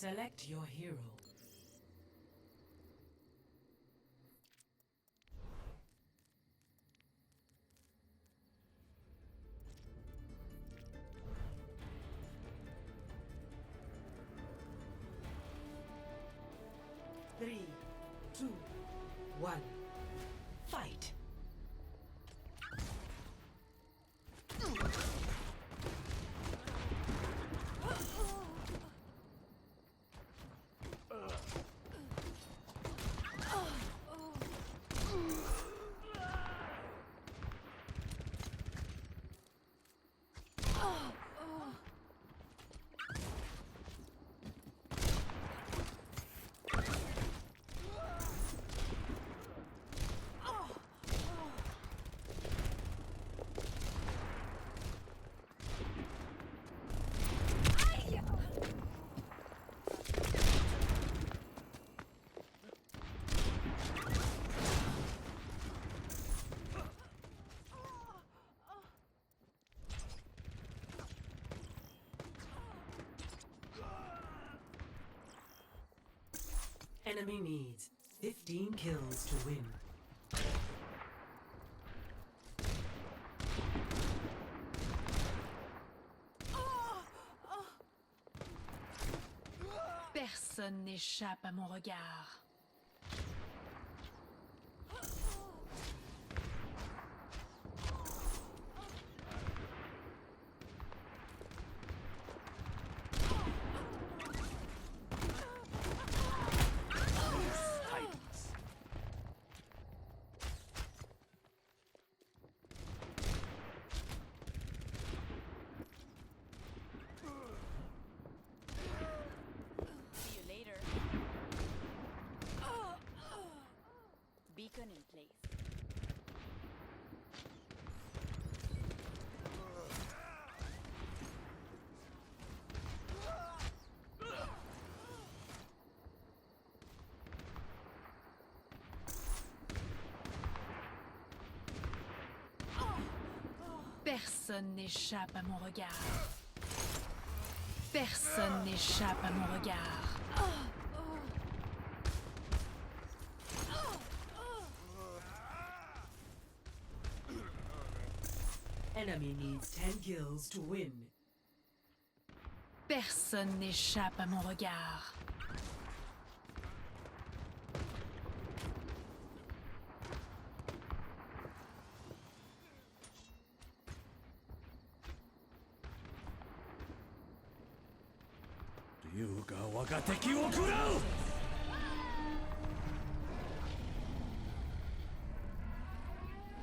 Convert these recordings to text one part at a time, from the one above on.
Select your hero. Three, two, one, fight! Enemy needs 15 kills to win. Personne n'échappe à mon regard. Beacon in place. Personne n'échappe à mon regard. Personne n'échappe à mon regard. Enemy needs 10 kills to win. Personne n'échappe à mon regard.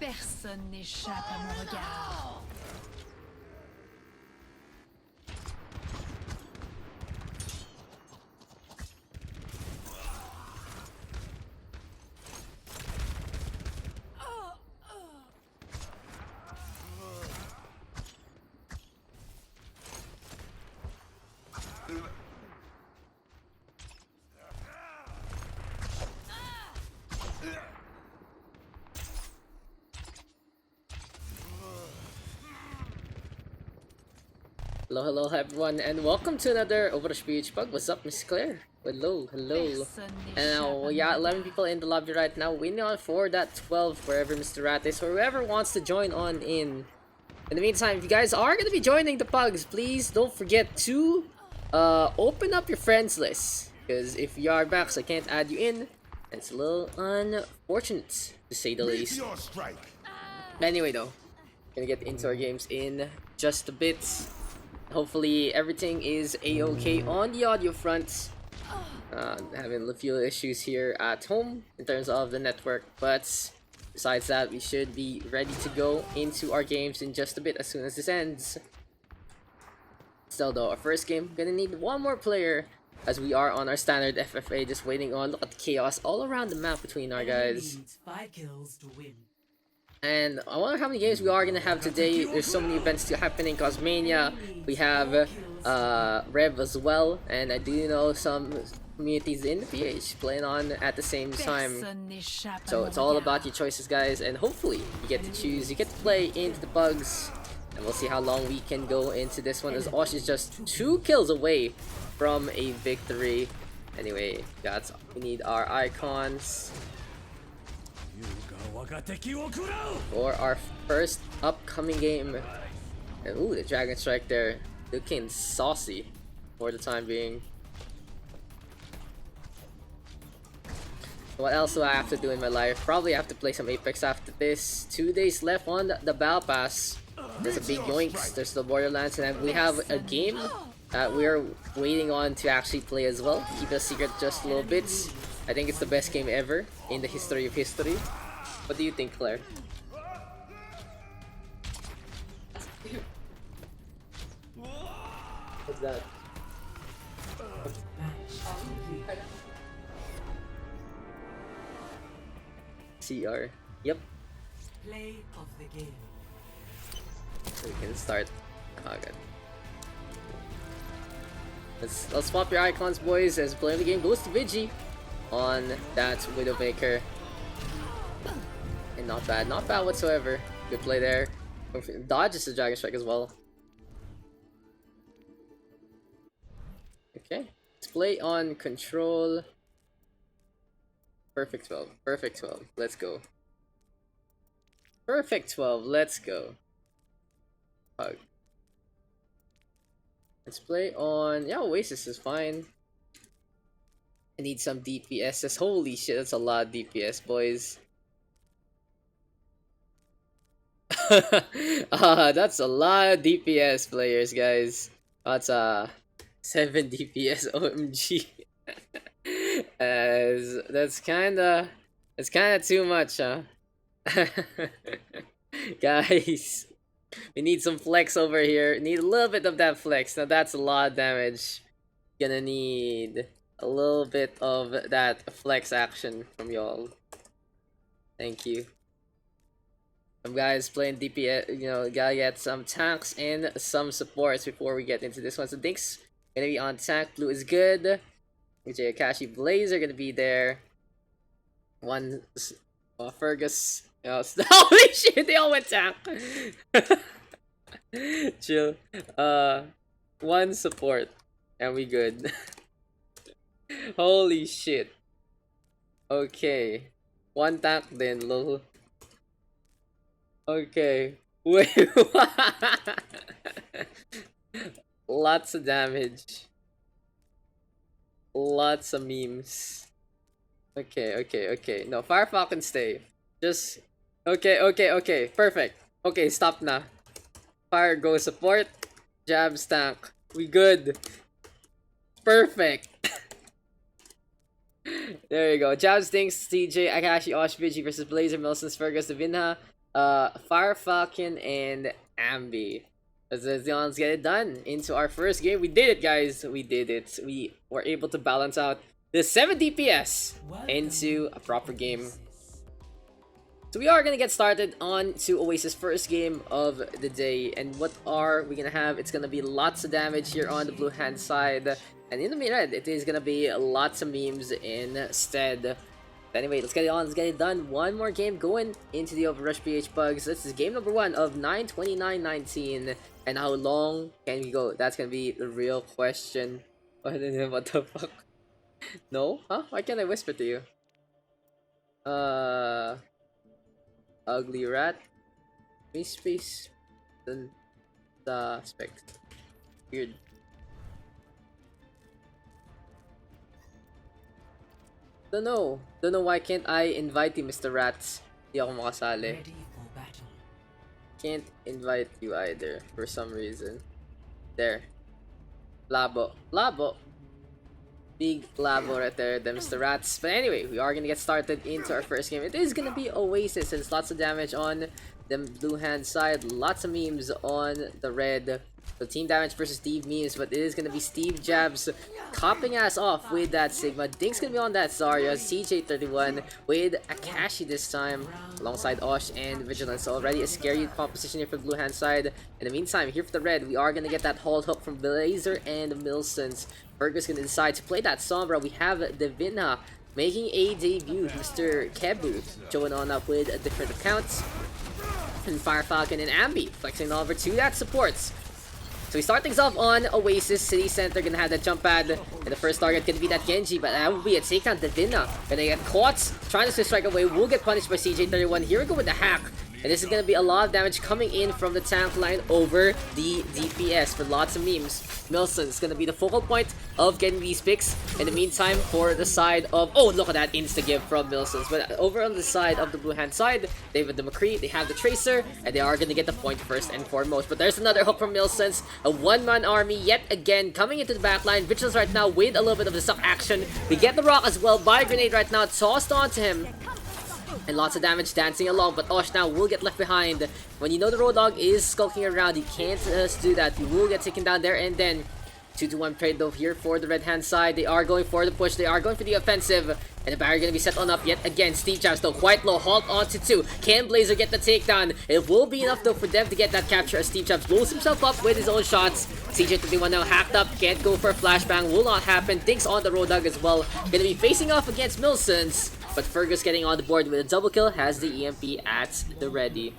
Personne n'échappe à mon regard. Hello everyone, and welcome to another OverRush PH PUGS. What's up, Miss Claire? Hello. And we got 11 people in the lobby right now, waiting on for that 12 wherever Mr. Rat is, or whoever wants to join on in. In the meantime, if you guys are going to be joining the Pugs, please don't forget to open up your friends list. Because if you are back, so I can't add you in, it's a little unfortunate, to say the least. But anyway though, gonna get into our games in just a bit. Hopefully everything is a-okay on the audio front. Having a few issues here at home in terms of the network, but besides that, we should be ready to go into our games in just a bit as soon as this ends. Still though, our first game, gonna need one more player as we are on our standard FFA, just waiting on. Look at the chaos all around the map between our guys. 5 kills to win. And I wonder how many games we are gonna have today. There's so many events still happening. Cosmania, we have Rev as well, and I do know some communities in the PH playing on at the same time. So it's all about your choices, guys, and hopefully you get to choose, you get to play into the Pugs, And we'll see how long we can go into this one, as Osh is just 2 kills away from a victory. Anyway, we need our icons for our first upcoming game. And, ooh, the Dragon Strike there, looking saucy for the time being. What else do I have to do in my life? Probably have to play some Apex after this. 2 days left on the Battle Pass. There's a big yoinks. There's the Borderlands, and we have a game that we're waiting on to actually play as well. Keep it a secret just a little bit. I think it's the best game ever in the history of history. What do you think, Claire? What's that? CR. Yep. Play of the game. So we can start. Oh, good. Let's swap your icons, boys, as playing the game goes to Vigi on that Widowmaker. And not bad whatsoever. Good play there. Dodges the Dragon Strike as well. Okay, let's play on control. Perfect 12. Perfect 12. Let's go. Perfect 12. Let's go. Hug. Let's play on... Yeah, Oasis is fine. I need some DPS. Holy shit, that's a lot of DPS, boys. That's a lot of DPS players, guys. That's 7 DPS OMG. That's kinda too much, huh? Guys, we need some flex over here. Need a little bit of that flex. Now that's a lot of damage. Gonna need a little bit of that flex action from y'all. Thank you. Some guys playing DPS, you know, gotta get some tanks and some supports before we get into this one. So Dinks gonna be on tank. Blue is good. AJ Akashi Blaze are gonna be there. One Fergus. Holy shit, they all went tank. Chill. One support and we good. Holy shit. Okay. One tank then, lol. Okay. Wait. Lots of damage. Lots of memes. Okay. No, Firefall can stay. Just... Okay. Perfect. Okay, stop na. Fire go support. Jabs tank. We good. Perfect. There you go. Jabs Dinks, CJ, Akashi, Osh, Vigi versus Blazer, Milsons, Fergus, Vinha, Fire Falcon, and Ambi. Let's get it done into our first game. We did it, guys. We did it. We were able to balance out the 7 DPS into a proper game. So we are gonna get started on to Oasis' first game of the day. And what are we gonna have? It's gonna be lots of damage here on the blue hand side. And in the red, it is gonna be lots of memes instead. But anyway, let's get it on. Let's get it done. One more game going into the OverRush PH Pugs. This is game number 1 of 9/29/19. And how long can we go? That's gonna be the real question. What the fuck? No? Huh? Why can't I whisper to you? Ugly rat. Space. Then the spec. Weird. Don't know why can't I invite you, Mr. Rats. Di ako makasali. Ready for battle. Can't invite you either for some reason. There. Labo. Big labo right there, the Mr. Rats. But anyway, we are gonna get started into our first game. It is gonna be Oasis. It's lots of damage on the blue hand side. Lots of memes on the red. So team damage versus Steve memes, but it is gonna be Steve Jabs copping ass off with that Sigma. Dink's gonna be on that Zarya. CJ31 with Akashi this time, alongside Osh and Vigilance. So already a scary composition here for the blue hand side. In the meantime, here for the red, we are gonna get that hold hook from Blazer and Milsons. Fergus gonna decide to play that Sombra. We have Divina making a debut. Mr. Kebu showing on up with a different account. And Fire Falcon and Ambi flexing over to that supports. So we start things off on Oasis City Center. Gonna have that jump pad. And the first target gonna be that Genji. But that will be a takedown. Divina gonna get caught. Trying to strike away. Will get punished by CJ31. Here we go with the hack. And this is gonna be a lot of damage coming in from the tank line over the DPS for lots of memes. Milson is gonna be the focal point of getting these picks. In the meantime, for the side of... Oh, look at that insta-give from Milsons. But over on the side of the blue hand side, they have the McCree, they have the Tracer, and they are gonna get the point first and foremost. But there's another hook from Milsons. A one-man army yet again coming into the backline. Vigilance right now with a little bit of the suck action. We get the rock as well by Grenade right now, tossed onto him. And lots of damage dancing along, but Osh now will get left behind. When you know the Road Dog is skulking around, you can't just do that. You will get taken down there and then. 2-2-1 trade though here for the red hand side. They are going for the push. They are going for the offensive. And the barrier going to be set on up yet again. Steve Jobs though quite low. Halt onto 2. Can Blazer get the takedown? It will be enough though for them to get that capture as Steve Jobs blows himself up with his own shots. CJ31 now hacked up. Can't go for a flashbang. Will not happen. Thinks on the Road Dog as well. Going to be facing off against Milsons. But Fergus getting on the board with a double kill. Has the EMP at the ready.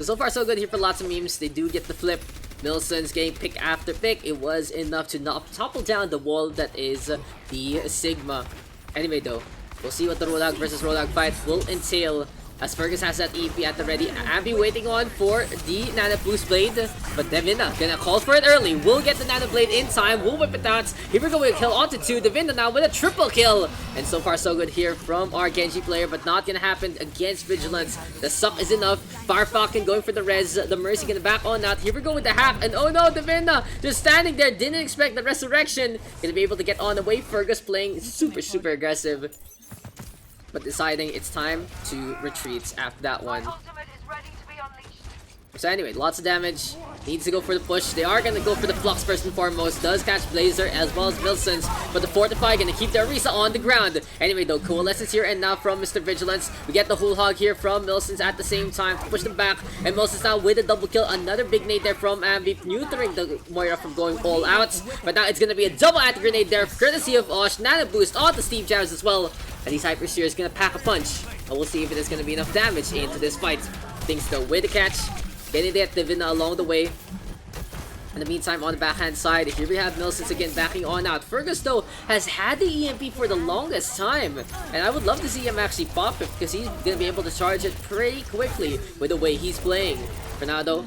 So far so good here for lots of memes. They do get the flip. Milson's getting pick after pick. It was enough to not topple down the wall that is the Sigma. Anyway though, we'll see what the Road Dog versus Road Dog fight will entail. As Fergus has that EP at the ready. Ambi waiting on for the Nano Boost Blade. But Devina gonna call for it early. Will get the Nano Blade in time. Will whip it out. Here we go with a kill onto 2. Devina now with a triple kill. And so far so good here from our Genji player. But not gonna happen against Vigilance. The suck is enough. Fire Falcon going for the res. The Mercy gonna back on out. Here we go with the hack. And oh no, Devina just standing there. Didn't expect the resurrection. Gonna be able to get on the way. Fergus playing super aggressive. But deciding it's time to retreat after that one. So anyway, lots of damage. Needs to go for the push. They are going to go for the Flux first and foremost. Does catch Blazer as well as Milsons. But the Fortify going to keep their Orisa on the ground. Anyway though, Coalescence here and now from Mr. Vigilance. We get the whole hog here from Milsons at the same time to push them back. And Milsons now with a double kill. Another big nade there from Ambi, neutering the Moira from going all out. But now it's going to be a double anti-grenade there courtesy of Osh. Nano boost onto Steve Jobs as well. And these Hyper Seer is going to pack a punch. And we'll see if it is going to be enough damage into this fight. Things though with the catch. Getting that Divina along the way. In the meantime, on the backhand side, here we have Milsons again backing on out. Fergus, though, has had the EMP for the longest time. And I would love to see him actually pop it because he's going to be able to charge it pretty quickly with the way he's playing. For now, though,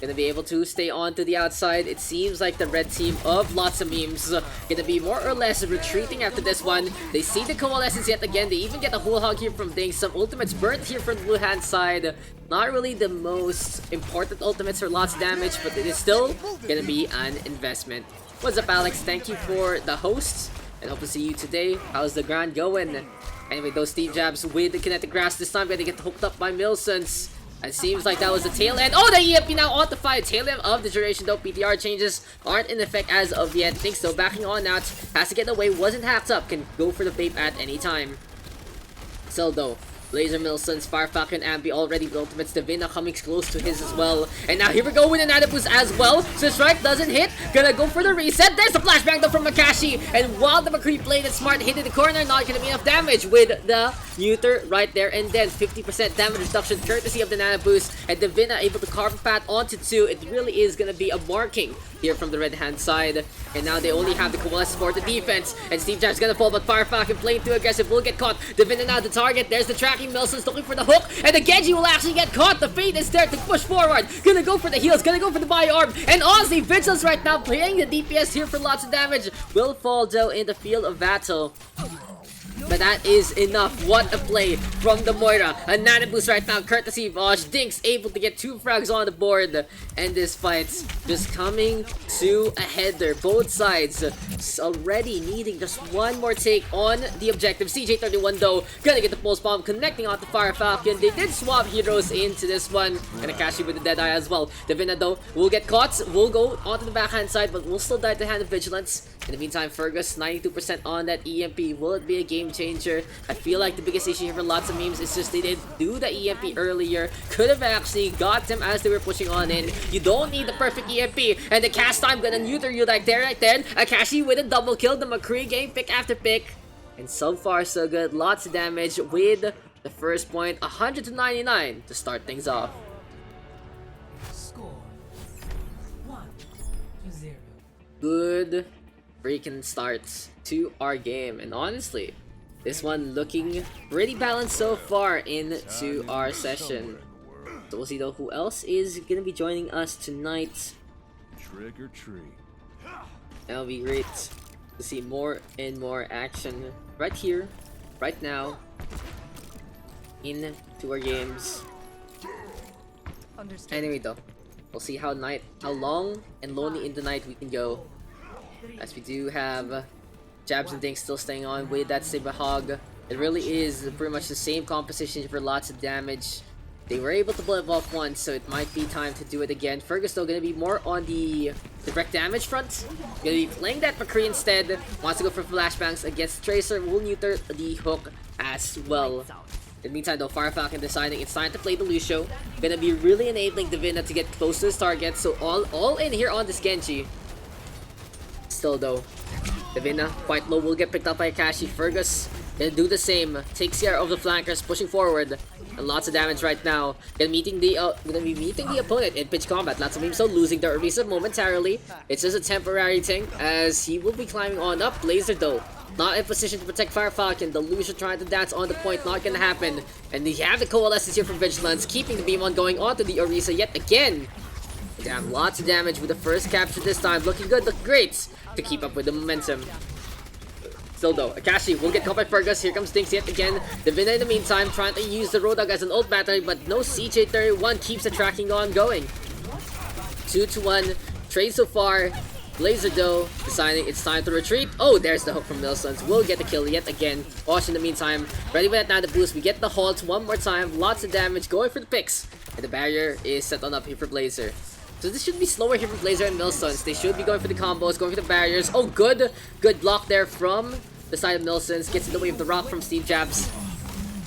gonna be able to stay on to the outside. It seems like the red team of lots of memes gonna be more or less retreating after this one. They see the Coalescence yet again. They even get a whole hog here from Dings. Some ultimates burnt here from the blue hand side. Not really the most important ultimates for lots of damage, but it is still gonna be an investment. What's up, Alex? Thank you for the host, and hope to see you today. How's the grind going? Anyway, those Steve Jobs with the kinetic grass this time gonna get hooked up by Milsons. It seems like that was the tail end. Oh, the EMP now on the fight. Tail end of the duration though. PTR changes aren't in effect as of yet. Think so. Backing on out. Has to get away. Wasn't hacked up. Can go for the vape at any time. Still though. Blazer Milsons, Fire Falcon, Ambi already with ultimates. Divina coming close to his as well. And now here we go with an Anubis as well. So strike doesn't hit. Gonna go for the reset. There's a flashbang though from Makashi. And while the McCree played it smart, hit in the corner, not gonna be enough damage with the neuter right there. And then 50% damage reduction courtesy of the Nano Boost. And Divina able to carve a path onto 2. It really is gonna be a marking here from the red hand side. And now they only have the Coalescence for the defense. And Steve Jobs gonna fall, but Fire Falcon playing too aggressive will get caught. Divina now the target. There's the tracking. Milsons looking for the hook. And the Genji will actually get caught. The Fate is there to push forward. Gonna go for the heals. Gonna go for the bio orb. And honestly, Vigilance right now playing the DPS here for lots of damage. Will fall though in the field of battle. But that is enough. What a play from the Moira. A Nano Boost right now, courtesy of Osh. Dinks able to get 2 frags on the board. And this fight's just coming to a head there. Both sides already needing just one more take on the objective. CJ31 though, gonna get the pulse bomb, connecting on the Fire Falcon. They did swap heroes into this one. And Akashi with the Deadeye as well. Divina though will get caught. Will go onto the backhand side, but will still die to the hand of Vigilance. In the meantime, Fergus 92% on that EMP. Will it be a game changer? I feel like the biggest issue here for lots of memes is just they didn't do the EMP earlier. Could have actually got them as they were pushing on in. You don't need the perfect EMP. And the cast time gonna neuter you right then. Akashi with a double kill. The McCree game pick after pick. And so far so good. Lots of damage with The first point, 100 to 99 to start things off. Score 1-0. Good freaking starts to our game, and honestly, this one looking pretty balanced so far into our session. So we'll see though who else is gonna be joining us tonight. Trick or treat. That'll be great to see more and more action right here, right now, into our games. Anyway though, we'll see how long and lonely in the night we can go, as we do have Jabs and Dinks still staying on with that Saber Hog. It really is pretty much the same composition for lots of damage. They were able to blow it off once, so it might be time to do it again. Fergus though gonna be more on the direct damage front. Gonna be playing that McCree instead. Wants to go for flashbangs against Tracer. Will neuter the hook as well. In the meantime though, Fire Falcon deciding it's time to play the Lucio. Gonna be really enabling Divina to get close to his target. So all in here on this Genji. Still though, Divina quite low, will get picked up by Akashi. Fergus gonna do the same. Takes care of the flankers, pushing forward. And lots of damage right now. Gonna be meeting the opponent in pitch combat. Lots of memes, so losing their Orisa momentarily. It's just a temporary thing, as he will be climbing on up. Blazer though, not in position to protect Fire Falcon. The Lucio trying to dance on the point, not gonna happen. And you have the Coalescence here from Vigilance, keeping the beam on, going onto the Orisa yet again. Damn, lots of damage with the first capture this time. Looking good, look great to keep up with the momentum. Still though, Akashi will get caught by Fergus. Here comes Dinks yet again. Divina in the meantime trying to use the Road Dog as an ult battery, but no CJ31 keeps the tracking on going. 2-1. Trade so far. Blazer though deciding it's time to retreat. Oh, there's the hook from Milsons. Will get the kill yet again. Osh in the meantime ready with that Nana boost. We get the halt one more time. Lots of damage going for the picks. And the barrier is set on up here for Blazer. So this should be slower here for Blazer and Milsons. They should be going for the combos, going for the barriers. Oh, good block there from the side of Milsons. Gets in the way of the rock from Steve Jabs.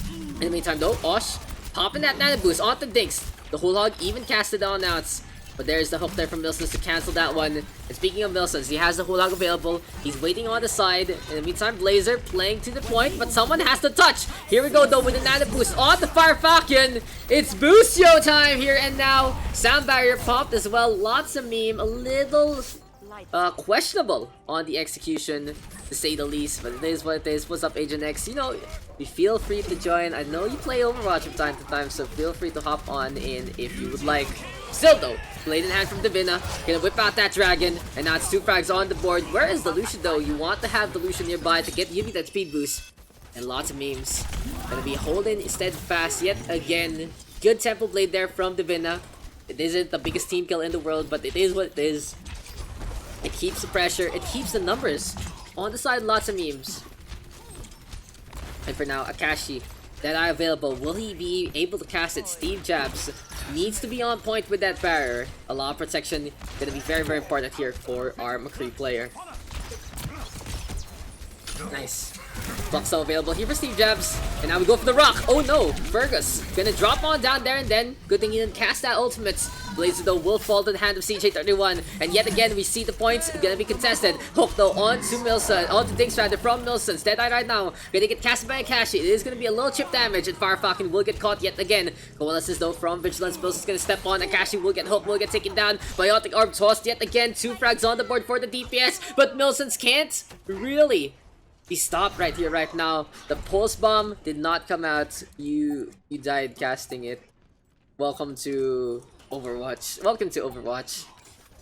In the meantime though, Osh popping that Nana boost onto Dinks. The whole hog even casted on outs. But there's the hook there from Milsons to cancel that one. And speaking of Milsons, he has the whole hog available. He's waiting on the side. In the meantime, Blazer playing to the point, but someone has to touch. Here we go though with the Nana boost on the Fire Falcon. It's Boostio time here, and now sound barrier popped as well. Lots of meme, a little questionable on the execution, to say the least, but it is what it is. What's up, Agent X? You know, you feel free to join. I know you play Overwatch from time to time, so feel free to hop on in if you would like. Still though, blade in hand from Divina, gonna whip out that dragon, and now it's 2 frags on the board. Where is the Lucian though? You want to have the Lucian nearby to give you that speed boost. And lots of memes. Gonna be holding steadfast yet again. Good tempo blade there from Divina. It isn't the biggest team kill in the world, but it is what it is. It keeps the pressure, it keeps the numbers. On the side, lots of memes. And for now, Akashi, that eye available. Will he be able to cast it? Steve Jabs needs to be on point with that barrier. A lot of protection gonna be very, very important here for our McCree player. Nice. Block still available here for Steve Jabs. And now we go for the rock. Oh no, Fergus gonna drop on down there, and then good thing he didn't cast that ultimate. Blazer though will fall to the hand of CJ31. And yet again we see the points gonna be contested. Hook though on to Milson, on to Dinks rather from Milson's. Dead Eye right now. Gonna get casted by Akashi. It is gonna be a little chip damage, and Fire Falcon will get caught yet again. Coalescence though from Vigilance. Milson's gonna step on. Akashi will get hooked, will get taken down. Biotic Orb tossed yet again. 2 frags on the board for the DPS, but Milson's can't really be stopped right here, right now. The pulse bomb did not come out. You died casting it. Welcome to Overwatch. Welcome to Overwatch.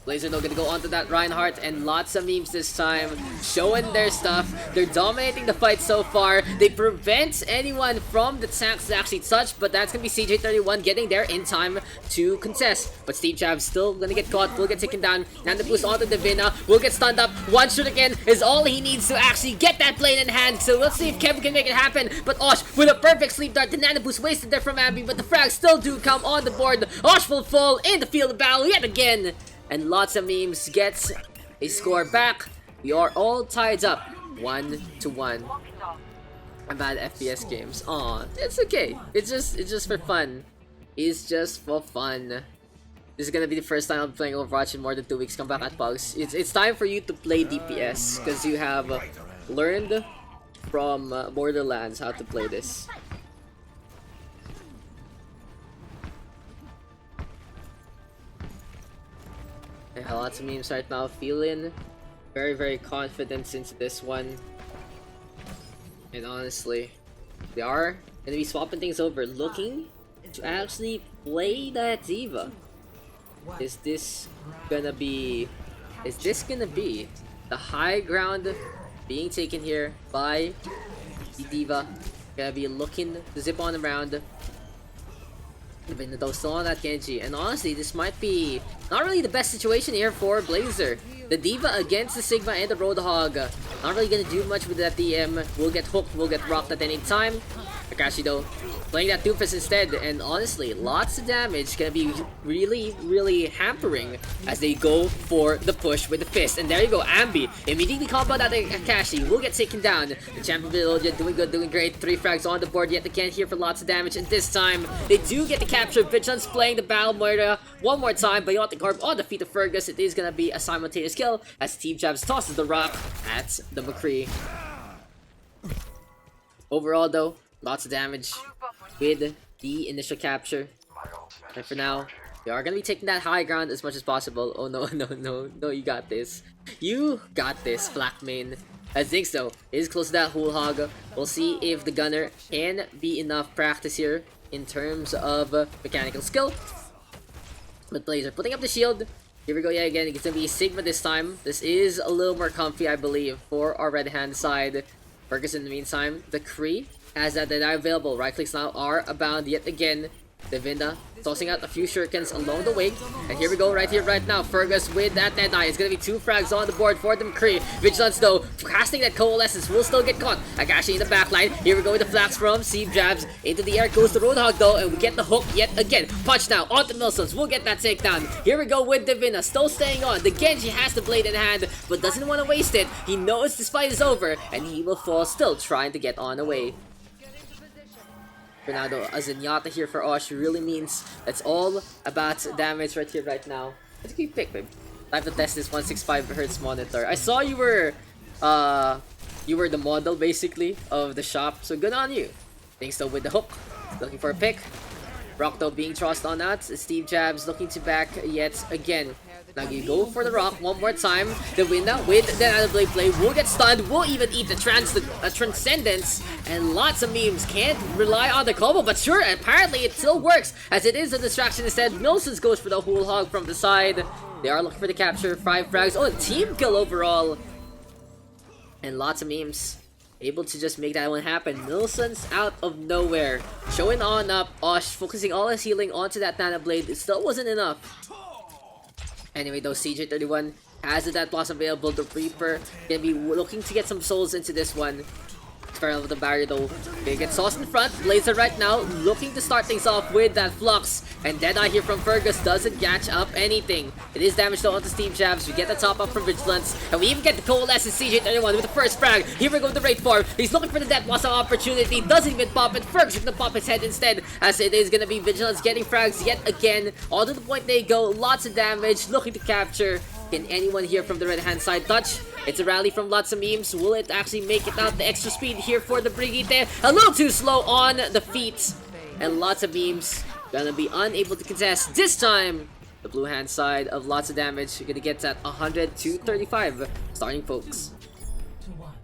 Blazer though gonna go onto that Reinhardt, and lots of memes this time, showing their stuff. They're dominating the fight so far. They prevent anyone from the tanks to actually touch, but that's gonna be CJ31 getting there in time to contest. But Steve Jabs still gonna get caught, will get taken down. Nanda boost onto Divina, will get stunned up. One shot again is all he needs to actually get that blade in hand. So let's see if Kevin can make it happen. But Osh with a perfect sleep dart. The Nanda boost wasted there from Ambi, but the frags still do come on the board. Osh will fall in the field of battle yet again. And lots of memes gets a score back. We are all tied up 1-1. Bad FPS games. Aw, it's okay. It's just for fun. It's just for fun. This is gonna be the first time I'm playing Overwatch in more than 2 weeks. Come back at Pugs. It's time for you to play DPS, because you have learned from Borderlands how to play this. Yeah, lots of memes right now. Feeling very, very confident into this one. And honestly, they are gonna be swapping things over, looking to actually play that Diva. Is this gonna be the high ground being taken here by the Diva? Gonna be looking to zip on around. Even though still on that Genji, and honestly, this might be not really the best situation here for Blazer. The Diva against the Sigma and the Roadhog. Not really gonna do much with that DM. We'll get hooked, we'll get rocked at any time. Akashi though, playing that Doofus instead, and honestly, lots of damage. Gonna be really, really hampering as they go for the push with the fist. And there you go, Ambi immediately combo that Akashi will get taken down. The champion Villager doing good, doing great. 3 frags on the board yet again here for lots of damage, and this time they do get the capture. Vigilance playing the Battle Murder one more time. Biotic Orb on the feet of Fergus. It is gonna be a simultaneous kill as Steve Jobs tosses the rock at the McCree. Overall though, lots of damage with the initial capture. And for now, they are gonna be taking that high ground as much as possible. Oh no, no, you got this. You got this, Blackmane. I think so. It is close to that whole hog. We'll see if the gunner can be enough practice here in terms of mechanical skill. But Blazer putting up the shield. Here we go, yeah, again, it's gonna be Sigma this time. This is a little more comfy, I believe, for our red hand side. Fergus in the meantime, the Kree has that are available. Right clicks now are abound yet again. Devinda tossing out a few shurikens along the way. And here we go, right here, right now. Fergus with that dead eye. It's gonna be 2 frags on the board for the McCree. Vigilance though, casting that coalescence will still get caught. Akashi in the backline. Here we go with the flaps from Steve Jabs. Into the air goes the Roadhog though, and we get the hook yet again. Punch now onto Milsons. We'll get that takedown. Here we go with Devinda, still staying on. The Genji has the blade in hand, but doesn't want to waste it. He knows this fight is over, and he will fall, still trying to get on away. For now though, a Zenyatta here for Osh really means it's all about damage right here, right now. That's a good pick, babe. I have to test this 165Hz monitor. I saw you were the model basically of the shop, so good on you. Thanks though with the hook, looking for a pick. Rock though being tossed on that. Steve Jabs looking to back yet again. Now you go for the rock one more time. The winner with the another blade will get stunned. Will even eat the transcendence. And lots of memes can't rely on the combo. But sure, apparently it still works. As it is a distraction instead. Milsons goes for the whole hog from the side. They are looking for the capture. 5 frags. Oh, a team kill overall. And lots of memes. Able to just make that one happen. Milsons out of nowhere. Showing on up. Osh focusing all his healing onto that Nana Blade. It still wasn't enough. Anyway though, CJ31 has that Blossom available. The Reaper gonna be looking to get some souls into this one. Experiment with the barrier though. They get sauce in front. Blazer right now looking to start things off with that Flux. And Deadeye here from Fergus doesn't catch up anything. It is damage though onto Steve Jabs. We get the top up from Vigilance. And we even get the Coalescence CJ31 with the first frag. Here we go with the Raid Farm. He's looking for the Death Blossom opportunity. Doesn't even pop it. Fergus is gonna pop his head instead. As it is gonna be Vigilance getting frags yet again. All to the point they go. Lots of damage. Looking to capture. Can anyone here from the red hand side touch? It's a rally from lots of memes. Will it actually make it out? The extra speed here for the Brigitte. A little too slow on the feet. And lots of memes. Gonna be unable to contest. This time, the blue hand side of lots of damage. You're gonna get that 100 to 35. Starting folks. To 1.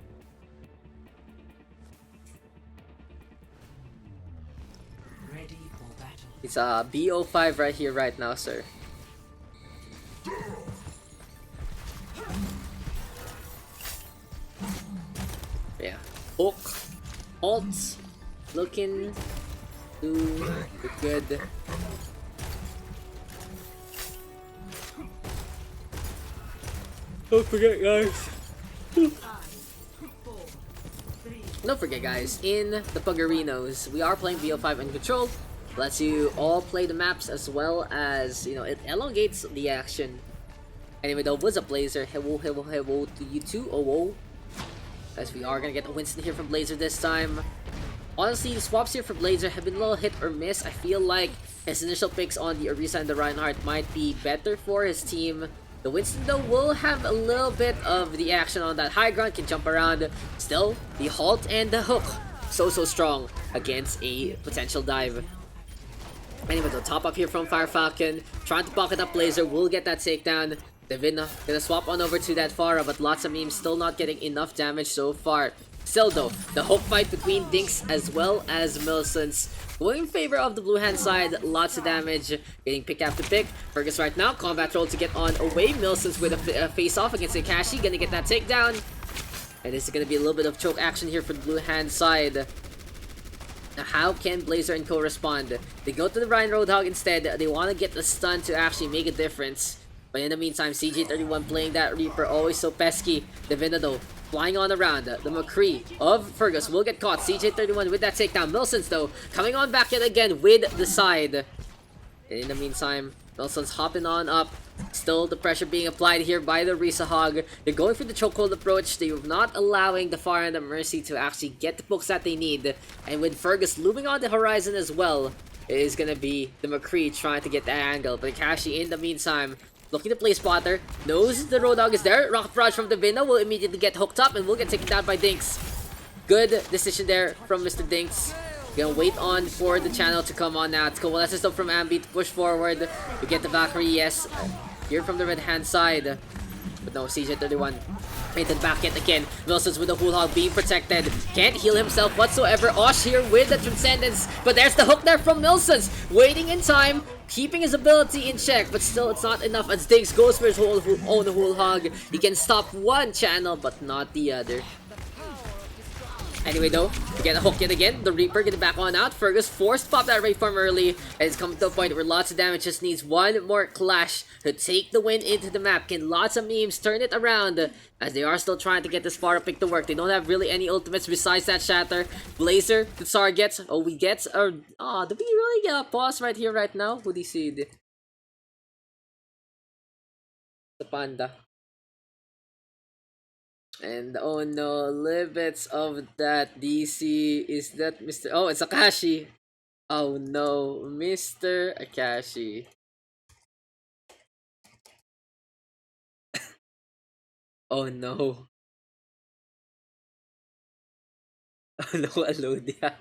Ready for battle. It's a BO5 right here, right now, sir. Yeah. Hook. Alt. Looking to the good. Don't forget, guys. Don't forget, guys, in the Pugarinos, we are playing BO5 in control. Lets you all play the maps as well as, it elongates the action. Anyway, though, what's up, Blazer? Hello to you too. Oh, as we are gonna get a Winston here from Blazer this time. Honestly, the swaps here for Blazer have been a little hit or miss. I feel like his initial picks on the Orisa and the Reinhardt might be better for his team. The Winston, though, will have a little bit of the action on that high ground, can jump around. Still, the halt and the hook, so strong against a potential dive. Anyway, the top up here from Fire Falcon, trying to pocket up Blazer, will get that takedown. Divina gonna swap on over to that Pharah, but lots of memes still not getting enough damage so far. Still though, the hook fight between Daks as well as Milsons going in favor of the blue hand side. Lots of damage getting pick after pick. Fergus right now, combat roll to get on away. Milsons with a face off against Akashi, gonna get that takedown. And this is gonna be a little bit of choke action here for the blue hand side. Now how can Blazer and Co respond? They go to the Ryan Roadhog instead. They want to get the stun to actually make a difference. But in the meantime, CJ31 playing that Reaper, always so pesky. Divina though, flying on around. The McCree of Fergus will get caught. CJ31 with that takedown. Milsons though, coming on back yet again with the side. And in the meantime, Milsons hopping on up. Still the pressure being applied here by the Risa Hog. They're going for the chokehold approach. They're not allowing the Pharah and the Mercy to actually get the pokes that they need. And with Fergus looming on the horizon as well, it is going to be the McCree trying to get that angle. But Akashi in the meantime, looking to play spotter, knows the Roadhog is there. Rocket Barrage from Divina will immediately get hooked up and will get taken down by Daks. Good decision there from Mr. Daks. Gonna wait on for the channel to come on now. Let's go. Well, that's a stop from Ambi to push forward. We get the Valkyrie, yes. Here from the red hand side. But no, CJ31 painted back yet again. Milsons with the Hool Hog being protected. Can't heal himself whatsoever. Osh here with the Transcendence. But there's the hook there from Milsons. Waiting in time. Keeping his ability in check. But still, it's not enough as Daks goes for his own Hool Hog. He can stop one channel, but not the other. Anyway though, we get a hook yet again. The Reaper getting back on out. Fergus forced to pop that Ray Farm early. And it's coming to a point where lots of damage just needs one more clash to take the win into the map. Can lots of memes turn it around as they are still trying to get this Pharah pick to work. They don't have really any ultimates besides that Shatter. Blazer, the Tsar gets. Oh, we get. Did we really get a pause right here, right now? Who do you see? The Panda. And oh no, limits of that DC. Is that Mr. Oh, it's Akashi. Oh no, Mr. Akashi. Oh no. Oh no, Alodia.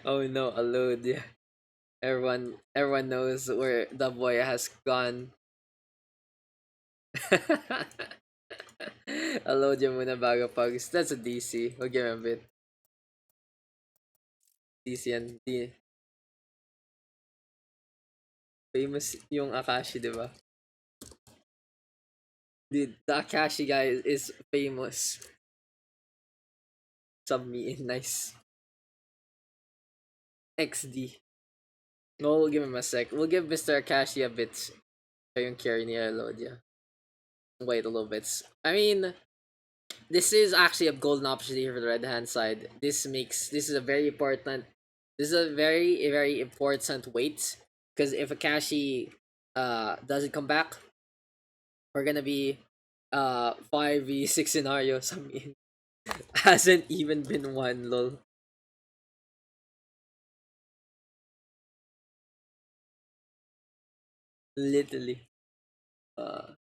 Oh no, Alodia. Everyone knows where the boy has gone. Alodia muna bago Pugs. That's a DC. We'll give him a bit. DC and D. Famous yung Akashi, diba? Dude, the Akashi guy is famous. Sub me in, nice. XD. No, we'll give him a sec. We'll give Mr. Akashi a bit. Siya yung carry ni Alodia. Wait a little bit. I mean, this is actually a golden opportunity for the red hand side. This is a very important. This is a very important wait, because if Akashi doesn't come back, we're gonna be 5v6 scenarios. I mean, hasn't even been one, lol. Literally.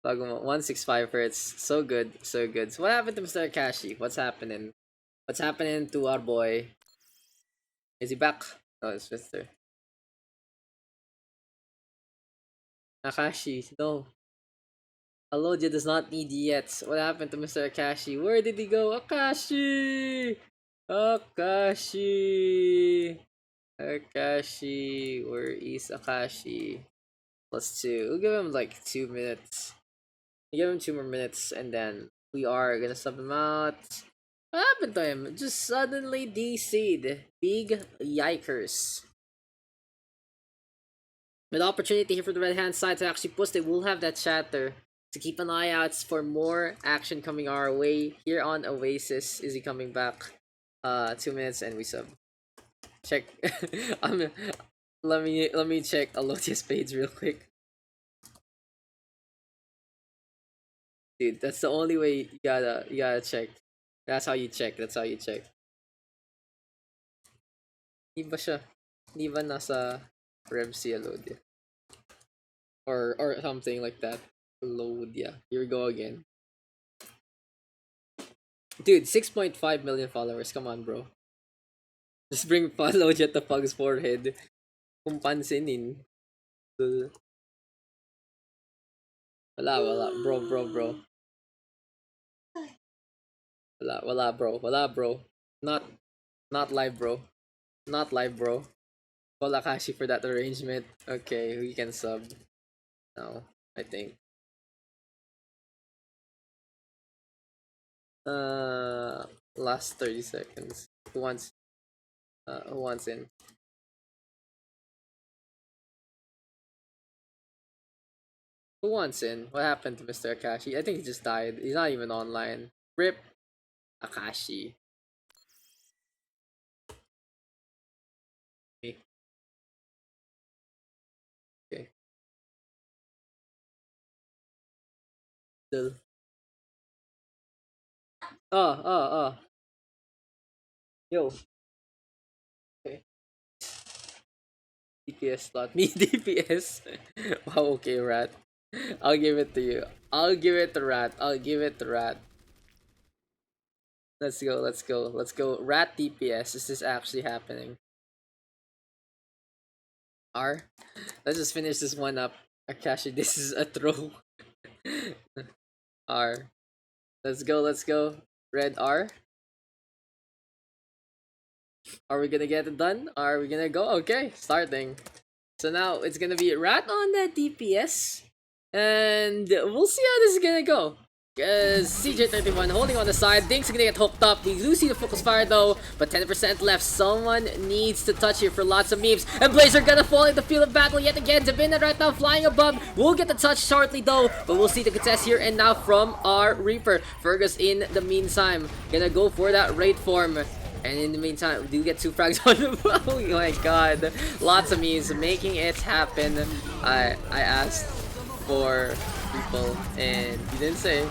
Bago mo, 165 Hz. So good, so good. So what happened to Mr. Akashi? What's happening? What's happening to our boy? Is he back? Oh, it's Mr. Akashi, no. Alodia does not need yet. What happened to Mr. Akashi? Where did he go? Akashi! Akashi! Akashi! Where is Akashi? +2. We'll give him like 2 minutes. We'll give him 2 more minutes and then we are gonna sub him out. What happened to him? Just suddenly DC'd. Big yikers. With opportunity here for the red hand side to actually push, they will have that Shatter. To keep an eye out for more action coming our way here on Oasis. Is he coming back? 2 minutes and we sub. Check. Let me check Alodia's page real quick. Dude, that's the only way you gotta check. That's how you check. That's how you check. Di ba siya? Di ba nasa Rev si Alodia? Or something like that. Alodia. Here we go again. Dude, 6.5 million followers. Come on, bro. Just bring Alodia to Pug's forehead. Kung pansinin. Wala, bro. Wala, bro. Not, not live, bro. Not live, bro. Call Akashi for that arrangement. Okay, we can sub now, I think. Last 30 seconds. Who wants in? Who wants in? What happened to Mr. Akashi? I think he just died. He's not even online. Rip Akashi. Okay. Okay. Still. Oh. Yo. Okay. DPS slot. Me DPS. Wow, okay, Rat. I'll give it to you. I'll give it to Rat. Let's go. Rat DPS. Is this actually happening? R. Let's just finish this one up. Akashi, this is a throw. R. Let's go. Red R. Are we gonna get it done? Are we gonna go? Okay, starting. So now it's gonna be Rat on that DPS. And we'll see how this is gonna go. CJ31 holding on the side. Dinks are gonna get hooked up. We do see the focus fire though, but 10% left. Someone needs to touch here for lots of memes. And Blazer gonna fall in the field of battle yet again. Davina right now flying above. We'll get the touch shortly though, but we'll see the contest here and now from our Reaper. Fergus in the meantime gonna go for that raid form. And in the meantime, we do get 2 frags on him. Oh my god. Lots of memes making it happen. I asked for people and he didn't say.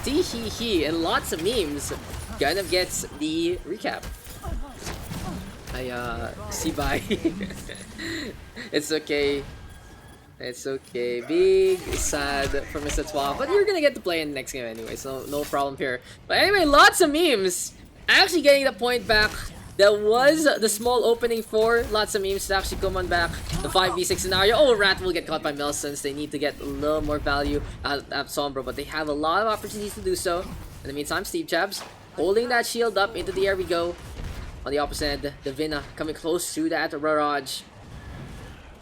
Tee and lots of memes. Kind of gets the recap. See bye. It's okay. It's okay. Big sad for Mr. 12, but you're gonna get to play in the next game anyway, so no problem here. But anyway, lots of memes. Actually getting the point back. That was the small opening for lots of memes to actually come on back. The 5v6 scenario. Oh, Rat will get caught by Melsons. They need to get a little more value out of Sombra, but they have a lot of opportunities to do so. In the meantime, Steve Jabs holding that shield up into the air we go. On the opposite end, Davina coming close to that Barrage.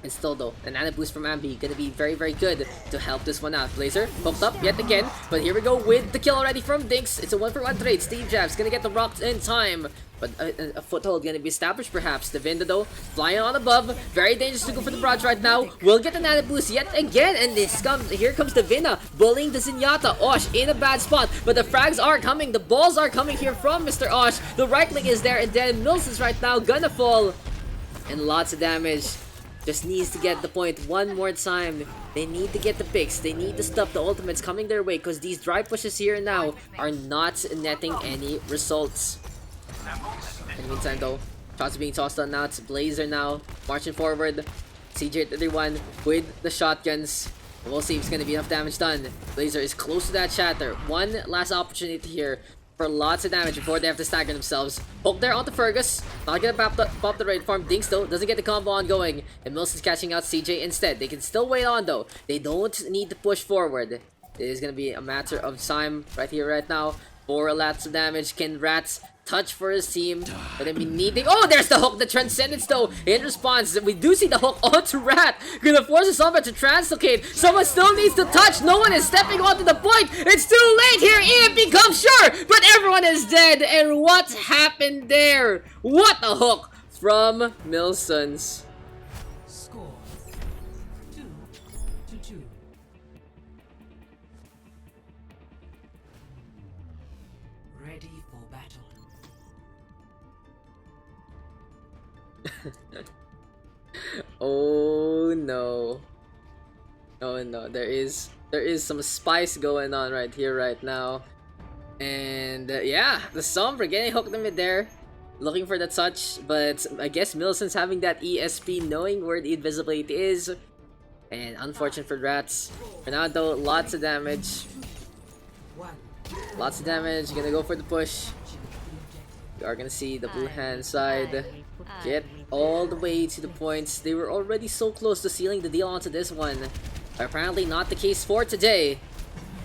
And still though, an Anubis from Ambi gonna be very, very good to help this one out. Blazer hooked up yet again, but here we go with the kill already from Dinks. It's a 1-for-1 trade. Steve Jabs gonna get the rocks in time, but a foothold gonna be established perhaps. The Vinda though, flying on above, very dangerous to go for the barrage right now. We'll get an Anubis yet again, and here comes the Vinda, bullying the Zenyatta. Osh in a bad spot, but the frags are coming, the balls are coming here from Mr. Osh. The right click is there, and then Mills is right now gonna fall, and lots of damage. Just needs to get the point one more time. They need to get the picks. They need to stop the ultimates coming their way because these dry pushes here and now are not netting any results. In the meantime though, shots being tossed on now. It's Blazer now marching forward. CJ31 with the shotguns. We'll see if it's going to be enough damage done. Blazer is close to that shatter. One last opportunity here for lots of damage before they have to stagger themselves. Poke there onto Fergus. Not gonna pop the raid farm. Dinks though doesn't get the combo ongoing. And Mills is catching out CJ instead. They can still wait on though. They don't need to push forward. It is gonna be a matter of time right here, right now. For lots of damage. Can Rats touch for his team? Gonna be needing. Oh, there's the hook. The Transcendence though. In response, we do see the hook onto Rat. Gonna force the Sombra to translocate. Someone still needs to touch. No one is stepping onto the point. It's too late here. It becomes sure. But everyone is dead. And what happened there? What a hook from Milsons. Score 2-2. Ready for battle. Oh no. Oh no, there is some spice going on right here right now. And yeah, the Sombra getting hooked in mid there, looking for the touch, but I guess Milson's having that ESP, knowing where the invisibility is. And unfortunate for Rats. For now though, lots of damage. Lots of damage, gonna go for the push. We are gonna see the blue hand side get all the way to the points. They were already so close to sealing the deal onto this one. But apparently not the case for today.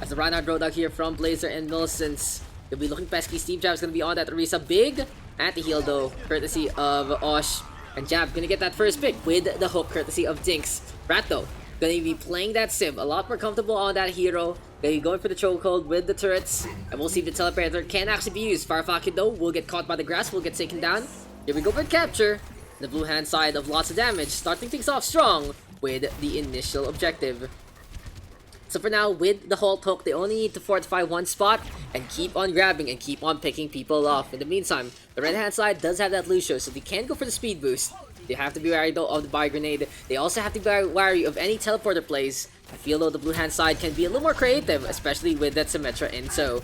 As the Reinhardt Roadhog here from Blazer and Millicents. They'll be looking pesky. Steve Jab's gonna be on that Orisa. Big anti-heal though, courtesy of Osh. And Jab gonna get that first pick with the hook, courtesy of Dinks. Rat though, gonna be playing that sim a lot more comfortable on that hero. Gonna be going for the chokehold with the turrets. And we'll see if the teleporter can actually be used. Farfakid though will get caught by the grass, will get taken down. Here we go for capture. The blue hand side of lots of damage, starting things off strong with the initial objective. So for now, with the Halt Hook, they only need to fortify one spot and keep on grabbing and keep on picking people off. In the meantime, the red hand side does have that Lucio, so they can go for the speed boost. They have to be wary though of the Buy Grenade. They also have to be wary of any teleporter plays. I feel though the blue hand side can be a little more creative, especially with that Symmetra in tow.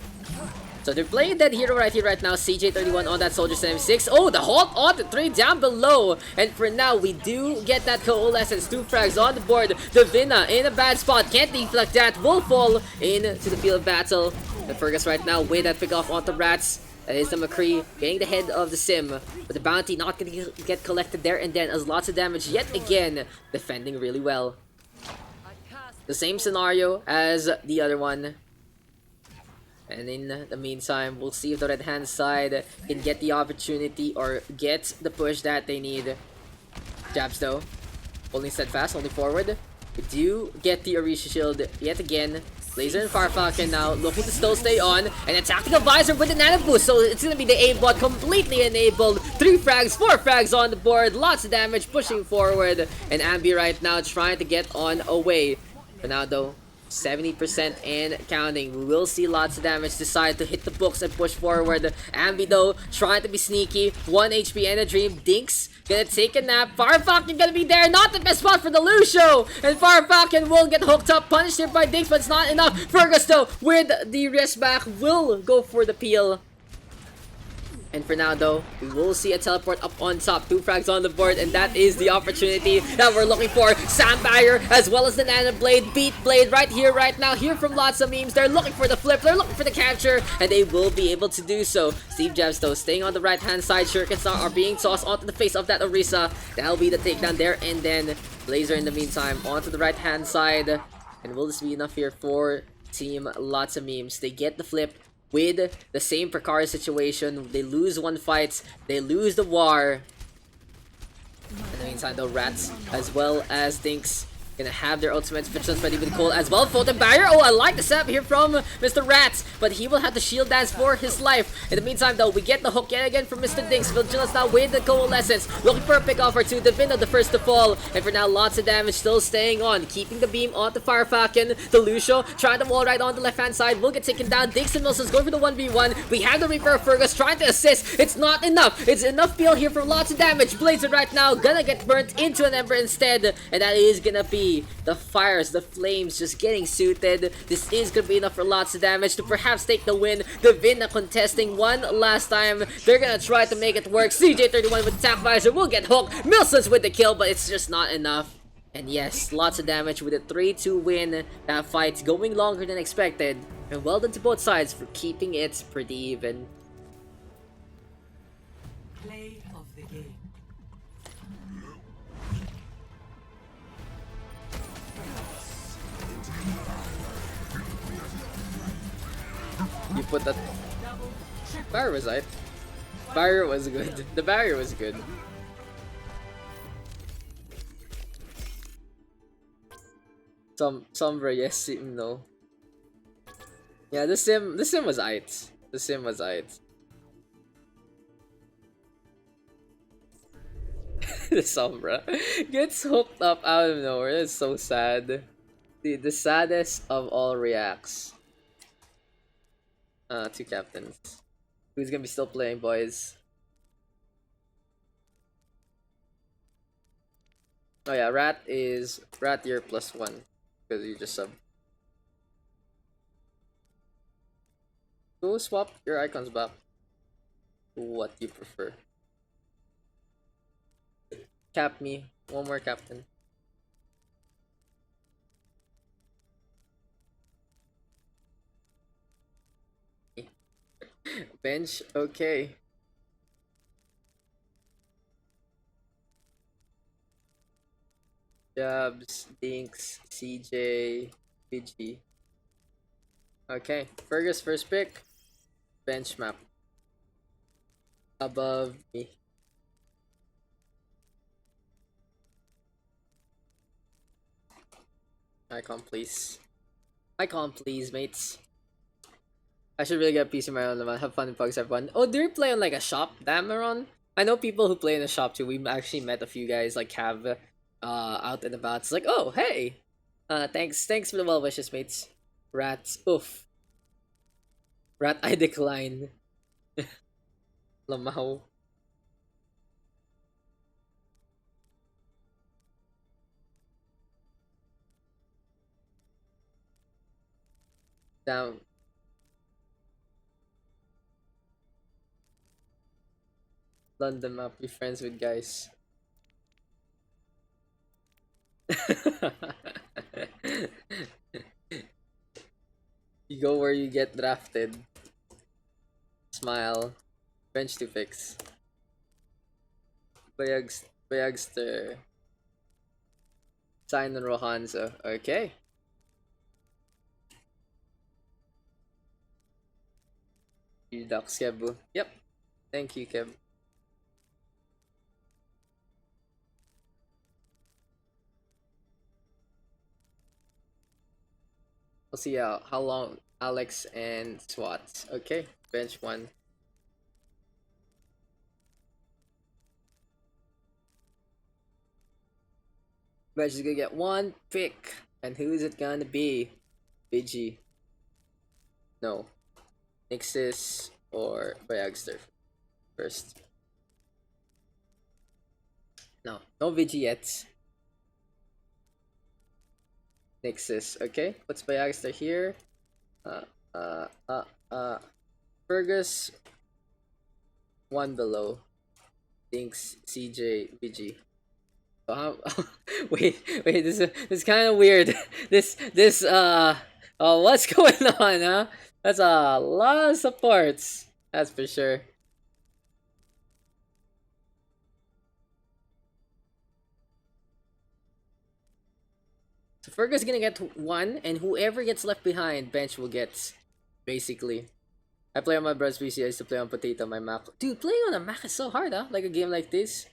So they're playing that hero right here right now. CJ31 on that Soldier 76. Oh, the Halt on the 3 down below. And for now, we do get that Coalescence. 2 frags on the board. Divina in a bad spot. Can't deflect that. Will fall into the field of battle. And Fergus right now with that pick off onto Rats. That is the McCree getting the head of the sim. But the bounty not going to get collected there and then as lots of damage yet again. Defending really well. The same scenario as the other one. And in the meantime, we'll see if the red hand side can get the opportunity or get the push that they need. Jabs though, holding steadfast, holding forward. We do get the Orisha shield yet again. Blazer and Farfalcon now looking to still stay on. And a tactical visor with the nano boost. So it's going to be the aimbot completely enabled. 3 frags, 4 frags on the board. Lots of damage pushing forward. And Ambi right now trying to get on away. For now though, 70% and counting. We will see lots of damage decide to hit the books and push forward. Ambi though, trying to be sneaky. 1 HP and a dream. Dinks gonna take a nap. Farfalcon gonna be there. Not the best spot for the Lucio. And Farfalcon will get hooked up. Punished here by Dinks, but it's not enough. Fergus though, with the wrist back, will go for the peel. And for now though, we will see a teleport up on top. 2 frags on the board, and that is the opportunity that we're looking for. Sam Bayer as well as the Nano Blade. Beat Blade right here, right now. Hear from lots of memes. They're looking for the flip. They're looking for the capture, and they will be able to do so. Steve Jabs though, staying on the right hand side. Shurikens are being tossed onto the face of that Orisa. That'll be the takedown there, and then Blazer in the meantime onto the right hand side. And will this be enough here for Team Lots of Memes? They get the flip with the same precarious situation. They lose 1 fight, they lose the war. In the meantime though, Rats as well as Dinks gonna have their ultimates vigilance ready with Cole as well. Photon Barrier. Oh, I like the setup here from Mr. Rats, but he will have to shield dance for his life. In the meantime though, we get the hook yet again from Mr. Dinks. Vigilance now with the Coalescence, looking for a pick off or two. Divina the first to fall, and for now lots of damage still staying on, keeping the beam onto Farfalcon. The Lucio trying to wall right on the left hand side, will get taken down. Dinks and Wilson's going for the 1v1. We have the Reaper of Fergus trying to assist. It's not enough. It's enough peel here for lots of damage. Blazer right now gonna get burnt into an Ember instead, and that is gonna be the fires, the flames just getting suited. This is gonna be enough for lots of damage to perhaps take the win. Divina contesting one last time. They're gonna try to make it work. CJ31 with attack visor will get hooked. Milsons with the kill, but it's just not enough. And yes, lots of damage with a 3-2 win. That fight's going longer than expected. And well done to both sides for keeping it pretty even. Play of the game. You put that barrier was right. Barrier was good. The barrier was good. Sombra, yes, sim, no. Yeah, the sim was aight. The sim was aight. The Sombra gets hooked up out of nowhere. That's so sad. The saddest of all reacts. 2 captains. Who's gonna be still playing, boys? Oh yeah, Rat you're +1 because you just sub. Go swap your icons back to what you prefer. Cap me. 1 more captain. Bench, okay. Jabs, Dinks, CJ, PG. Okay, Fergus first pick. Bench map. Above me. Icon, please. Icon, please, mates. I should really get a PC of my own. Have fun in Pugs, everyone. Oh, do you play on like a shop, Damaron? I know people who play in a shop too. We've actually met a few guys like Cav out and about. It's like, oh, hey! Thanks for the well wishes, mates. Rats, oof. Rat, I decline. Lamaw. Damn. London map, be friends with guys. You go where you get drafted. Smile. Bench to fix. Bayagster. Sign on Rohanzo. Okay. You Daks, Kebu. Yep. Thank you, Keb. We'll see how long Alex and SWAT. Okay, bench one. Bench is gonna get one pick. And who is it gonna be? Vigi. No. Nixis or Bayagster first. No Vigi yet. Nixis, okay. Puts Bayagster here. Fergus. One below. Dinks, CJ, Vigi. Wait, this is kind of weird. This what's going on, huh? That's a lot of supports. That's for sure. So Fergus is gonna get one, and whoever gets left behind, bench will get, basically. I play on my brother's PC, I used to play on Potato, my Mac. Dude, playing on a Mac is so hard, huh? Like a game like this.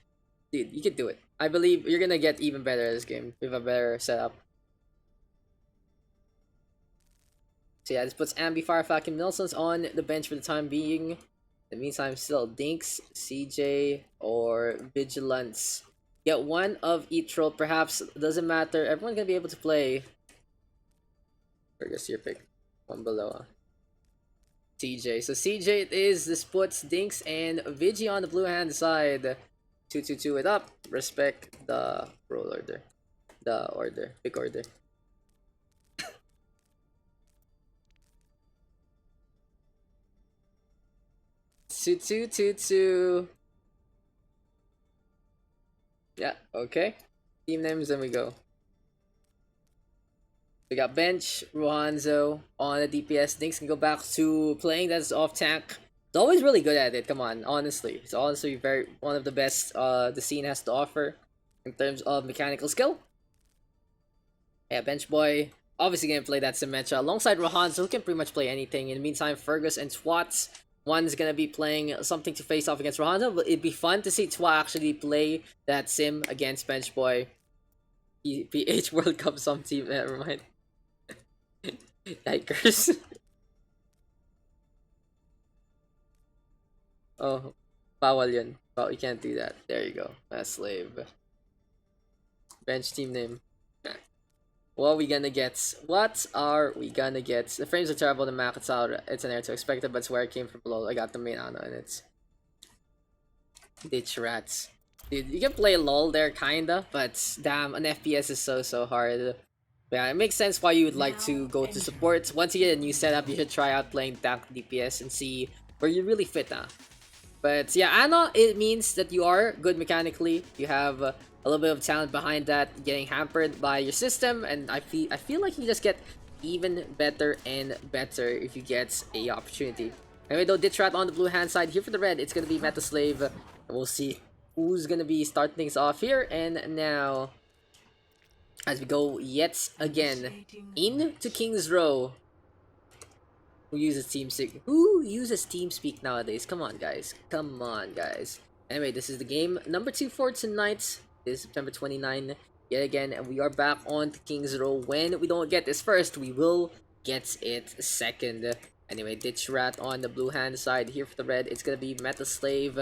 Dude, you can do it. I believe you're gonna get even better at this game with a better setup. So yeah, this puts Ambi, Firefly, and Nelson's on the bench for the time being. In the meantime, still Dinks, CJ, or Vigilance. Get one of each role, perhaps. Doesn't matter. Everyone's gonna be able to play. Fergus, your pick. One below. CJ. So CJ it is. This puts Dinks and Vigi on the blue hand side. 2-2-2 it up. Respect the roll order. The order. Pick order. 2-2-2-2. Yeah, okay. Team names, then we go. We got bench, Rohanzo on the DPS. Dinks can go back to playing that's off tank. It's always really good at it, come on, honestly. It's honestly one of the best the scene has to offer in terms of mechanical skill. Yeah, bench boy. Obviously gonna play that Symmetra alongside Rohanzo, who can pretty much play anything. In the meantime, Fergus and Twats. One's gonna be playing something to face off against Rohanzo, but it'd be fun to see Twa actually play that sim against Bench Boy. PH World Cup some team, never mind. Yikers. Oh, bawal yun. Oh, you can't do that. There you go. Mass slave. Bench team name. What are we gonna get? What are we gonna get? The frames are terrible, the Mac, it's an air to expect it, but it's where it came from below. I got the main Ana and it's ditch rats. Dude, you can play LOL there kinda, but damn, an FPS is so hard. But yeah, it makes sense why you would like to go to support. Once you get a new setup, you should try out playing tank DPS and see where you really fit now. But yeah, Ana, it means that you are good mechanically. You have a little bit of talent behind that, getting hampered by your system, and I feel like you just get even better and better if you get a opportunity. Anyway, though, Ditchrat on the blue hand side. Here for the red, it's gonna be Meta Slave, and we'll see who's gonna be starting things off here. And now, as we go yet again into King's Row. Who uses TeamSpeak nowadays? Come on, guys. Come on, guys. Anyway, this is the game number 2 for tonight. It is September 29 yet again, and we are back on to King's Row. When we don't get this first, we will get it second. Anyway, Ditch Rat on the blue hand side. Here for the red, it's gonna be Meta Slave,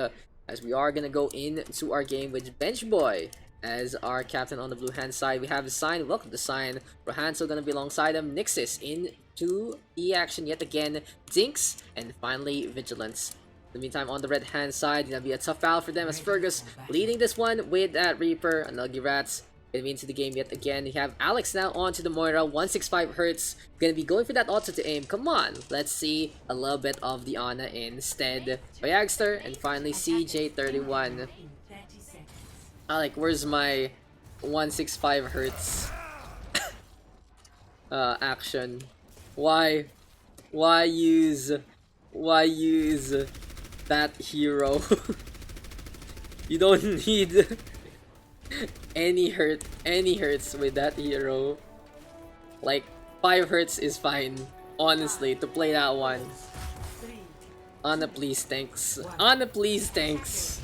as we are gonna go into our game with Bench Boy as our captain on the blue hand side. We have the Sign. Welcome to Sign. Rohanso gonna be alongside him. Nixis into E action yet again. Dinks, and finally Vigilance. In the meantime, on the red hand side, gonna be a tough battle for them as Fergus leading this one with that Reaper and Nuggy Rats. Gonna be into the game yet again. You have Alex now onto the Moira. 165 Hertz. Gonna be going for that auto to aim. Come on, let's see a little bit of the Ana instead. Bayagster, and finally CJ31. Alec, where's my 165 Hertz action? Why use that hero? You don't need any hurts with that hero. Like 5 Hertz is fine, honestly, to play that one. Ana, please, thanks. Ana, please, thanks.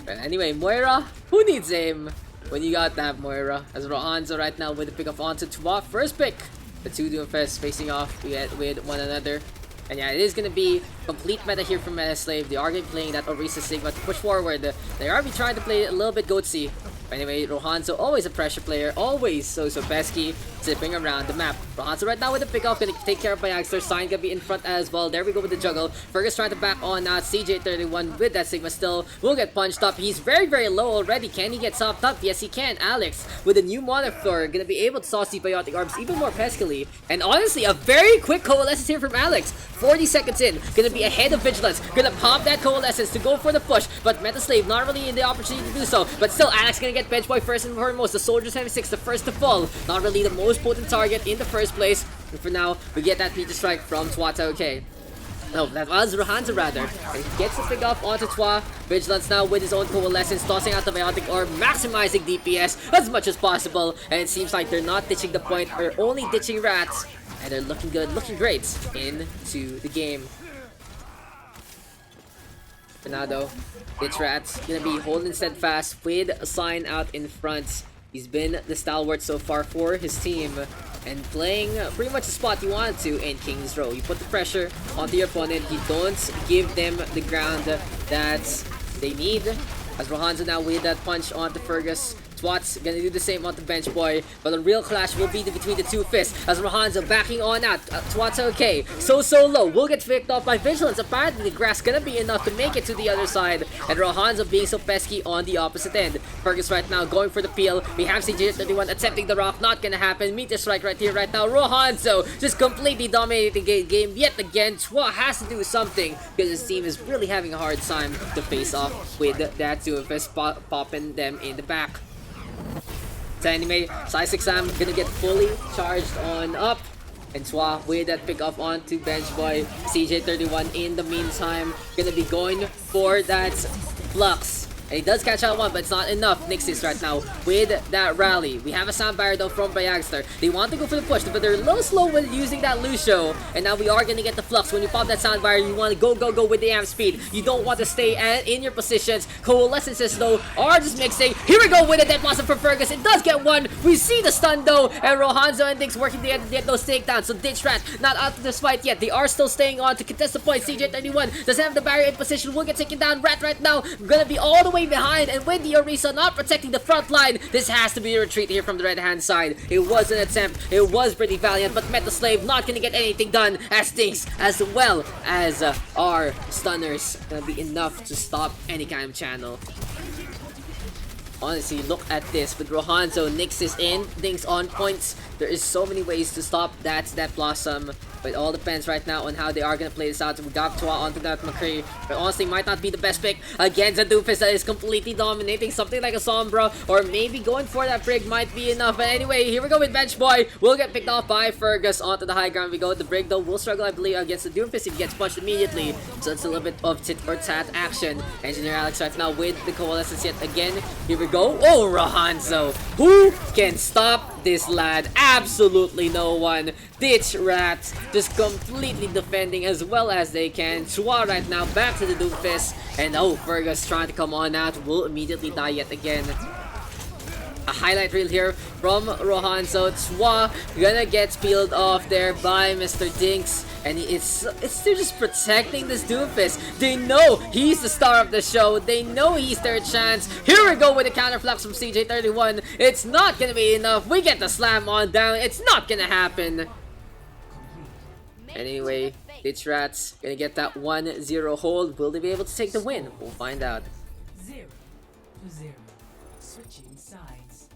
But anyway, Moira, who needs aim when you got that, Moira? As Rohanzo right now with the pick off onto Twa. First pick. The two Doomfests facing off with one another. And yeah, it is going to be complete meta here from Meta Slave. They are going to be playing that Orisa Sigma to push forward. They are trying to play a little bit goatsy. Anyway, Rohanzo, always a pressure player, always so pesky, zipping around the map. Rohanzo right now with the pickoff, gonna take care of Bayagster. Sign gonna be in front as well. There we go with the juggle. Fergus trying to back on now. CJ31 with that Sigma still will get punched up. He's very low already. Can he get soft up? Yes, he can. Alex with a new Monoflor gonna be able to sauce the Biotic Orbs even more peskily. And honestly, a very quick coalescence here from Alex. 40 seconds in, gonna be ahead of Vigilance. Gonna pop that coalescence to go for the push, but Meta Slave not really in the opportunity to do so. But still, Alex gonna get Bench Boy first and foremost. The Soldier 76, the first to fall. Not really the most potent target in the first place. And for now, we get that Meteor Strike from Twata. Okay. No, that was Rohanzo rather. And he gets the pick up onto Twa. Vigilance now with his own coalescence, tossing out the Biotic Orb, maximizing DPS as much as possible. And it seems like they're not ditching the point, or only ditching Rats. And they're looking good, looking great into the game. For now though, Ditch Rat's gonna be holding steadfast with a Sign out in front. He's been the stalwart so far for his team and playing pretty much the spot you wanted to in King's Row. You put the pressure onto your opponent, you don't give them the ground that they need. As Rohanzo now with that punch onto Fergus. Twat's gonna do the same on the Bench Boy, but a real clash will be between the two fists as Rohanzo backing on out. Twat's okay, so low, will get picked off by Vigilance. Apparently the grass gonna be enough to make it to the other side, and Rohanzo being so pesky on the opposite end. Fergus right now going for the peel. We have CJ31 attempting the rock, not gonna happen. Meteor Strike right here, right now. Rohanzo just completely dominating the game yet again. Twa has to do something because his team is really having a hard time to face off with that Doomfist popping them in the back. So anyway, Size Exam gonna get fully charged on up. And Twa with that pick up onto Bench Boy. CJ31 in the meantime gonna be going for that Flux. And he does catch out one, but it's not enough. Nixis right now with that rally. We have a sound barrier though from Bayagster. They want to go for the push, but they're a little slow with using that Lucio. And now we are going to get the Flux. When you pop that sound barrier, you want to go with the amp speed. You don't want to stay in your positions. Coalescences though are just mixing. Here we go with a Death Blossom for Fergus. It does get one. We see the stun though. And Rohanzo and Dix working to get those takedowns. So Ditch Rat not out of this fight yet. They are still staying on to contest the point. CJ31 doesn't have the barrier in position. Will get taken down. Rat right now gonna be all the way behind, and with the Orisa not protecting the front line, this has to be a retreat here from the red hand side. It was an attempt, it was pretty valiant, but Meta Slave not gonna get anything done as things as well as our stunners gonna be enough to stop any kind of channel. Honestly, look at this with Rohanzo, Nixis in, things on points. There is so many ways to stop that Blossom, It all depends right now on how they are gonna play this out. We got Twa onto that McCree, but honestly might not be the best pick against a Doofus that is completely dominating. Something like a Sombra, or maybe going for that Brig might be enough. But anyway, here we go with Bench Boy. We'll get picked off by Fergus onto the high ground. We go. The Brig though will struggle, I believe, against the Doofus if he gets punched immediately. So it's a little bit of tit for tat action. Engineer Alex right now with the Coalescence yet again. Here we go. Oh, Rahanzo. Who can stop this lad? Absolutely no one. Ditch Rats just completely defending as well as they can. Chua right now back to the Doofus. And oh, Fergus trying to come on out. Will immediately die yet again. A highlight reel here from Rohan. So Chua gonna get peeled off there by Mr. Dinks. And it's they're just protecting this Doofus. They know he's the star of the show. They know he's their chance. Here we go with the counterflux from CJ31. It's not gonna be enough. We get the slam on down. It's not gonna happen. Anyway, Ditch Rats gonna get that 1-0 hold. Will they be able to take the win? We'll find out. 0-0. Switching sides.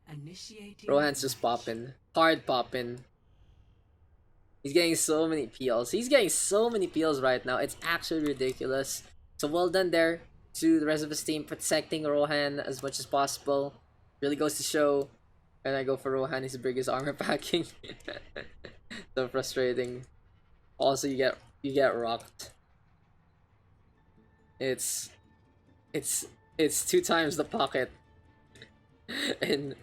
Initiating. Rohan's just popping. Hard popping. He's getting so many PLs. He's getting so many PLs right now. It's actually ridiculous. So well done there to the rest of his team protecting Rohan as much as possible. Really goes to show. And I go for Rohan, he's the biggest armor packing. So frustrating. Also you get rocked. It's 2 times the pocket. And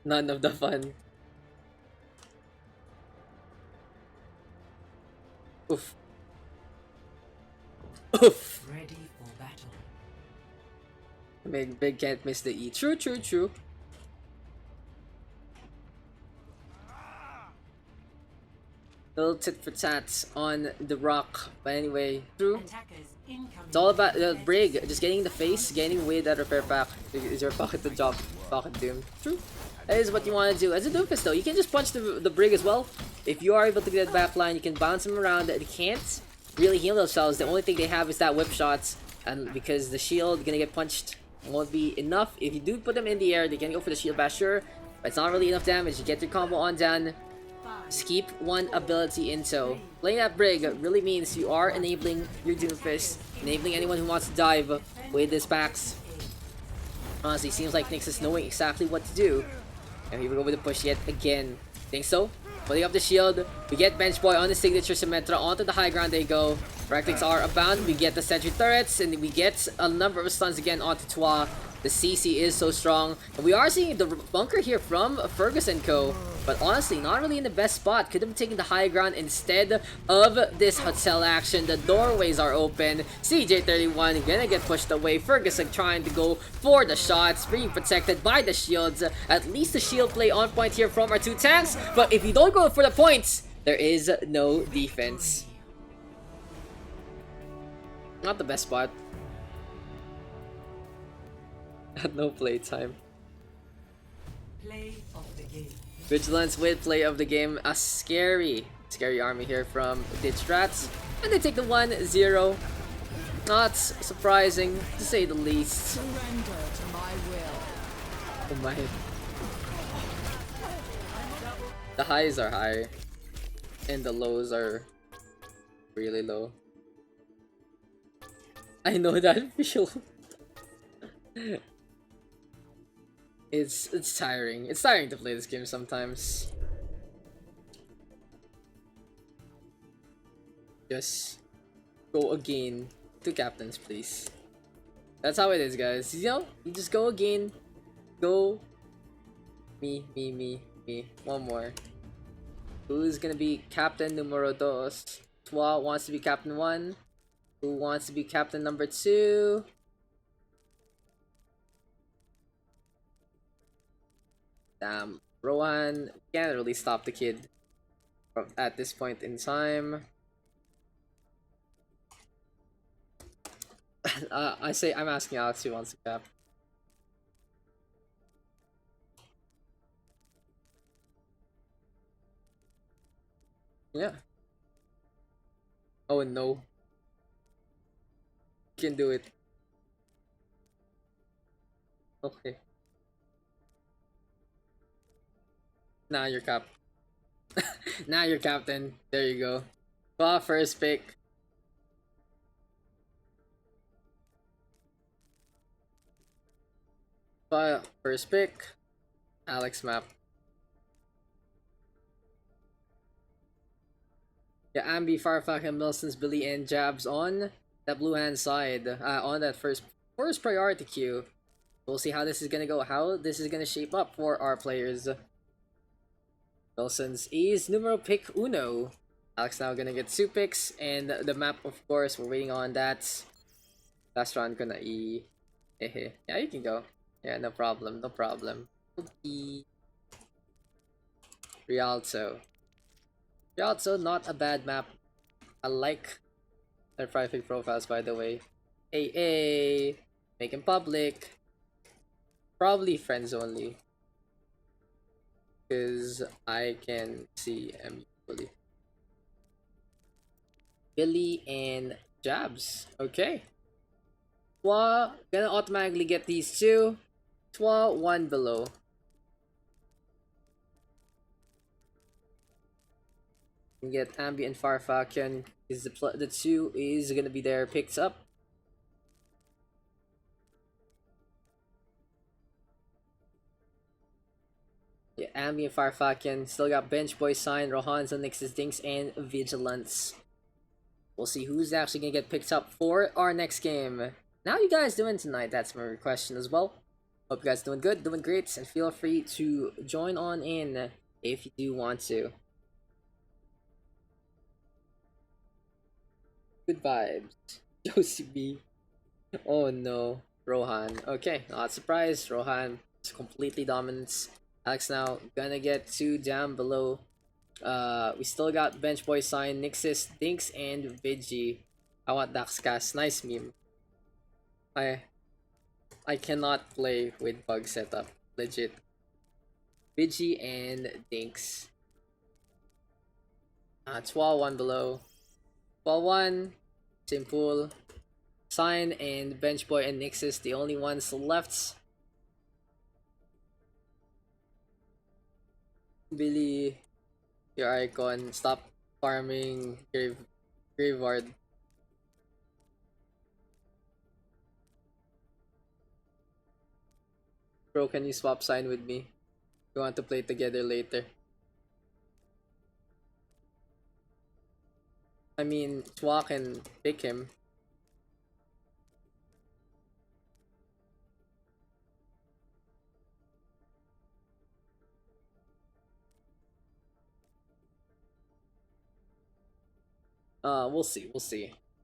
none of the fun. Oof. Oof. Ready for battle. Big can't miss the E. True. Little tit for tat on the rock. But anyway, true. Attackers incoming. It's all about the Brig. Just getting in the face, getting away that repair pack. Is your pocket the job? Pocket doom. True. That is what you want to do. As a Doofus though, you can just punch the Brig as well. If you are able to get back line, you can bounce them around. They can't really heal themselves. The only thing they have is that whip shots. And because the shield gonna get punched won't be enough. If you do put them in the air, they can go for the shield bash, sure. But it's not really enough damage. You get your combo on down. Just keep one ability in tow. Playing that Brig really means you are enabling your Doomfist, enabling anyone who wants to dive with this packs. Honestly, seems like Nyx is knowing exactly what to do. And here we go with the push yet again. Think so? Putting up the shield. We get Bench Boy on the signature Symmetra. Onto the high ground they go. Recklings are abound. We get the sentry turrets. And we get a number of stuns again onto Twa. The CC is so strong. And we are seeing the bunker here from Fergus & Co. But honestly, not really in the best spot. Could have taken the high ground instead of this hotel action. The doorways are open. CJ31 gonna get pushed away. Ferguson trying to go for the shots. Being protected by the shields. At least the shield play on point here from our 2 tanks. But if you don't go for the points, there is no defense. Not the best spot. No playtime. Play of the game. Vigilance with play of the game. A scary army here from Ditch Rats. And they take the 1-0. Not surprising, to say the least. Surrender to my will. Oh my. The highs are high. And the lows are really low. I know that feel. It's tiring. It's tiring to play this game sometimes. Just go again. 2 captains, please. That's how it is, guys. You know, you just go again. Go. Me. One more. Who's gonna be captain numero 2? Twa wants to be captain 1. Who wants to be captain number 2? Damn, Rohan can't really stop the kid from at this point in time. I'm asking Alex who wants to cap. Yeah. Oh no. You can do it. Okay. Now you're cap. Now you're captain. There you go. Well, first pick. Well, first pick. Alex map. Yeah, Ambi, Farfak, and Milson's Billy and Jabs on that blue hand side. On that first priority queue. We'll see how this is gonna go. How this is gonna shape up for our players. Wilson's is numero pick uno. Alex now gonna get 2 picks, and the map, of course, we're waiting on that. Last round gonna e. Yeah, you can go. Yeah, no problem, no problem. Okay. Rialto. Rialto, not a bad map. I like their private profiles, by the way. Hey, make him public. Probably friends only. Because I can see him fully. Billy and Jabs. Okay. Twa gonna automatically get these 2. Twa 1 below. You can get Ambi and Farfakyan. Is the 2 is gonna be there picked up. Yeah, Ambi and Farfakyan still got Bench Boy Sign, Rohanzo, Nix's Dinks, and Vigilance. We'll see who's actually gonna get picked up for our next game. How you guys doing tonight? That's my question as well. Hope you guys doing good, doing great, and feel free to join on in if you do want to. Good vibes. Josie B. Oh no. Rohan. Okay, not surprised. Rohan is completely dominant. Alex now gonna get 2 down below. We still got Bench Boy Sign, Nixis, Dinks, and Vigi. I want Daks cast. Nice meme. I cannot play with bug setup. Legit. Vigi and Dinks. Twa 1 below. Twa 1. Same pool. Sign and Bench Boy and Nixis, the only ones left. Billy, your icon, stop farming graveyard. Bro, can you swap sign with me? We want to play together later. I mean, Twa can pick him. We'll see.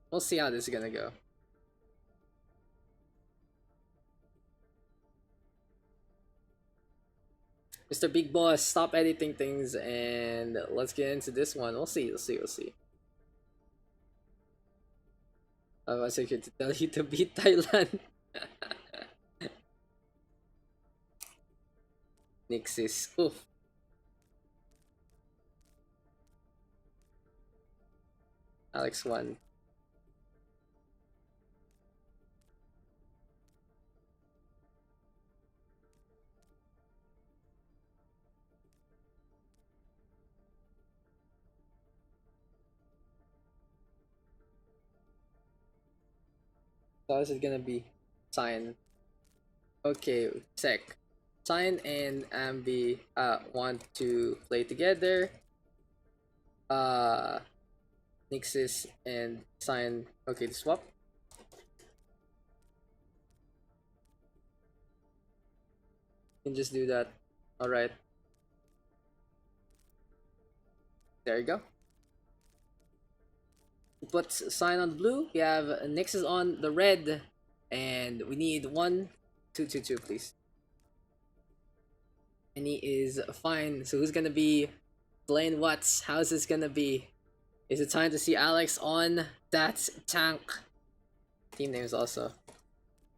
We'll see how this is gonna go. Mr. Big Boss, stop editing things and let's get into this one. We'll see. I was here to tell you to beat Thailand. Nixis. Oof. Alex 1. So this is gonna be Sign. Okay, Sec. Sign and Ambi want to play together. Nixis and Sign. Okay, to swap. You can just do that. Alright. There you go. Put Sign on the blue. We have Nixis on the red. And we need 1, 2, 2, 2, please. And he is fine. So who's gonna be playing what? How's this gonna be? Is it time to see Alex on that tank? Team names also.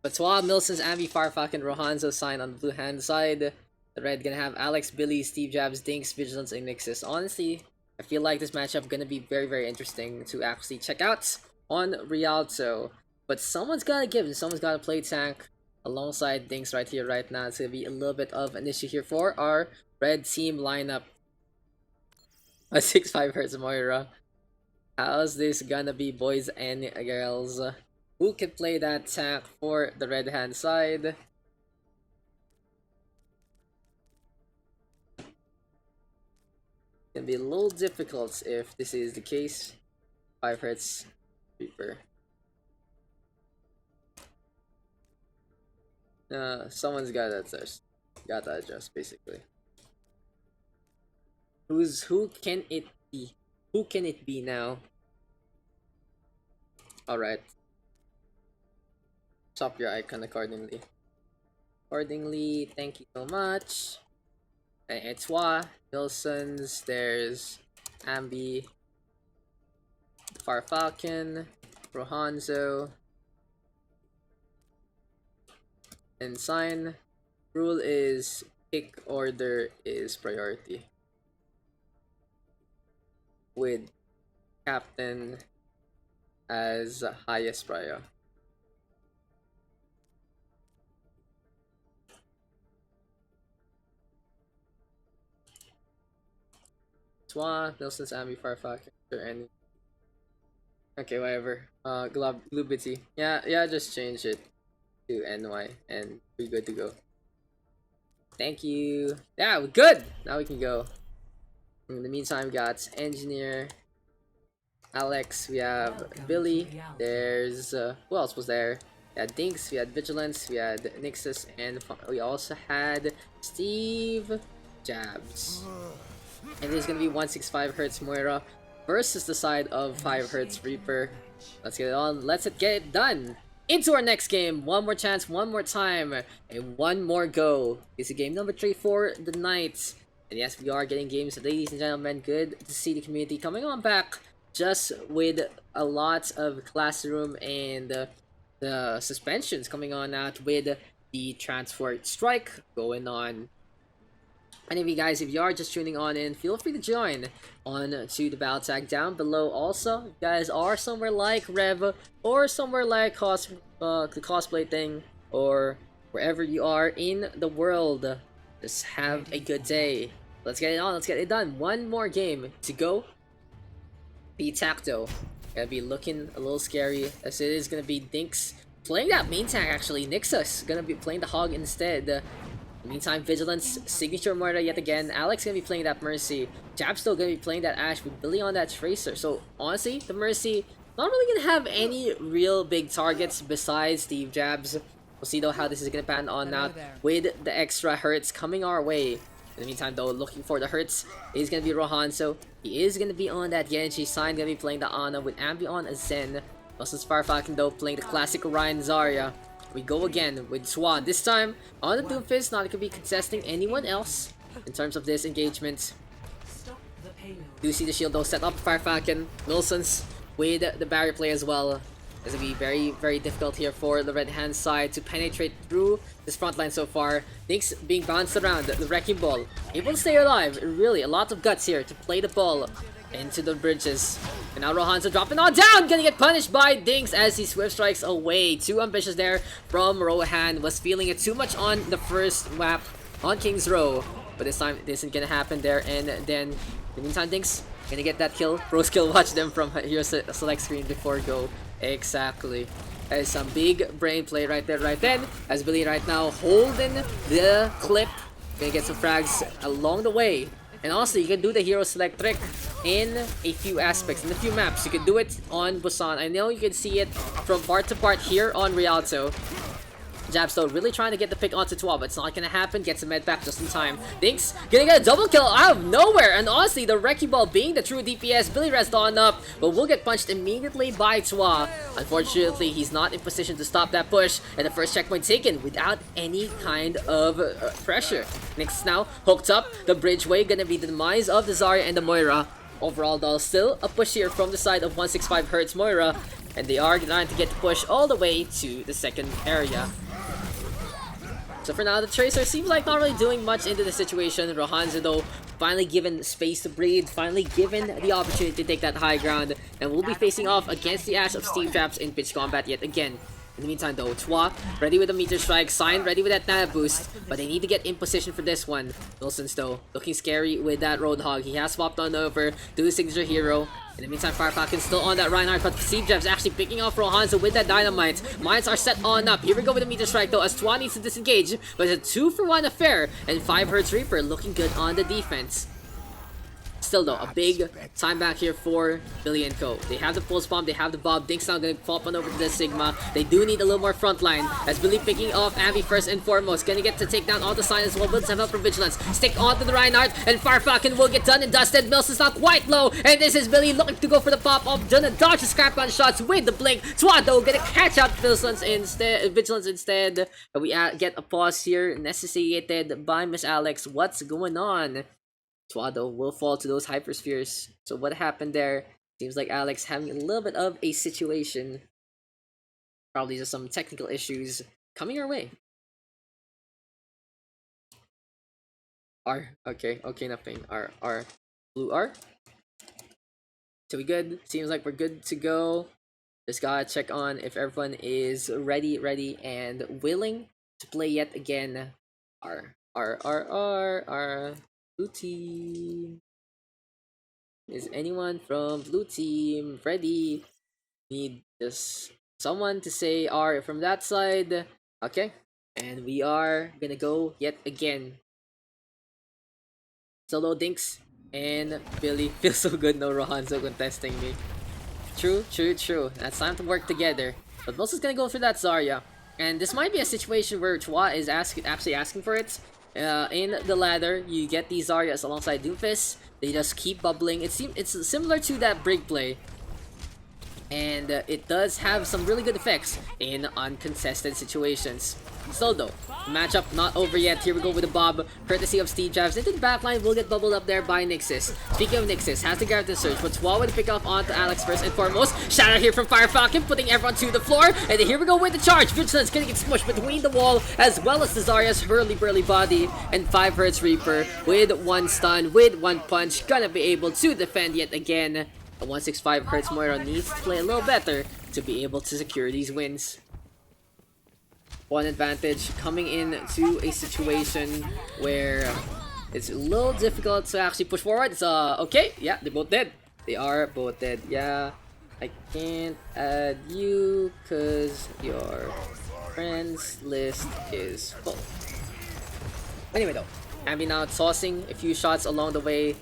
Batwa, Milson's, Ambi, Farfak, and Rohanzo Sign on the blue hand side. The red gonna have Alex, Billy, Steve Jabs, Dinks, Vigilance, and Nixis. Honestly, I feel like this matchup gonna be very, very interesting to actually check out on Rialto. But someone's gotta give and someone's gotta play tank alongside Dinks right here, right now. It's gonna be a little bit of an issue here for our red team lineup. A 6-5 Hertz Moira. How's this gonna be, boys and girls? Who can play that tank for the red hand side? Can be a little difficult if this is the case. 5 Hertz Reaper. Someone's gotta adjust basically. Who can it be? Who can it be now? Alright. Swap your icon accordingly. Thank you so much. And Etoile, Nilsson's, there's Ambi, Farfalcon, Rohanzo, Ensign. Rule is pick order is priority, with Captain as highest prior. Swan, Nilsson's, Ambi, Farfalcon, and okay, whatever. Glubity. Yeah, just change it to NY and we're good to go. Thank you. Yeah, we're good. Now we can go. In the meantime, we got Engineer, Alex, we have Billy, there's who else was there? We had Dinks, we had Vigilance, we had Nixus, and we also had Steve Jabs. And it's gonna be 165 Hertz Moira versus the side of 5 Hertz Reaper. Let's get it on, let's get it done! Into our next game, one more chance, one more time, and one more go. This is game number 3 for the night. And yes, we are getting games, ladies and gentlemen. Good to see the community coming on back, just with a lot of classroom and the suspensions coming on out with the transport strike going on. And if you guys, if you are just tuning on in, feel free to join on to the battle tag down below. Also, if you guys are somewhere like Rev or somewhere like the cosplay thing, or wherever you are in the world, just have a good day. Let's get it on, let's get it done. One more game to go. Be Tacto. Gonna be looking a little scary, as it is gonna be Dinks playing that main tank actually. Nixus gonna be playing the Hog instead. Meantime, Vigilance, Signature Moira yet again. Alex gonna be playing that Mercy. Jab's still gonna be playing that Ashe with Billy on that Tracer. So honestly, the Mercy not really gonna have any real big targets besides Steve Jabs. We'll see though how this is gonna pan on out with the extra Hertz coming our way. In the meantime though, looking for the Hertz is gonna be Rohan, so he is gonna be on that Genji side, gonna be playing the Ana with Ambi on a Zen. Also Farfalcon though playing the classic Orion Zarya. We go again with Swan, this time on the Doomfist, not gonna be contesting anyone else in terms of this engagement. Do see the shield though set up Farfalcon, Wilson's with the barrier play as well. It's gonna be very, very difficult here for the red hand side to penetrate through this front line so far. Dinks being bounced around, the wrecking ball able to stay alive. Really a lot of guts here to play the ball into the bridges. And now Rohanzo dropping on down, gonna get punished by Dinks as he swift strikes away. Too ambitious there from Rohan, was feeling it too much on the first map on King's Row, but this time it isn't gonna happen there. And then in the meantime, Dinks gonna get that kill. Pro skill watch them from your select screen before go. Exactly. That is some big brain play right there, right then, as Billy right now holding the clip. Gonna get some frags along the way. And also, you can do the hero select trick in a few aspects, in a few maps. You can do it on Busan. I know you can see it from part to part here on Rialto. Jabs though really trying to get the pick onto 12, but it's not gonna happen. Gets a med back just in time. Dinks gonna get a double kill out of nowhere, and honestly, the Wrecking Ball being the true DPS, Billy rests on up, but will get punched immediately by Twa. Unfortunately, he's not in position to stop that push, and the first checkpoint taken without any kind of pressure. Next now, hooked up, the bridgeway gonna be the demise of the Zarya and the Moira. Overall though, still a push here from the side of 165 Hertz Moira, and they are trying to get the push all the way to the second area. So for now, the Tracer seems like not really doing much into the situation. Rohanzo though, finally given space to breathe, finally given the opportunity to take that high ground, and will be facing off against the Ashe of Steve Traps in pitch combat yet again. In In the meantime though, Chua ready with a meteor strike, Sign ready with that nana boost, but they need to get in position for this one. Wilson's though looking scary with that Roadhog. He has swapped on over to the signature hero. In the meantime, Fire Falcon still on that Reinhardt, but Steve Jeb's actually picking off Rohanzo with that Dynamite. Mines are set on up. Here we go with the meteor strike though, as Chua needs to disengage, but it's a 2-for-1 affair, and 5 Hertz Reaper looking good on the defense. Still though, a big time back here for Billy & Co. They have the pulse bomb, they have the Bob. Dink's now gonna pop on over to the Sigma. They do need a little more frontline, as Billy picking off Abby first and foremost. Gonna get to take down all the Sign as well, with some help from Vigilance. Stick onto the Reinhardt, and Fire Falcon will get done and dusted. Mills is not quite low, and this is Billy looking to go for the pop-up. Gonna dodge the scrap gun shots with the blink. Chua though gonna catch out Vigilance instead. We get a pause here, necessitated by Miss Alex. What's going on? Chua will fall to those hyperspheres. So what happened there? Seems like Alex having a little bit of a situation. Probably just some technical issues coming our way. R. Okay, nothing. R. Blue R. So we good? Seems like we're good to go. Just gotta check on if everyone is ready, and willing to play yet again. R. Blue team. Is anyone from blue team ready? Need just someone to say R from that side. Okay. And we are gonna go yet again. Solo Dinks and Billy. Feels so good, no Rohanzo contesting me. True. That's time to work together. But Most is gonna go through that Zarya. And this might be a situation where Chua is actually asking for it. In the ladder, you get these Zaryas alongside Doomfist. They just keep bubbling. It's similar to that Brig play. And it does have some really good effects in uncontested situations. Still though, the matchup not over yet. Here we go with the Bob, courtesy of Steve Jobs. Into the backline will get bubbled up there by Nixis. Speaking of Nixis, has to grab the surge, but Chua would pick up onto Alex first and foremost. Shatter here from Fire Falcon, putting everyone to the floor. And then here we go with the charge. Vigilance gonna get smushed between the wall, as well as the Zarya's hurly-burly body. And 5 Hertz Reaper with 1 stun, with 1 punch, gonna be able to defend yet again. A 165 Hertz Moira needs to play a little better to be able to secure these wins. One advantage coming into a situation where it's a little difficult to actually push forward. It's okay, yeah, they're both dead. They are both dead. Yeah, I can't add you because your friends list is full. Anyway though, Ambi now tossing a few shots along the way.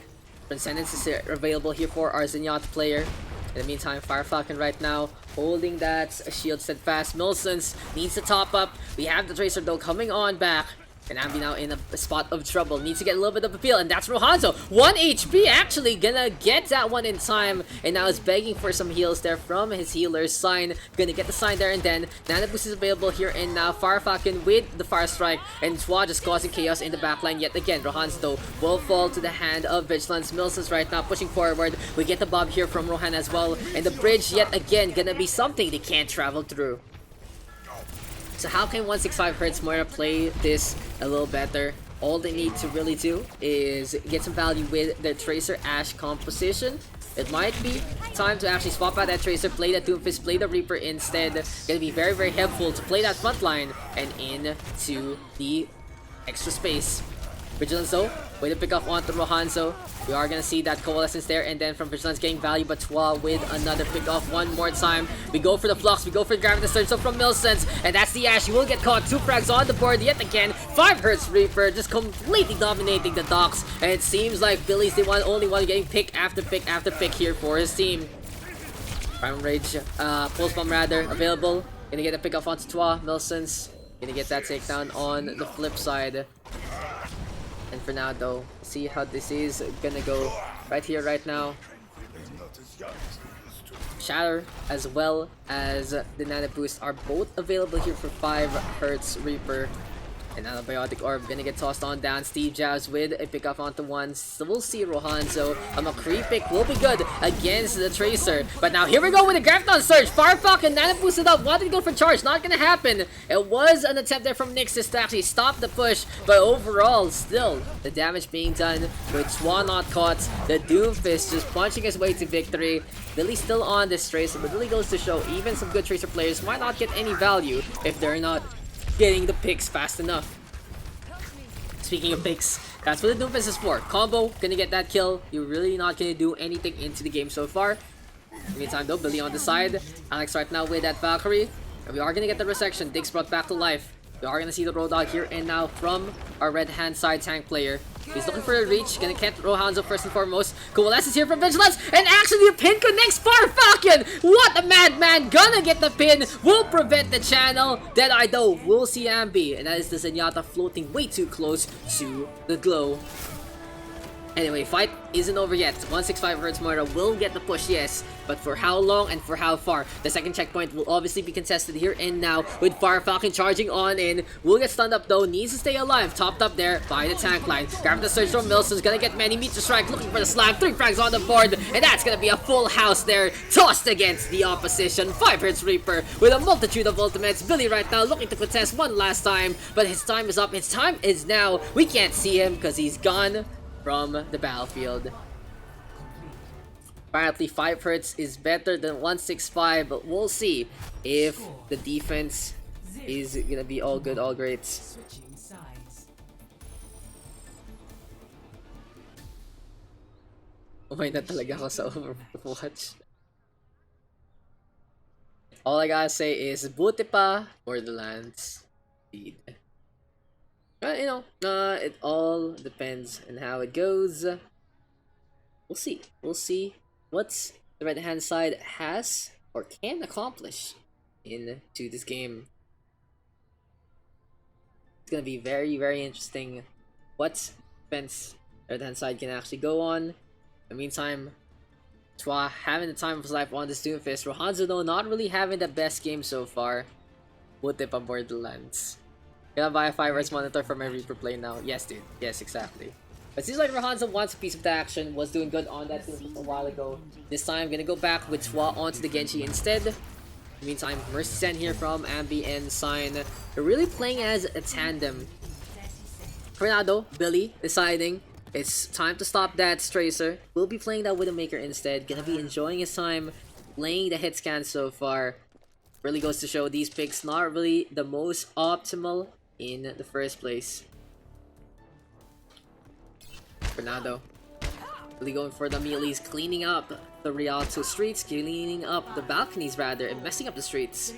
Transcendence is available here for our Zenyatta player. In the meantime, Fire Falcon right now holding that shield steadfast. Milsons needs to top up. We have the Tracer though coming on back. And Ambi now in a spot of trouble. Needs to get a little bit of appeal. And that's Rohanzo. 1 HP actually gonna get that one in time. And now is begging for some heals there from his healers. Sign. Gonna get the sign there and then. Nana boost is available here and now. Fire Falcon with the Fire Strike. And Chua just causing chaos in the backline yet again. Rohanzo though will fall to the hand of Vigilance. Milsons right now pushing forward. We get the Bob here from Rohan as well. And the bridge yet again gonna be something they can't travel through. So how can 165 Hertz Moira play this a little better? All they need to really do is get some value with their Tracer Ashe composition. It might be time to actually swap out that Tracer, play that Doomfist, play the Reaper instead. Gonna be very, very helpful to play that front line and into the extra space. Vigilance though, way to pick up onto Rohanzo. We are gonna see that coalescence there, and then from Vigilance getting value, but Chua with another pick off one more time. We go for the Flux, we go for the Gravity Surge, so from Milsons, and that's the Ashe. He will get caught. 2 frags on the board yet again. 5 Hertz Reaper just completely dominating the Daks, and it seems like Billy's the only one getting pick after pick after pick here for his team. Prime Rage, Pulse Bomb rather, available. Gonna get a pick off onto Chua. Milsons gonna get that takedown on the flip side. And for now though, see how this is gonna go right here, right now. Shatter as well as the Nana Boost are both available here for 5 Hertz Reaper. And now the Biotic Orb gonna get tossed on down. Steve Jobs with a pick up onto one. So we'll see Rohanzo. A McCree pick will be good against the Tracer. But now here we go with the Graviton Surge. Firefox and Nana boosted up. Wanted to go for charge. Not gonna happen. It was an attempt there from Nixis to actually stop the push. But overall, still, the damage being done with Swan not caught. The Doomfist just punching his way to victory. Billy's still on this Tracer, but really goes to show even some good Tracer players might not get any value if they're not getting the picks fast enough. Speaking of picks, that's what the Doomfist is for. Combo, gonna get that kill. You're really not gonna do anything into the game so far. In the meantime though, Billy on the side. Alex right now with that Valkyrie. And we are gonna get the resection. Diggs brought back to life. We are gonna see the Road Dog here and now from our red hand side tank player. He's looking for a reach, gonna catch Rohanzo first and foremost. Coalesce is here from Vigilance, and actually the pin connects Farfalcon! What a madman! Gonna get the pin, will prevent the channel. Deadeye though, will see Ambi, and that is the Zenyatta floating way too close to the glow. Anyway, fight isn't over yet. 165 Hz Moira will get the push, yes. But for how long and for how far? The second checkpoint will obviously be contested here and now with Farfalcon charging on in. Will get stunned up though, needs to stay alive. Topped up there by the tank line. Grab the surge from Milson's gonna get many meter strike, looking for the slam. 3 frags on the board, and that's gonna be a full house there. Tossed against the opposition. 5 Hz Reaper with a multitude of ultimates. Billy right now looking to contest one last time, but his time is up. His time is now. We can't see him because he's gone from the battlefield. Apparently 5 Hz is better than 165, but we'll see if the defense is gonna be all good, all great. Switching sides. Umay na talaga ako sa Overwatch. All I gotta say is buti pa Borderlands speed. But you know, it all depends on how it goes. We'll see. We'll see what the right hand side has or can accomplish into this game. It's gonna be very, very interesting what defense the right hand side can actually go on. In the meantime, Twa having the time of his life on this Doomfist. Rohanzo though not really having the best game so far. Buti pa Borderlands. Gonna buy a 5 Hz monitor for my Reaper play now. Yes, dude. Yes, exactly. It seems like Rohanzo wants a piece of the action. Was doing good on that team a while ago. This time, gonna go back with Twa onto the Genji instead. In the meantime, Mercy Sen here from Ambi and Sign. They're really playing as a tandem. For now though, Billy deciding it's time to stop that Tracer. We'll be playing that Widowmaker instead. Gonna be enjoying his time playing the hit scan so far. Really goes to show these picks not really the most optimal in the first place. Fernando really going for the melees, cleaning up the Rialto streets, cleaning up the balconies rather, and messing up the streets.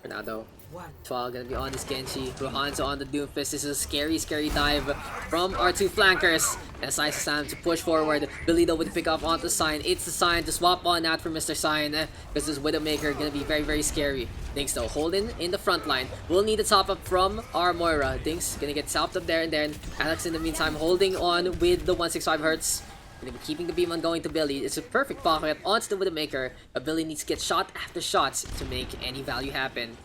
Fernando, Twa gonna be on this Genji. Rohanzo on the Doomfist. This is a scary, scary dive from our 2 flankers. And it's nice time to push forward. Billy though would pick up onto Sign. It's the Sign to swap on out for Mr. Sign. Because this Widowmaker gonna be very, very scary. Dinks though holding in the front line. We'll need a top up from our Moira. Dinks gonna get topped up there and then. Alex in the meantime holding on with the 165 Hz. Gonna be keeping the beam on going to Billy. It's a perfect pocket onto the Widowmaker. But Billy needs to get shot after shots to make any value happen.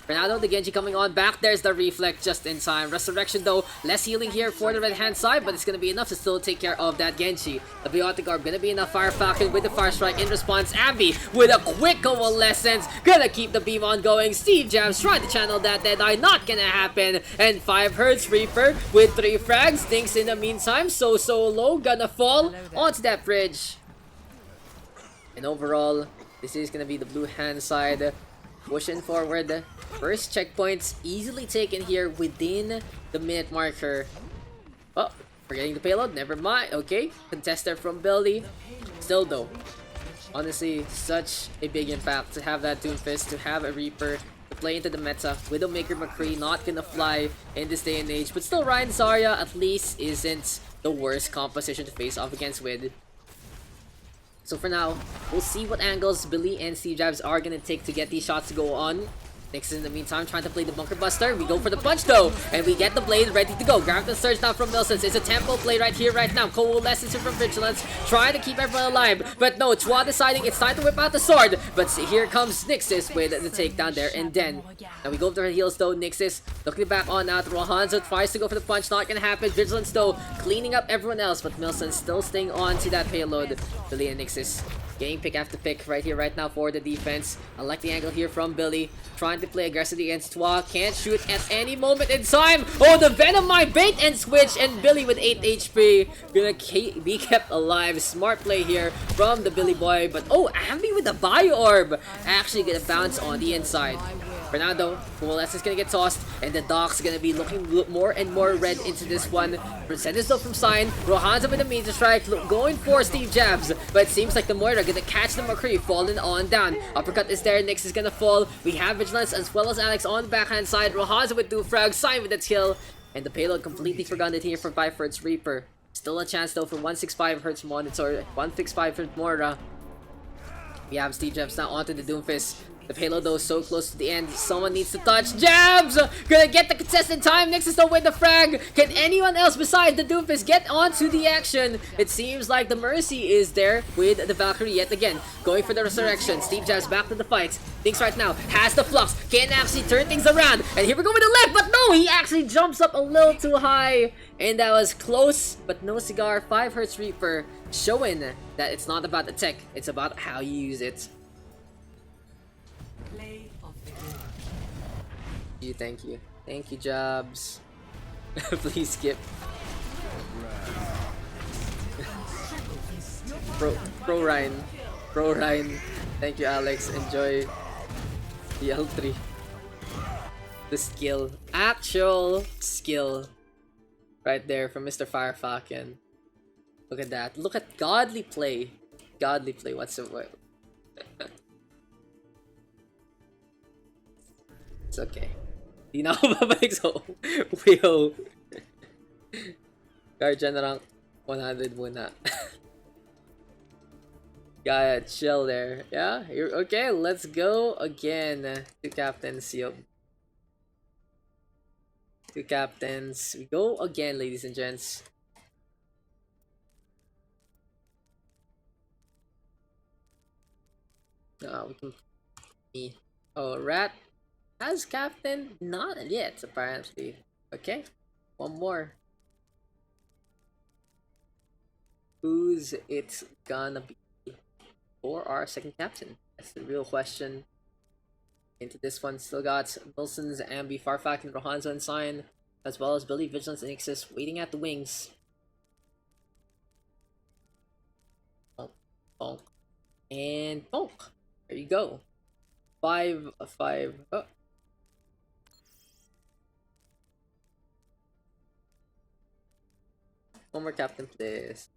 Fernando, the Genji coming on back. There's the reflect just in time. Resurrection though, less healing here for the right hand side, but it's gonna be enough to still take care of that Genji. The Biotic Orb gonna be enough. Fire Falcon with the Fire Strike in response. Ambi with a quick coalescence, gonna keep the beam on going. Steve Jams trying to channel that Deadeye, not gonna happen. And 5 Hz Reaper with 3 frags. Things in the meantime, so low, gonna fall onto that bridge. And overall, this is gonna be the blue hand side pushing forward. First checkpoints easily taken here within the minute marker. Oh, forgetting the payload, never mind. Okay, contester from Billy. Still though, honestly, such a big impact to have that Doomfist, to have a Reaper, to play into the meta. Widowmaker McCree not gonna fly in this day and age, but still Ryan Zarya at least isn't the worst composition to face off against with. So for now, we'll see what angles Billy and Steve Jabs are gonna take to get these shots to go on. Nyx in the meantime trying to play the Bunker Buster. We go for the punch though, and we get the blade ready to go. Grab the surge now from Milsons. It's a tempo play right here, right now. Coalescence from Vigilance, trying to keep everyone alive. But no, Chua deciding it's time to whip out the sword. But here comes Nyxis with the takedown there, and then now we go for the heals though. Nyxis looking back on out. Rohanzo tries to go for the punch, not gonna happen. Vigilance though cleaning up everyone else, but Milson still staying on to that payload. Billy and Nyxis getting pick after pick right here, right now for the defense. I like the angle here from Billy. Trying to play aggressively against Twa. Can't shoot at any moment in time. Oh, the Venom might bait and switch. And Billy with 8 HP. Gonna be kept alive. Smart play here from the Billy boy. But oh, Ambi with the Bio Orb. Actually gonna bounce on the inside. For now though, Coalescence is gonna get tossed, and the Daks gonna be looking more and more red into this one. Presenters though from Sign, Rohanzo with the Meteor Strike, going for Steve Jabs, but it seems like the Moira gonna catch the McCree, falling on down. Uppercut is there, Nyx is gonna fall. We have Vigilance as well as Alex on the backhand side. Rohanzo with 2 frags, Sign with the kill, and the payload completely forgotten here for 5 for its Reaper. Still a chance though for 165 Hertz Monitor, 165 for Moira. We have Steve Jabs now onto the Doomfist. The payload though so close to the end. Someone needs to touch. Jabs! Gonna get the contest in time. Nyx is still with the frag. Can anyone else besides the Doomfist get onto the action? It seems like the Mercy is there with the Valkyrie yet again. Going for the resurrection. Steve Jabs back to the fight. Thinks right now. Has the flux. Can actually turn things around. And here we go with the left. But no! He actually jumps up a little too high. And that was close. But no cigar. 5 Hertz Reaper. Showing that it's not about the tech. It's about how you use it. Play of the game. Thank you, Jobs. Please skip. Pro Ryan. Thank you, Alex. Enjoy the L3. The skill, actual skill, right there from Mr. Firefalcon. Look at that. Look at godly play. What's the word? It's okay. Di na ako babalik sa Weo. Guardian rank 100 muna. Gotta chill there. Yeah, you're okay. Let's go again to Captain Sealed. To captains. We go again, ladies and gents. We can. Oh, Rat. As captain? Not yet, apparently. Okay, one more. Who's it gonna be for our second captain? That's the real question. Into this one, still got Wilson's, Ambi, Farfak, and Rohanzo and Sign, as well as Billy, Vigilance, and Ixis waiting at the wings. Bonk, bonk, and bonk. There you go. 5. Oh. One more captain, please.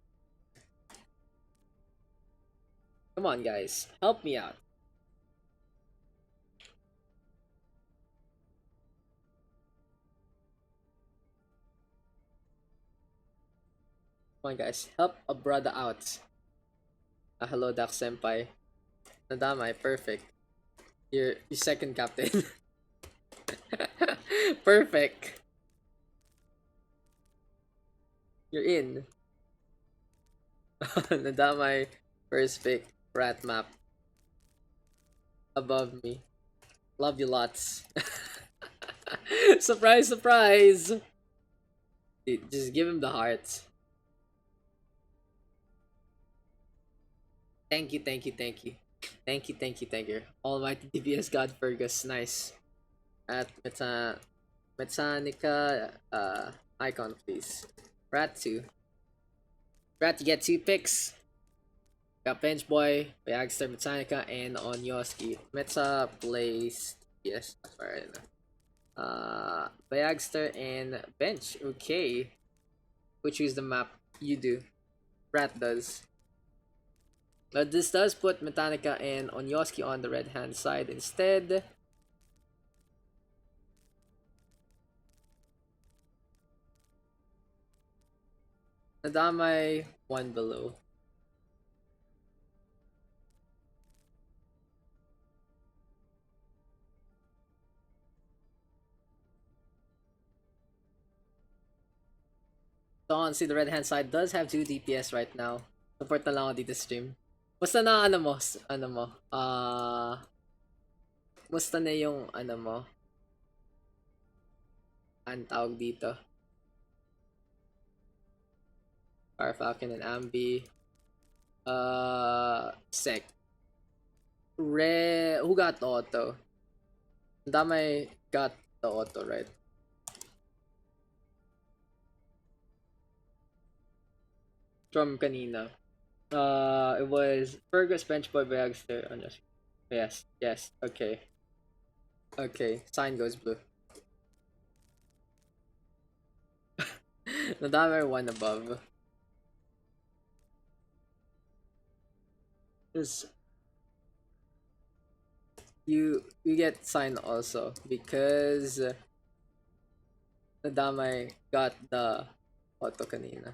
Come on, guys. Help me out. Come on, guys. Help a brother out. Hello, Daks Senpai. Nadamai, perfect. You're second captain. Perfect. You're in. Nadamai, first pick, rat map. Above me. Love you lots. Surprise, surprise! Dude, just give him the heart. Thank you. Almighty DPS God Fergus, nice. At Metanica icon, please. Rat 2. Rat, you get 2 picks. Got Bench Boy, Bayagster, Metanica, and Onyoski. Meta plays. Yes, that's right. Bayagster and Bench. Okay. Who choose the map? You do. Rat does. But this does put Metanica and Onyoski on the red hand side instead. Nadamai, 1 below. So honestly, the red hand side does have 2 DPS right now. Support na lang ako dito stream. Basta na ano mo, basta na yung ano mo. Ang tawag dito. Fire Falcon and Ambi. Sec. Who got the auto? Damay got the auto, right? From kanina. It was Fergus, Benchboy, Bagster. Yes. Okay. Okay. Sign goes blue. Nadamay one above. Just you get sign also because Nadamay got the auto kanina.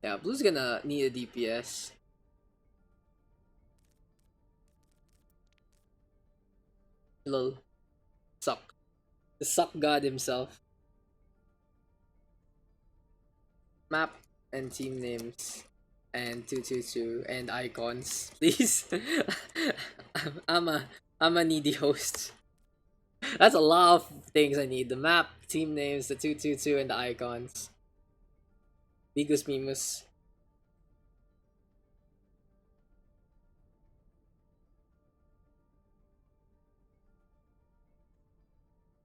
Yeah, blue's gonna need a DPS. Lol. Suck. The suck god himself. Map and team names and 222 and icons, please. I'm a needy host. That's a lot of things I need. The map, team names, the 222 and the icons. Bigus Mimus.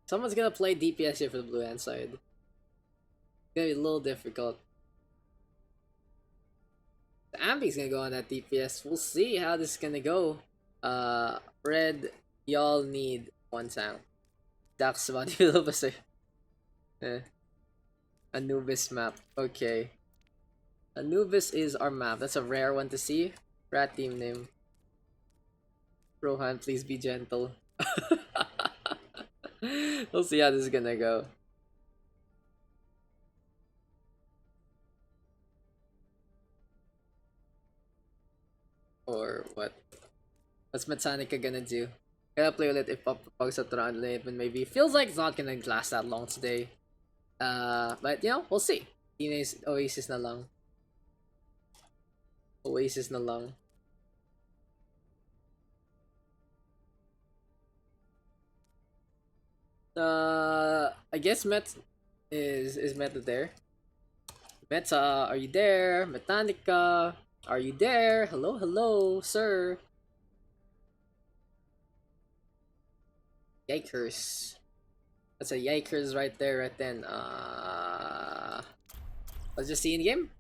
Someone's gonna play DPS here for the blue hand side. It's gonna be a little difficult. The Ambi's gonna go on that DPS. We'll see how this is gonna go. Red, y'all need one sound. Daks body below ba sa'yo? Anubis map. Okay. Anubis is our map. That's a rare one to see. Rat team name. Rohan, please be gentle. We'll see how this is gonna go. Or what? What's Mechanica gonna do? Gonna play with it if Pugs at around late, but maybe. Feels like it's not gonna last that long today. But you know, we'll see. Teenage Oasis na lang. Oasis na lang. I guess Met is Meta there. Meta, are you there? Mechanica, are you there? Hello, sir. Yikers. That's a yikers right there, right then. Let's just see in game.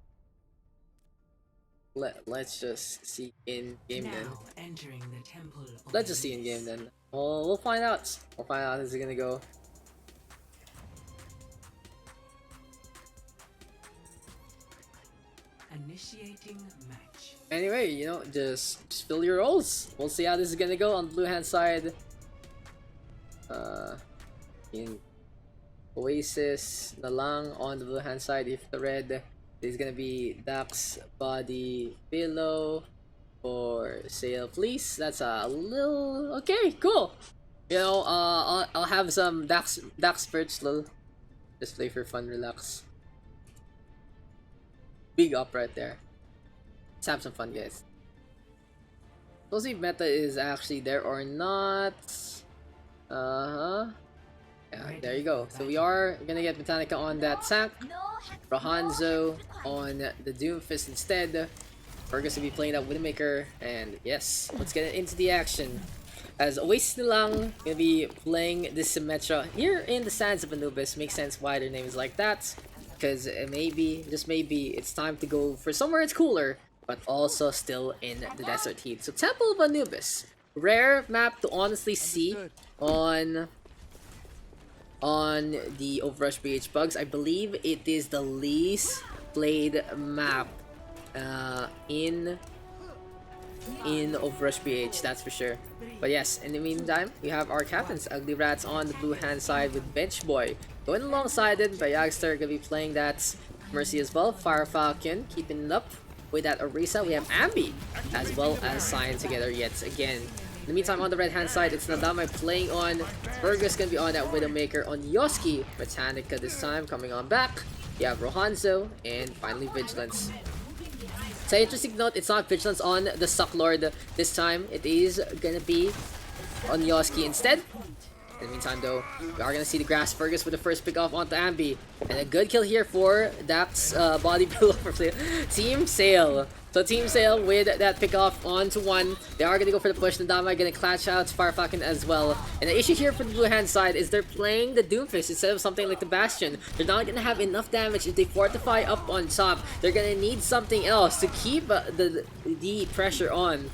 Let's just see in game then. Entering the temple of Let's just see in game then. We'll find out. We'll find out how this is gonna go. Initiating match. Anyway, you know, just fill your roles. We'll see how this is gonna go on the blue hand side. In Oasis na lang on the blue hand side. If the red is gonna be Daks body below for sale, please. That's a little okay, cool. You know, I'll have some Daks perch, lol. Just play for fun, relax. Big up right there. Let's have some fun, guys. We'll see if meta is actually there or not. Yeah, there you go. So we are gonna get Mechanica on that tank. Rahanzo on the Doomfist instead. We're going to be playing that Widowmaker. And yes, let's get into the action. As Oasis nilang gonna be playing this Symmetra here in the sands of Anubis. Makes sense why their name is like that. Because maybe, just maybe, it's time to go for somewhere it's cooler, but also still in the desert heat. So Temple of Anubis. Rare map to honestly see on the OverRush PH PUGS. I believe it is the least played map in OverRush PH, that's for sure. But yes, in the meantime, we have our captains, Ugly Rats on the blue hand side with Bench Boy. Going alongside it, Bayagster gonna be playing that Mercy as well. Fire Falcon keeping it up with that Orisa. We have Ambi as well as Cyan together yet again. In the meantime, on the right hand side, it's Nadame playing on. Fergus gonna be on that Widowmaker on Yoski. Britannica this time coming on back. You have Rohanzo and finally Vigilance. So interesting note, it's not Vigilance on the Sucklord this time. It is gonna be on Yoski instead. In the meantime though, we are gonna see the grass Fergus with the first pick off onto Ambi. And a good kill here for Daks body pillow for Team Sail. So Team Sail with that pick off onto one. They are gonna go for the push. Nadama gonna clutch out Firefalcon as well. And the issue here for the blue hand side is they're playing the Doomfist instead of something like the Bastion. They're not gonna have enough damage if they fortify up on top. They're gonna need something else to keep the pressure on.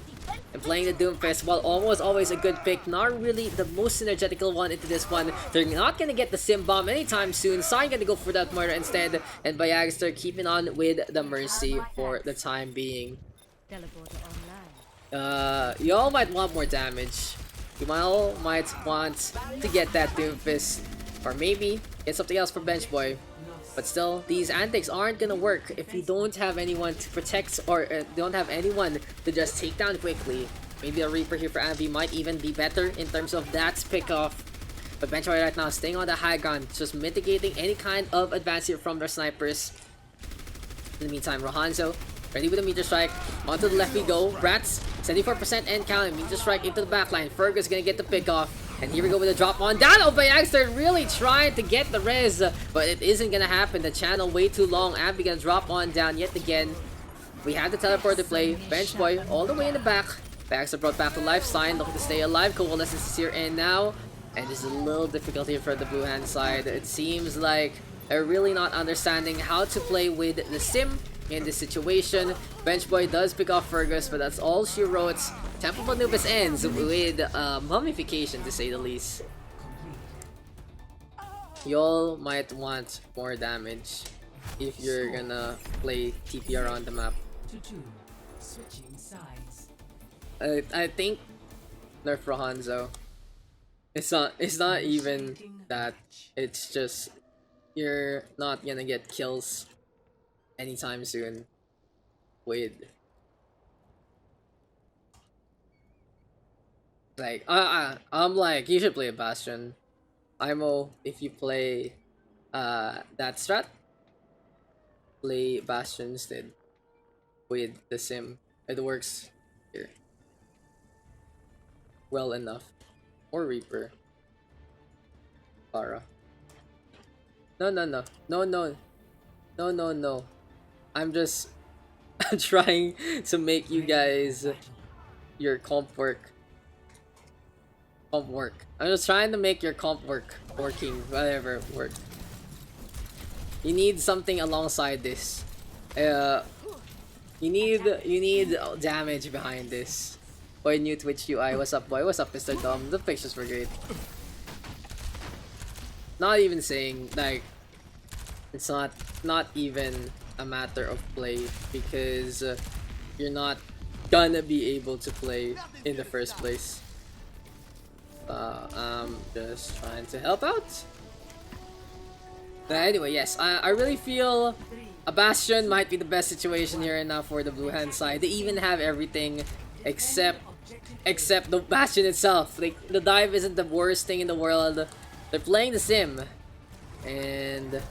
And playing the Doomfist, while almost always a good pick, not really the most synergetical one into this one. They're not gonna get the Sim Bomb anytime soon. Sign gonna go for that murder instead, and Bayagster keeping on with the Mercy for the time being. Y'all might want more damage. You all might want to get that Doomfist, or maybe get something else for Bench Boy. But still, these antics aren't gonna work if you don't have anyone to protect or don't have anyone to just take down quickly. Maybe a Reaper here for Ambi might even be better in terms of that pick off. But Benchboy right now staying on the high ground, just mitigating any kind of advance here from their snipers. In the meantime, Rohanzo ready with a meteor strike. Onto the left we go. Rats 74% and counting. Meteor strike into the backline. Fergus gonna get the pick off. And here we go with a drop on down. Oh, Bayagster really trying to get the res, but it isn't gonna happen. The channel way too long. Ambi gonna drop on down yet again. We have the teleport to play. Bench Boy all the way in the back. Bayagster brought back to life. Sign looking to stay alive. Coalescence is here and now. And this is a little difficult here for the blue hand side. It seems like they're really not understanding how to play with the Sim in this situation. Bench Boy does pick off Fergus, but that's all she wrote. Temple of Anubis ends with mummification, to say the least. Y'all might want more damage if you're gonna play TPR on the map. Switching sides. I think nerf Rohanzo. It's not even that. It's just you're not gonna get kills anytime soon with like I'm like, you should play a Bastion. IMO, if you play that strat, play Bastion instead with the Sim. It works here well enough. Or Reaper. Para. No. I'm just I'm trying to make you guys your comp work. I'm just trying to make your comp working, whatever work. You need something alongside this. You need damage behind this. Boy, new Twitch UI. What's up, boy? What's up, Mr. Dom? The pictures were great. Not even saying like it's not even a matter of play because you're not gonna be able to play in the first place. I'm just trying to help out. But anyway, yes, I really feel a Bastion might be the best situation here and now for the blue hand side. They even have everything except the Bastion itself. Like, the dive isn't the worst thing in the world. They're playing the Sim, and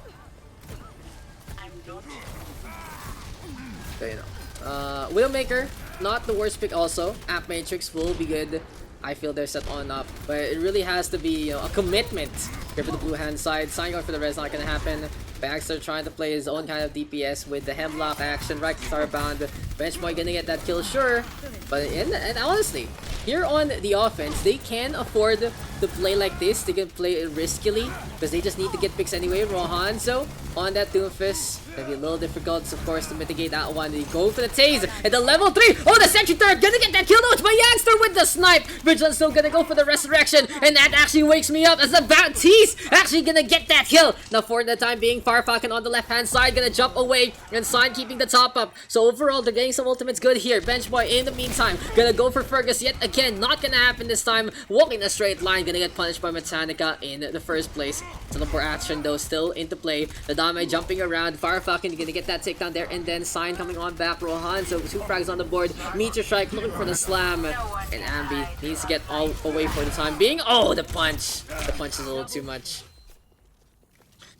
so, you know, Widowmaker, not the worst pick. Also, App Matrix will be good. I feel they're set on up, but it really has to be, you know, a commitment here for the blue hand side. Sign going for the res, not gonna happen. Baxter trying to play his own kind of DPS with the Hemlock action, right to Starbound. Benchboy gonna get that kill, sure. But and honestly, here on the offense, they can afford to play like this. They can play it riskily because they just need to get picks anyway. Rohanzo on that Doomfist. Gonna be a little difficult, of course, to mitigate that one. They go for the Tase at the level 3. Oh, the Sentry Turret gonna get that kill. No, it's Bayagster with the snipe. Vigilance still gonna go for the Resurrection, and that actually wakes me up as the Baptiste actually gonna get that kill. Now, for the time being, Firefalcon on the left-hand side gonna jump away, and Sign keeping the top up. So overall, they're getting some ultimates good here. Benchboy in the meantime gonna go for Fergus yet again. again, not gonna happen this time. Walking a straight line, gonna get punished by Mechanica in the first place. Teleport action though still into play. The Dame jumping around. Fire Falcon gonna get that takedown there, and then Sign coming on back. Rohan, so 2 frags on the board. Meteor Strike looking for the slam, and Ambi needs to get all away for the time being. Oh, the punch! The punch is a little too much.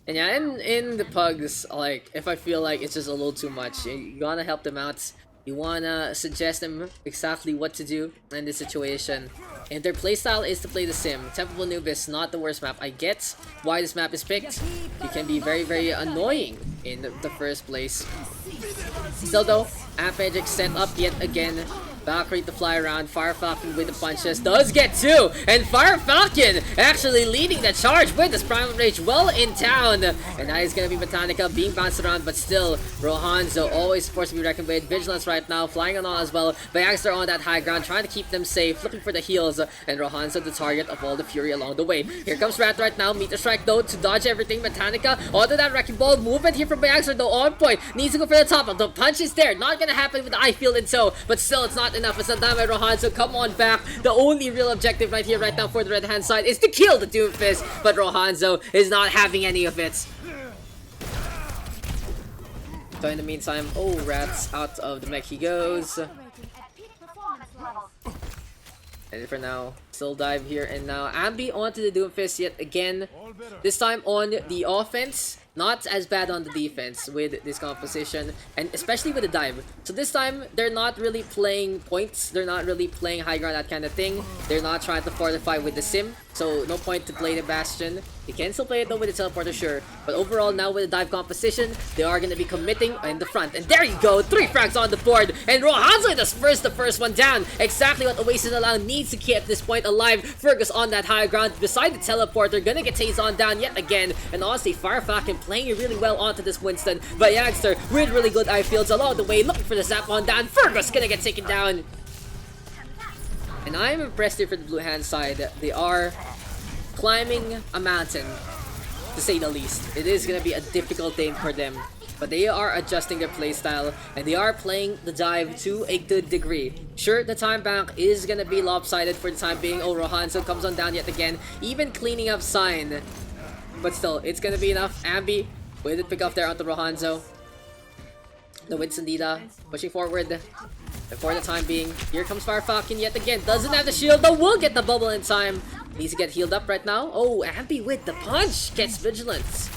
And yeah, in the pugs, like, if I feel like it's just a little too much, you wanna help them out. You wanna suggest them exactly what to do in this situation. And their playstyle is to play the sim. Temple of Anubis, not the worst map. I get why this map is picked. It can be very, very annoying in the first place. Still though, Ampedric set up yet again. Valkyrie to fly around. Fire Falcon with the punches does get 2, and Fire Falcon actually leading the charge with this Primal Rage well in town. And now he's gonna be Botanica being bounced around, but still Rohanzo always forced to be reckoned with. Vigilance right now, flying on all as well. Bayagster on that high ground, trying to keep them safe, looking for the heals, and Rohanzo the target of all the fury along the way. Here comes Rat right now. Meteor Strike though to dodge everything. Botanica onto that Wrecking Ball. Movement here from Bayagster though on point. Needs to go for the top. The punch is there. Not gonna happen with the eye field and so, but still it's not enough. It's a Dame Rohan, so come on back. The only real objective right here, right now for the red hand side is to kill the Doomfist, but Rohanzo is not having any of it. So in the meantime, oh, Rat's out of the mech he goes. And for now, still dive here and now. Ambi onto the Doomfist yet again. This time on the offense. Not as bad on the defense with this composition, and especially with the dive. So this time, they're not really playing points. They're not really playing high ground, that kind of thing. They're not trying to fortify with the sim. So no point to play the Bastion. You can still play it though with the Teleporter, sure. But overall, now with the dive composition, they are going to be committing in the front. And there you go, 3 frags on the board. And Rohanzo does the first one down. Exactly what Oasis allow needs to keep this point alive. Fergus on that high ground beside the Teleporter. Gonna get tased on down yet again. And honestly, Fire Falcon playing really well onto this Winston. But Yagster with really good eye fields along the way. Looking for the zap on down. Fergus gonna get taken down. And I'm impressed here for the blue hand side. They are climbing a mountain, to say the least. It is going to be a difficult game for them. But they are adjusting their playstyle, and they are playing the dive to a good degree. Sure, the time bank is going to be lopsided for the time being. Oh, Rohanzo comes on down yet again. Even cleaning up Sign. But still, it's going to be enough. Ambi with it pick off there onto Rohanzo. The Winston Dida pushing forward. And for the time being, here comes Fire Falcon yet again. Doesn't have the shield, but will get the bubble in time. Needs to get healed up right now. Oh, Ambi with the punch gets Vigilance.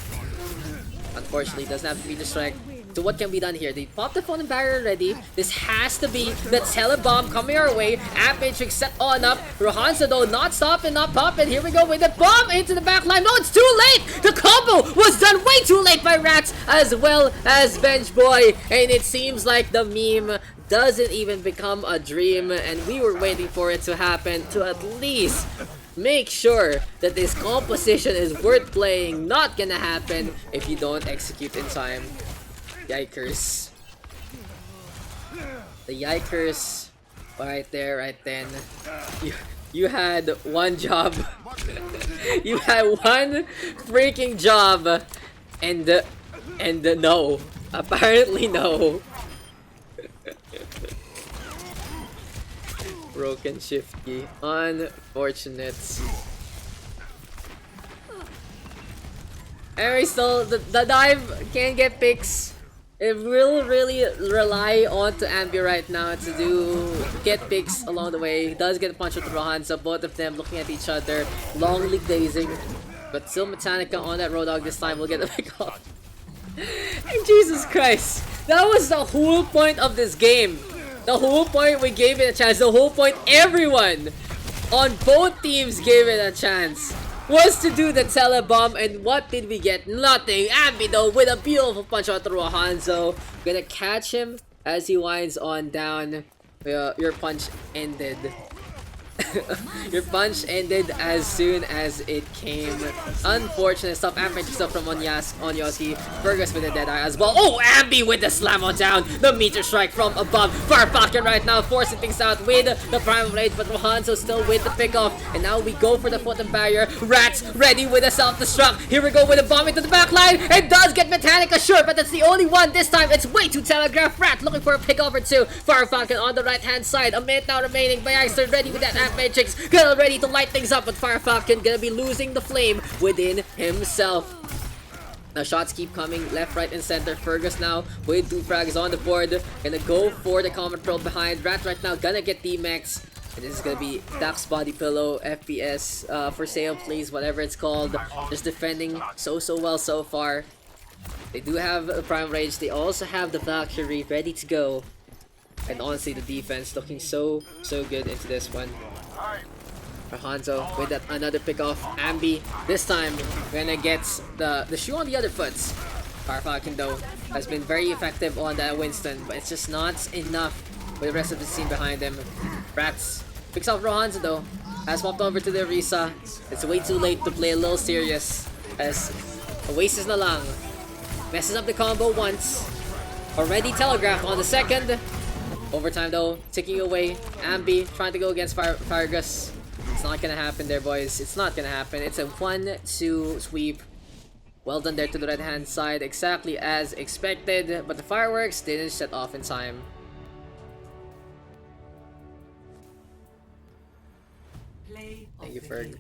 Unfortunately, doesn't have to be the strike. So what can be done here? They popped the phone barrier already. This has to be the Telebomb coming our way. Matrix set on up. Rohanzo though not stopping, not popping. Here we go with the bomb into the back line. No, it's too late! The combo was done way too late by Rats as well as Bench Boy. And it seems like the meme doesn't even become a dream, and we were waiting for it to happen to at least make sure that this composition is worth playing. Not gonna happen if you don't execute in time. Yikers. The yikers right there, right then. You had one job. You had one freaking job, and no. Apparently no. Broken shift key. Unfortunate. Anyway, still, the dive can get picks. It will really rely on to Ambi right now to get picks along the way. He does get a punch with Rohan, so both of them looking at each other. Long league dazing. But still Mechanica on that Road Dog this time will get the pick off. And Jesus Christ. That was the whole point of this game. The whole point we gave it a chance. The whole point everyone on both teams gave it a chance was to do the Telebomb, and what did we get? Nothing. Ambi though with a beautiful punch out to Rohanzo. Gonna catch him as he winds on down. Your punch ended. Your punch ended as soon as it came. Unfortunate stuff. Amp stuff from Onyoski. Fergus with the Deadeye as well. Oh, Ambi with the slam on down. The meteor strike from above. Farfakan right now forcing things out with the Primal Rage, but Rohanzo still with the pickoff. And now we go for the Photon Barrier. Rats ready with a self-destruct. Here we go with a bomb into the back line. It does get Metallica, sure, but that's the only one this time. It's way too telegraphed. Rat looking for a pickoff or two. Farfakan on the right-hand side. A minute now remaining. Bayagster ready with that Amp Matrix. Ready to light things up, but Farfakan gonna be losing the flame within himself. Now shots keep coming left, right, and center. Fergus now with 2 frags on the board. Gonna go for the Comet Pearl behind. Rat right now gonna get D-Max. And this is gonna be Daks Body Pillow, FPS, for sale please, whatever it's called. Just defending so well so far. They do have a Prime Rage. They also have the Valkyrie ready to go. And honestly, the defense looking so good into this one. Hanzo with that another pick off. Ambi this time gonna get the shoe on the other foot. Farfakan though has been very effective on that Winston, but it's just not enough with the rest of the team behind him. Rats picks off Rohanzo though. Has swapped over to the Orisa. It's way too late to play a little serious as Oasis na lang. Messes up the combo once. Already telegraphed on the second. Overtime though, ticking away. Ambi trying to go against Fargus. It's not gonna happen there, boys. It's not gonna happen. It's a 1-2 sweep. Well done there to the right hand side, exactly as expected. But the fireworks didn't set off in time. Thank you, Ferg.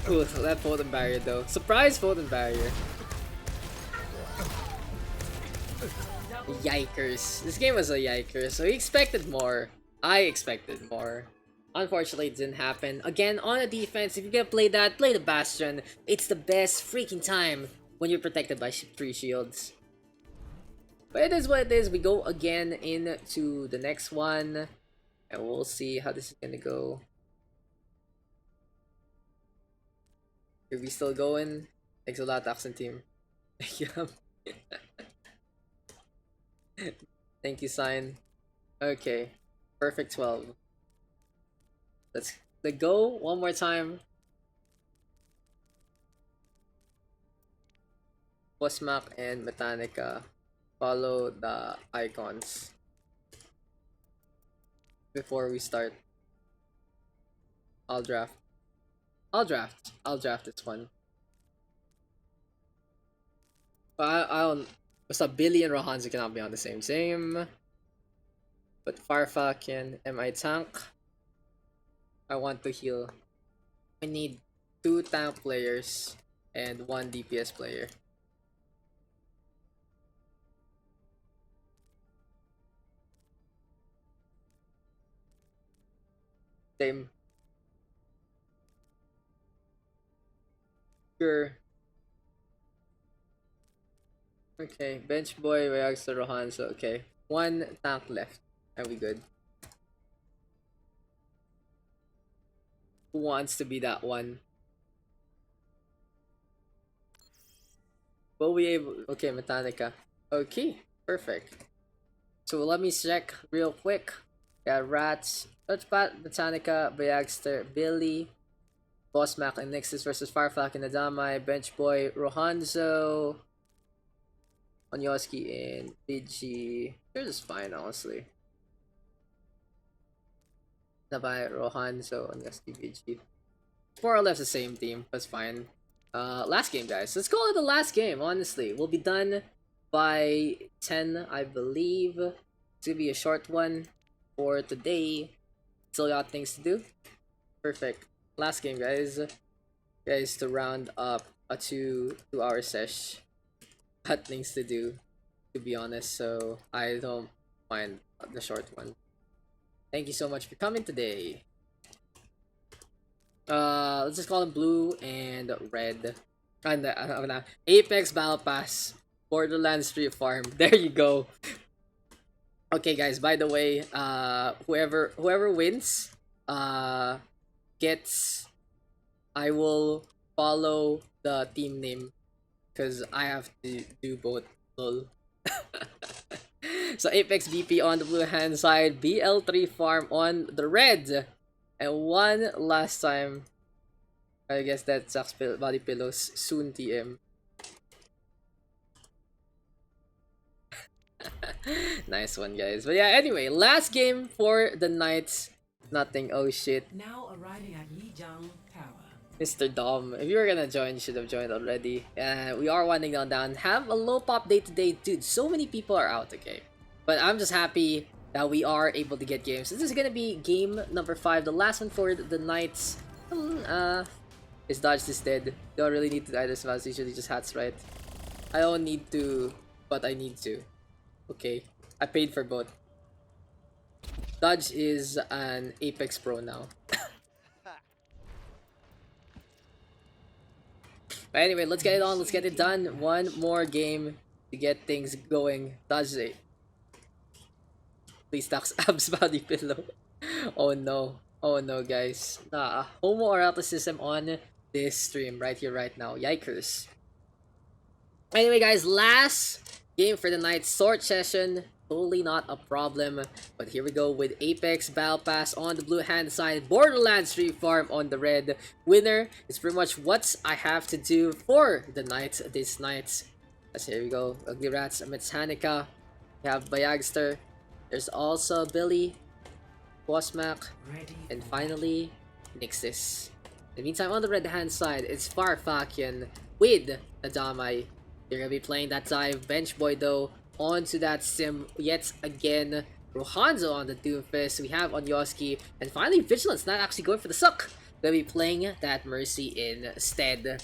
Ooh, that Photon Barrier though. Surprise Photon Barrier. Yikers. This game was a yikers, so we expected more. I expected more. Unfortunately, it didn't happen. Again, on the defense, if you're gonna play that, play the Bastion. It's the best freaking time when you're protected by 3 shields. But it is what it is. We go again into the next one, and we'll see how this is gonna go. Are we still going? Thanks a lot, Daks and team. Thank you, Sign. Okay, perfect 12. Let's go one more time. Posmak and Metallica. Follow the icons before we start. I'll draft this one. But I don't. Basta Billy and Rohanzo cannot be on the same. But Farfakan and my tank. I want to heal. I need 2 tank players and 1 DPS player. Same. Sure. Okay, bench boy, Rialto, Rohanzo. Okay, 1 tank left. Are we good? Who wants to be that one? Will we able? Okay, Metallica. Okay, perfect. So let me check real quick. Got Rats, Touchpat, Metallica, Bayagster, Billy, Bossmac, and Nixus versus Farfak and Adamai, Bench Boy, Rohanzo, Onyoski, and Digi. They're just fine, honestly. Dabay, Rohanzo, Onyoski, Digi. More or less the same team. That's fine. Last game, guys. Let's call it the last game, honestly. We'll be done by 10, I believe. It's gonna be a short one for today. Still got things to do. Perfect. Last game, guys. Guys, to round up a 2-hour sesh. Got things to do, to be honest, so I don't mind the short one. Thank you so much for coming today. Let's just call them blue and red. And Apex Battle Pass, Borderlands Street Farm. There you go. Okay, guys. By the way, whoever wins, gets. I will follow the team name because I have to do both. Lol. So Apex VP on the blue hand side, BL3 farm on the red, and one last time. I guess that sucks. Body pillows soon TM. Nice one, guys. But yeah, anyway, last game for the Knights. Nothing. Oh shit. Now arriving at Lijiang Tower. Mr. Dom, if you were gonna join, you should have joined already. We are winding down. Have a low pop day today, dude. So many people are out, okay? But I'm just happy that we are able to get games. This is gonna be game number 5, the last one for the Knights. His dodge is dead. Don't really need to either smash, usually just hats, right? I don't need to, but I need to. Okay, I paid for both. Dodge is an Apex Pro now. But anyway, let's get it on, let's get it done. One more game to get things going. Dodge it. Please Daks abs body pillow. Oh no. Oh no, guys. Homoeroticism on this stream right here, right now. Yikers. Anyway, guys, last game for the night. Sword session. Totally not a problem. But here we go with Apex Battle Pass on the blue hand side. Borderlands 3 farm on the red. Winner is pretty much what I have to do for the night this night. So here we go. Ugly Rats, Mechanica. We have Bayagster. There's also Billy, Bossmac, and finally Nixis. In the meantime, on the red hand side, it's Farfakian with Adamai. You're gonna be playing that dive. Bench Boy though onto that sim yet again. Rohanzo on the Doomfist. We have Onyoski, and finally Vigilance not actually going for the suck. Gonna be playing that Mercy instead.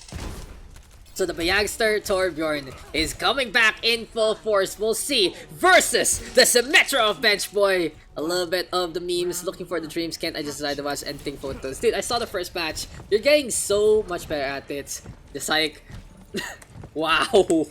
So the Bayagster Torbjorn is coming back in full force. We'll see versus the Symmetra of Bench Boy. A little bit of the memes. Looking for the dreams. Can't I just decide to watch editing photos? Dude, I saw the first match. You're getting so much better at it. The psych. Wow.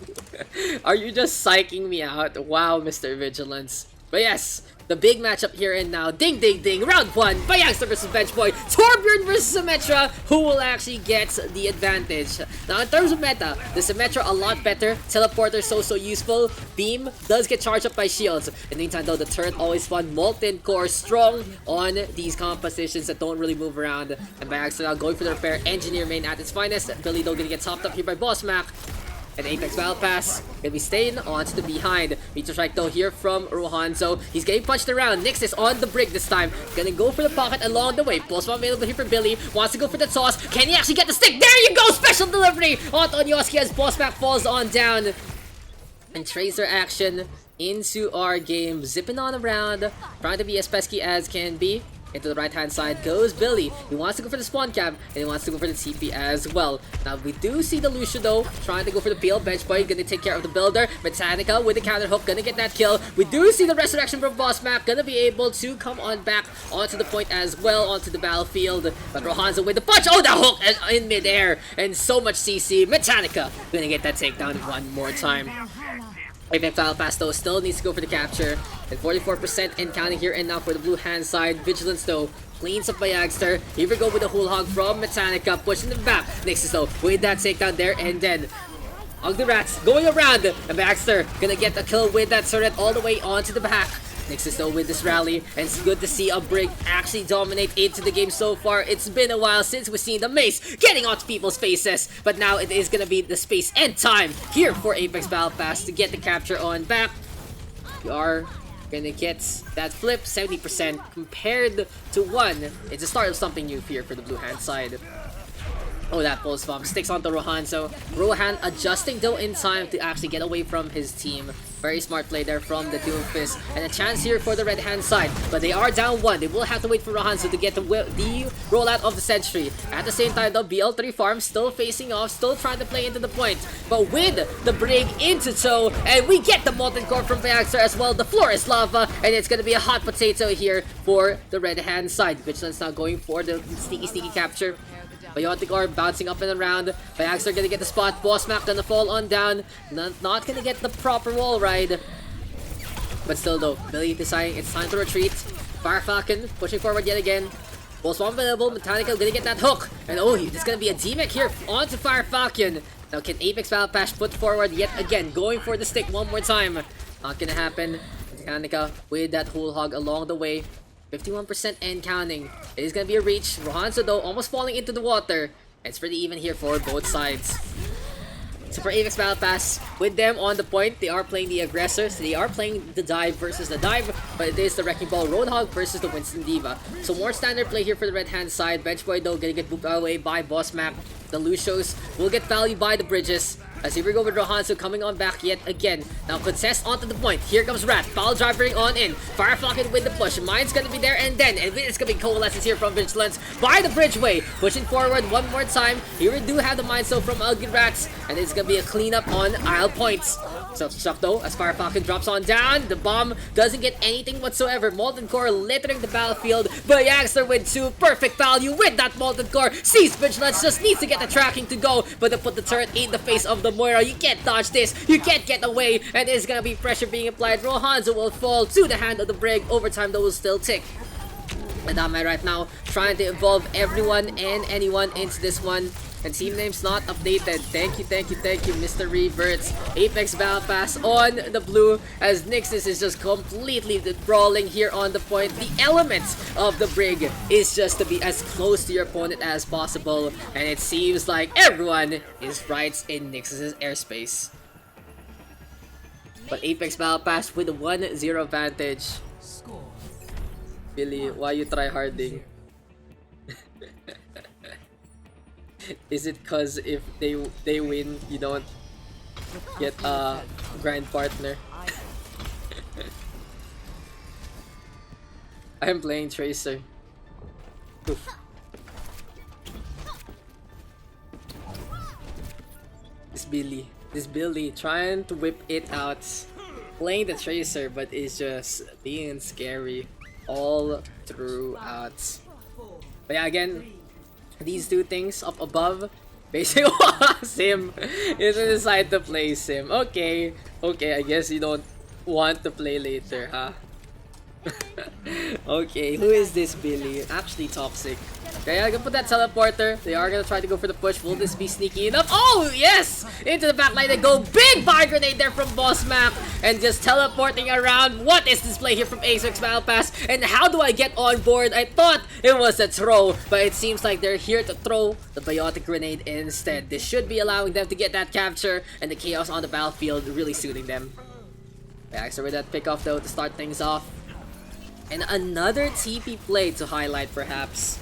Are you just psyching me out? Wow, Mr. Vigilance. But yes, the big matchup here and now. Ding, ding, ding. Round 1. Bayagster versus Bench Boy. Torbjorn versus Symmetra. Who will actually get the advantage? Now, in terms of meta, the Symmetra a lot better. Teleporter so useful. Beam does get charged up by shields. In the meantime, though, the turret always fun. Molten Core strong on these compositions that don't really move around. And Bayagster now going for the repair. Engineer main at its finest. Billy, though, gonna get topped up here by Bossmac. And Apex Battle Pass gonna be staying onto the behind. Meteor Strike though here from Rohanzo. He's getting punched around. Nyx is on the brig this time. Gonna go for the pocket along the way. Pulse bomb available here for Billy. Wants to go for the toss. Can he actually get the stick? There you go! Special delivery on Onyoski as Bossback falls on down. And Tracer action into our game. Zipping on around. Trying to be as pesky as can be. Into the right hand side goes Billy. He wants to go for the spawn cam and he wants to go for the TP as well. Now we do see the Lucio though trying to go for the peel. Bench Boy gonna take care of the builder. Mechanica with the counter hook gonna get that kill. We do see the resurrection from Bossmac gonna be able to come on back onto the point as well onto the battlefield. But Rohanzo with the punch. Oh, the hook in midair and so much CC. Mechanica gonna get that takedown one more time. Apex Battle Pass though still needs to go for the capture. And 44% in counting here and now for the blue hand side. Vigilance though cleans up Bayagster. Here we go with the whole hog from Mechanica. Pushing them back. Nixis though with that takedown there and then Ugly Rats going around. And Bayagster gonna get the kill with that turret all the way onto the back. Nixis though with this rally, and it's good to see a brig actually dominate into the game so far. It's been a while since we've seen the mace getting onto people's faces, but now it is gonna be the space and time here for Apex Battle Pass to get the capture on back. We are gonna get that flip 70% compared to 1. It's the start of something new here for the blue hand side. Oh, that pulse bomb sticks onto Rohan. So Rohan adjusting though in time to actually get away from his team. Very smart play there from the Doomfist. And a chance here for the red hand side. But they are down 1. They will have to wait for Rohanzo to get the rollout of the Sentry. At the same time though, BL3 farm still facing off, still trying to play into the point. But with the brig into tow, and we get the Molten Core from Bayagster as well. The floor is lava, and it's going to be a hot potato here for the red hand side. Vigilance now going for the sneaky capture. Biotic Orb bouncing up and around. Bayagster gonna get the spot. Bossmac gonna fall on down. Not gonna get the proper wall ride. But still though, Billy deciding it's time to retreat. Farfalcon pushing forward yet again. Boss bomb available. Mechanica gonna get that hook. And oh, there's gonna be a D-Mech here onto Farfalcon. Now can Apex Battle Pass put forward yet again, going for the stick one more time? Not gonna happen. Mechanica with that whole hog along the way. 51% and counting. It is gonna be a reach. Rohanzo though almost falling into the water. It's pretty even here for both sides. So for Apex Battle Pass, with them on the point, they are playing the aggressor. So they are playing the dive versus the dive, but it is the Wrecking Ball Roadhog versus the Winston Diva. So more standard play here for the red hand side. Benchboy though gonna get booped away by Boss Map. The Lucios will get valued by the bridges. As here we go with Rohanzo coming on back yet again. Now contest onto the point. Here comes Rat. Foul driving on in. Fireflocket with the push. Mine's gonna be there and then. And it's gonna be Coalescence here from Vigilance by the bridgeway. Pushing forward one more time. Here we do have the Mind Soul from Ugly Rats. And it's gonna be a cleanup on Isle Points. Self-destruct though as Fireflocket drops on down. The bomb doesn't get anything whatsoever. Molten Core littering the battlefield. But Youngster with 2 perfect value with that Molten Core. Sees Vigilance, just needs to get the tracking to go. But to put the turret in the face of the Moira, you can't dodge this, you can't get away, and there's gonna be pressure being applied. Rohanzo will fall to the hand of the Brig. Overtime though will still tick. Madame right now trying to involve everyone and anyone into this one. And team name's not updated. Thank you, Mr. Reverts. Apex Battle Pass on the blue as Nixus is just completely brawling here on the point. The elements of the Brig is just to be as close to your opponent as possible. And it seems like everyone is right in Nixus's airspace. But Apex Battle Pass with a 1-0 advantage. Billy, why you try harding? Is it cause if they win, you don't get a grind partner? I'm playing Tracer. Oof. This Billy trying to whip it out, playing the Tracer, but it's just being scary all throughout. But yeah, again, these two things up above, basically. Sim is decide to play Sim. Okay, I guess you don't want to play later, huh? Okay, who is this Billy? Actually toxic. Okay, I'm gonna put that teleporter. They are gonna try to go for the push. Will this be sneaky enough? Oh, yes! Into the backline they go. Big fire grenade there from Boss Map. And just teleporting around. What is this play here from Apex Battle Pass? And how do I get on board? I thought it was a throw, but it seems like they're here to throw the biotic grenade instead. This should be allowing them to get that capture, and the chaos on the battlefield really suiting them. Back with that pickoff though to start things off. And another TP play to highlight perhaps.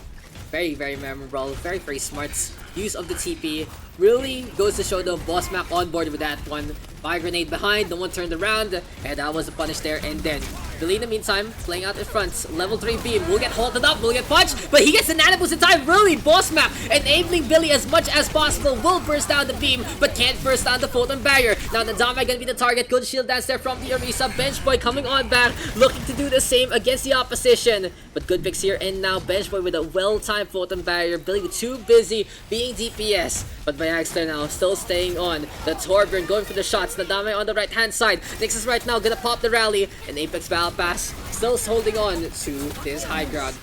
Very memorable, very smart use of the TP. Really goes to show the Boss Map on board with that one. Fire grenade behind, no one turned around, and that was the punish there. And then Billy in the meantime playing out in front. Level 3 beam will get halted up, will get punched, but he gets the nano boost in time. Really, Boss Map enabling Billy as much as possible. Will burst down the beam, but can't burst down the photon barrier. Now Nadama gonna be the target. Good shield dance there from the Orisa. Benchboy coming on back, looking to do the same against the opposition. But good picks here, and now Benchboy with a well-timed photon barrier. Billy too busy being DPS, but Bayagster now still staying on. The Torbjorn going for the shots. Nadame on the right-hand side. Nixus right now gonna pop the rally, and Apex Battle Pass still holding on to this high ground.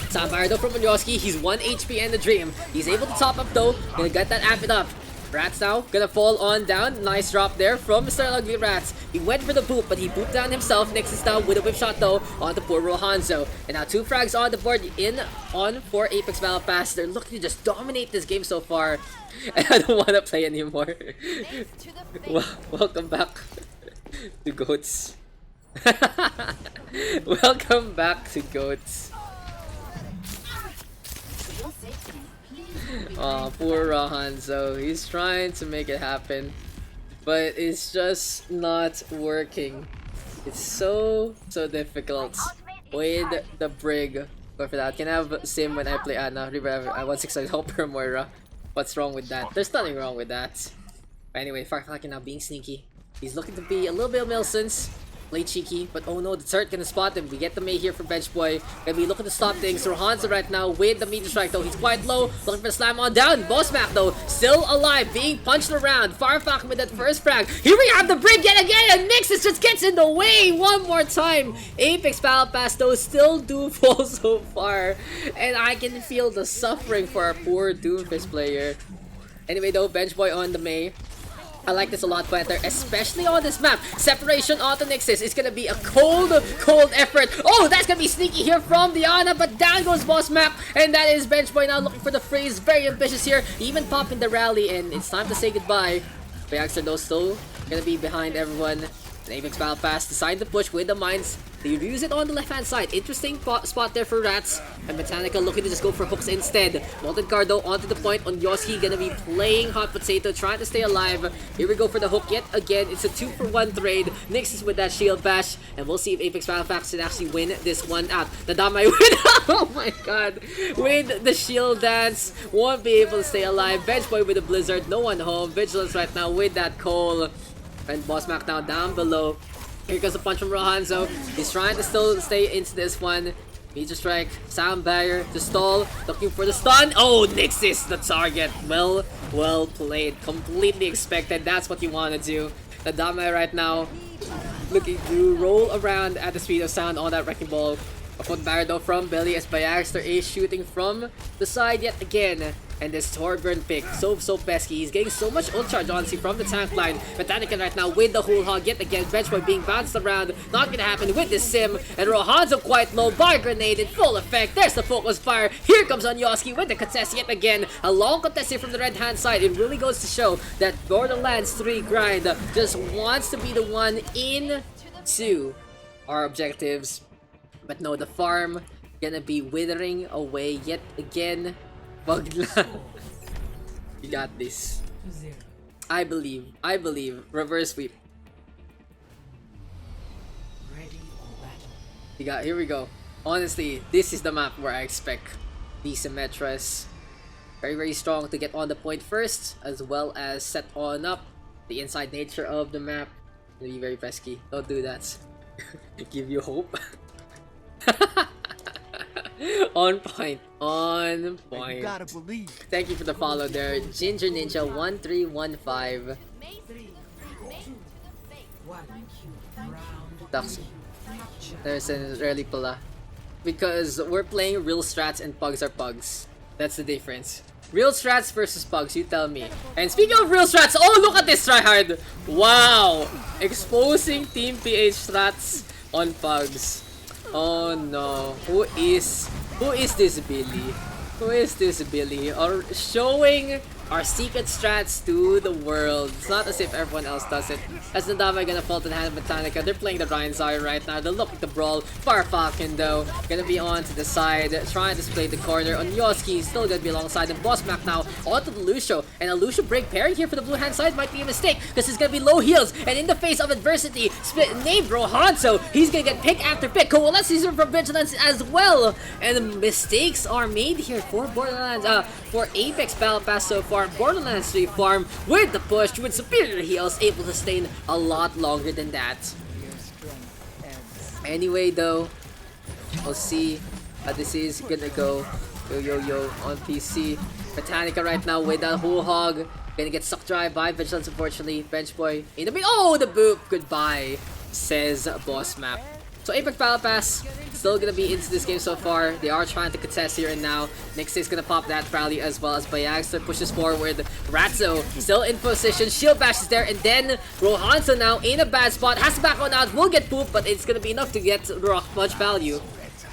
Sapphire though from Munyoski, he's 1 HP and the dream. He's able to top up though, gonna get that amped up. Rats now gonna fall on down. Nice drop there from Mr. Ugly Rats. He went for the boop, but he booped down himself. Nixus down with a whip shot though on the poor Rohanzo. And now 2 frags on the board on for Apex Battle Pass. They're looking to just dominate this game so far. And I don't want to play anymore. Welcome back to Goats. Welcome back to Goats. Oh, poor Rohanzo. He's trying to make it happen, but it's just not working. It's so difficult with the Brig. Go for that. Can I have Sim when I play Ana? I want 6 helper Moira. What's wrong with that? There's nothing wrong with that. But anyway, Firefly now being sneaky. He's looking to be a little bit of Milsons. Play cheeky, but oh no, the turret gonna spot him. We get the May here from Benchboy. Gonna be looking to stop things. Rohanzo right now with the meter strike though. He's quite low, looking for the slam on down. Boss Map though, still alive, being punched around. Firefly with that first frag. Here we have the Brig yet again, and Nixus just gets in the way one more time. Apex Battle Pass though still do fall so far, and I can feel the suffering for our poor Doomfist player. Anyway though, Bench Boy on the May. I like this a lot better, especially on this map. Separation onto Nixis is gonna be a cold effort. Oh, that's gonna be sneaky here from Diana, but down goes Boss Map, and that is Bench Boy now looking for the freeze. Very ambitious here, even popping the rally, and it's time to say goodbye. Bayagster though still gonna be behind everyone. The Apex Battle Pass decide to push with the mines. They use it on the left-hand side. Interesting spot there for Rats. And Botanica looking to just go for hooks instead. Molten Cardo onto the point. On Yoski gonna be playing Hot Potato, trying to stay alive. Here we go for the hook yet again. It's a 2-for-1 trade. Nyx is with that shield bash. And we'll see if Apex Battle Pass can actually win this one out. The Damai win. Oh my god. With the shield dance. Won't be able to stay alive. Bench Boy with the Blizzard. No one home. Vigilance right now with that Cole. And Boss Mac now down below. Here comes a punch from Rohanzo. He's trying to still stay into this one. Meteor Strike, Sound Barrier to stall, looking for the stun. Oh, Nixis, the target. Well played. Completely expected. That's what you want to do. The Dame right now looking to roll around at the speed of sound on that Wrecking Ball. A foot barrier though from Belly as Bayagster is shooting from the side yet again. And this Torbjorn pick, so pesky. He's getting so much ult charge, honestly, from the tank line. Botanica right now with the whole hog yet again. Bench Boy being bounced around. Not gonna happen with this sim. And Rohanzo quite low. Bar grenade in full effect. There's the focus fire. Here comes Onyoski with the contest yet again. A long contest here from the red hand side. It really goes to show that Borderlands 3 grind just wants to be the one into our objectives. But no, the farm gonna be withering away yet again. Bagla. You got this. I believe. Reverse sweep. You got, here we go. Honestly, this is the map where I expect the Symmetras. Very strong to get on the point first, as well as set on up the inside nature of the map. Gonna be very pesky. Don't do that. Give you hope. On point. You gotta believe. Thank you for the follow there. Ginger Ninja 1315. Daks. There's an early pala. Because we're playing real strats and pugs are pugs. That's the difference. Real strats versus pugs, you tell me. And speaking of real strats, oh look at this tryhard! Wow! Exposing Team PH strats on pugs. Oh no, who is this Billy? Who is this Billy? Or showing our secret strats to the world. It's not as if everyone else does it. As the Dama gonna fall to the hand of Botanica, they're playing the Ryan Zari right now. They're looking to brawl. Farfalcon though, gonna be on to the side, trying to split the corner. On Yoski, still gonna be alongside them. Boss Mac now onto the Lucio. And a Lucio break pairing here for the blue hand side might be a mistake, because he's gonna be low heals. And in the face of adversity, named Rohanzo, he's gonna get pick after pick. Coalesces from Vigilance as well. And mistakes are made here for Borderlands, for Apex Battle Pass so far. Borderlands 3 farm with the push with superior heals, able to stay a lot longer than that. Anyway though, we'll see how this is gonna go. Yo on PC. Botanica right now with that whole hog. Gonna get sucked dry by Vigilance unfortunately. Bench Boy in the oh the boop, goodbye, says Boss Map. So Apex Battle Pass still gonna be into this game so far. They are trying to contest here and now. Nyx is gonna pop that rally as well as Bayagster pushes forward. Ratzo still in position. Shield bash is there, and then Rohanzo now in a bad spot. Has to back on out. Will get pooped, but it's gonna be enough to get much value.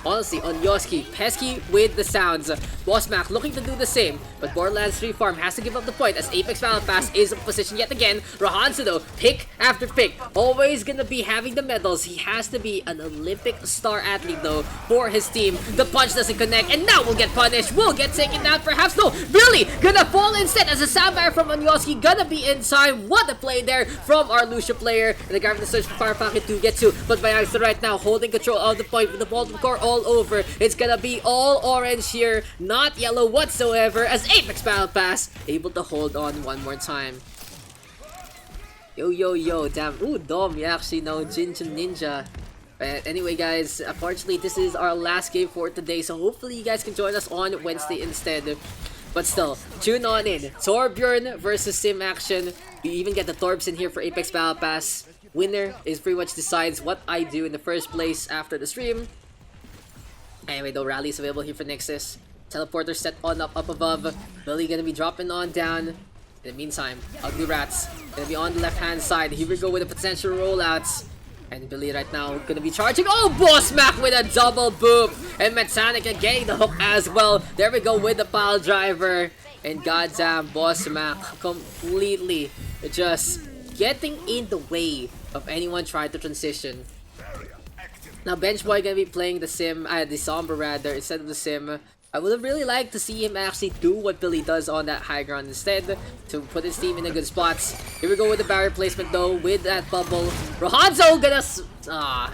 Honestly, on Yoski, pesky with the sounds. Boss Mac looking to do the same, but Borderlands 3 farm has to give up the point as Apex Battle Pass is in position yet again. Rohanzo though, pick after pick, always gonna be having the medals. He has to be an Olympic star athlete though for his team. The punch doesn't connect, and now we'll get punished. We'll get taken down perhaps. No, Billy gonna fall instead as a soundbar from Onyoski gonna be in time. What a play there from our Lucia player. And the guy from the search for Fire Pocket to get to, but Bayagster right now holding control of the point with the Molten Core all over. It's gonna be all orange here, not yellow whatsoever, as Apex Battle Pass able to hold on one more time. Yo, damn. Ooh, Dom, you actually know Ginger Ninja. But anyway guys, unfortunately this is our last game for today, so hopefully you guys can join us on Wednesday instead. But still, tune on in. Torbjorn versus Sim Action. You even get the Torbs in here for Apex Battle Pass. Winner is pretty much decides what I do in the first place after the stream. Anyway, though, rally is available here for Nexus. Teleporter set on up above. Billy gonna be dropping on down. In the meantime, Ugly Rats gonna be on the left-hand side. Here we go with the potential rollouts. And Billy right now gonna be charging. Oh, Boss Mac with a double boop. And Mechanica getting the hook as well. There we go with the pile driver. And goddamn, Boss Mac completely just getting in the way of anyone trying to transition. Now, Bench Boy gonna be playing the Sombra rather, instead of the Sim. I would have really liked to see him actually do what Billy does on that high ground instead, to put his team in a good spots. Here we go with the barrier placement though, with that bubble. Rohanzo gonna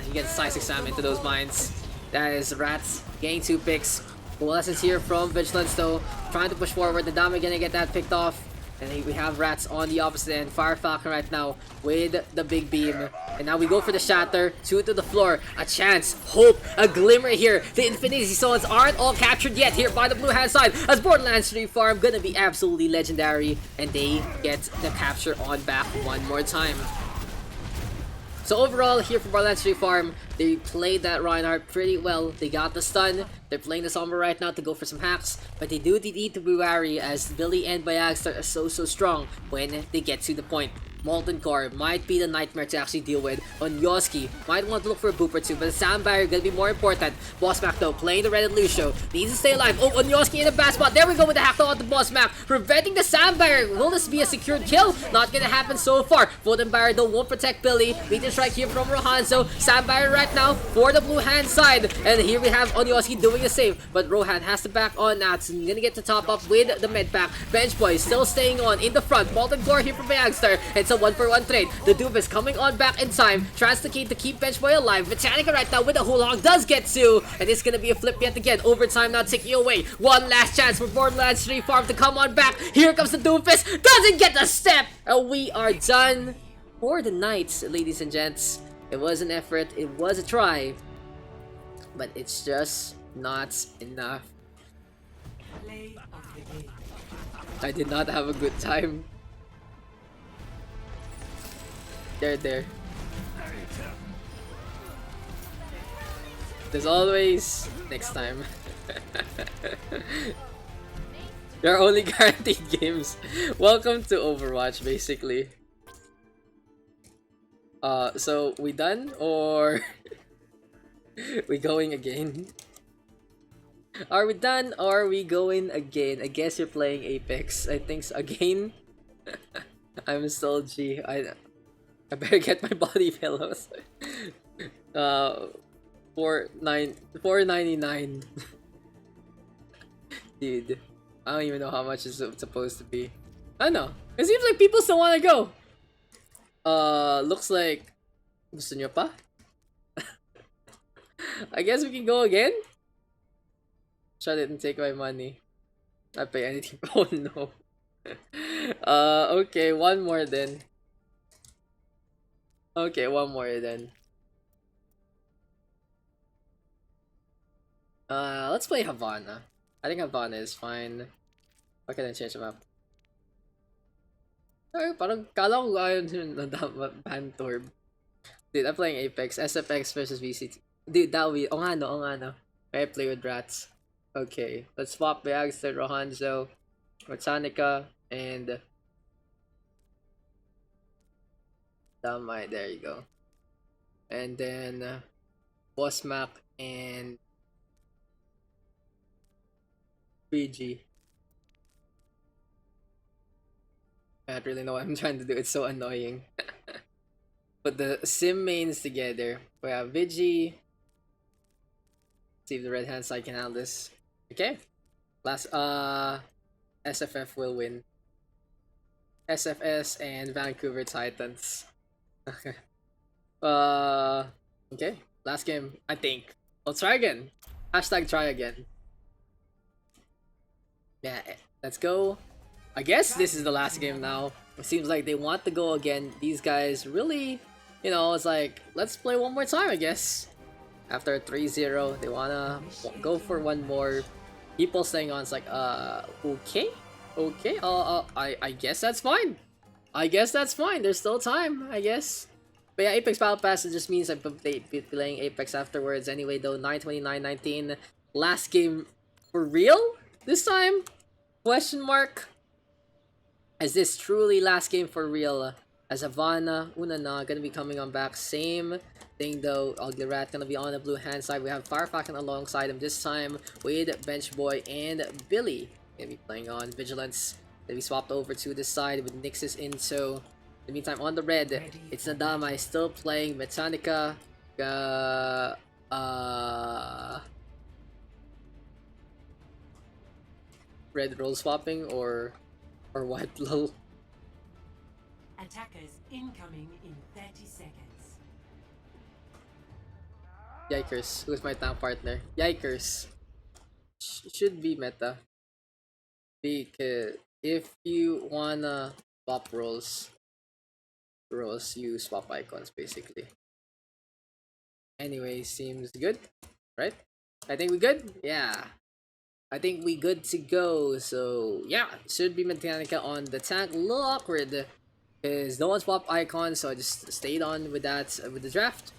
he gets Science Exam into those mines. That is Rats getting 2 picks. Cool lessons here from Vigilance though, trying to push forward. The Dame gonna get that picked off. And we have Rats on the opposite end. Fire Falcon right now with the big beam. And now we go for the shatter. 2 to the floor. A chance. Hope. A glimmer here. The Infinity Stones aren't all captured yet here by the blue hand side. As Borderlands 3 farm gonna be absolutely legendary. And they get the capture on back one more time. So overall, here for Borderlands 3 farm, they played that Reinhardt pretty well. They got the stun. They're playing the Sombra right now to go for some hacks. But they do need to be wary as Billy and Bayagster are so strong when they get to the point. Molten Core might be the nightmare to actually deal with. Onyoski might want to look for a boop or two, but the Sound Barrier gonna be more important. Boss Mac though, playing the Red Lucio, needs to stay alive. Oh, Onyoski in a bad spot. There we go with the hack on the Boss Mac, preventing the Sound Barrier. Will this be a secured kill? Not gonna happen so far. Golden Barrier though won't protect Billy. Meteor Strike here from Rohanzo. Sound Barrier right now for the blue hand side. And here we have Onyoski doing the save, but Rohan has to back on Nats. Gonna get to top up with the med pack. Bench Boy still staying on in the front. Molten Core here from Bayagster. It's a 1-for-1 trade. The Doofus coming on back in time. Translicate to keep Bench Boy alive. Mechanica right now with the Hulong does get 2. And it's gonna be a flip yet again. Overtime now ticking away. One last chance for Borderlands 3 farm to come on back. Here comes the Doofus. Doesn't get the step. And we are done for the night, ladies and gents. It was an effort. It was a try. But it's just not enough. Play of the game. I did not have a good time. There. There's always next time. There are only guaranteed games. Welcome to Overwatch, basically. So we done or we going again? Are we done or are we going again? I guess you're playing Apex. I think so. Again. I'm still G. I better get my body pillows. $4.99. Dude, I don't even know how much it's supposed to be. I don't know. It seems like people still want to go. Looks like gusto nyo pa? I guess we can go again. Try didn't take my money. I pay anything. Oh no. Okay, one more then. Okay, one more then. Let's play Havana. I think Havana is fine. Why can't I change the map? Ay, parang kala ko ayaw na Bantorb. Dude, I'm playing Apex. SFX versus VCT. Dude, that would be... O nga no. I play with Rats. Okay, let's swap bags to Rohanzo, Botanica, and... Damai, there you go. And then Boss Map and 3G. I don't really know what I'm trying to do, it's so annoying. Put the sim mains together. We have Vigi. See if the red hand side can handle this. Okay. Last SFF will win. SFS and Vancouver Titans. Okay. Okay. Last game, I think. Let's try again. Hashtag try again. Yeah, let's go. I guess this is the last game now. It seems like they want to go again. These guys really, you know, it's like, let's play one more time, I guess. After 3-0, they wanna go for one more. People saying on, it's like, okay. I guess that's fine. I guess that's fine. There's still time, I guess. But yeah, Apex Battle Pass, it just means I'm playing Apex afterwards. Anyway, though, 9/29/19. Last game for real? This time? Question mark? Is this truly last game for real? As Havana, Unana gonna be coming on back. Same thing though. Ugly Rat gonna be on the blue hand side. We have Firefalcon alongside him this time with Bench Boy and Billy. Gonna be playing on Vigilance. Gonna be swapped over to this side with Nixus in so. In the meantime, on the red, it's Nadama still playing Mechanica. Red role swapping or what? Lol. Attackers incoming in 30 seconds. Yikers. Who's my tank partner? Yikers. Should be meta. Because if you wanna swap roles, you swap icons basically. Anyway, seems good, right? I think we good? Yeah. I think we good to go. So yeah, should be Mechanica on the tank. A little awkward because no one swapped icons, so I just stayed on with that with the draft.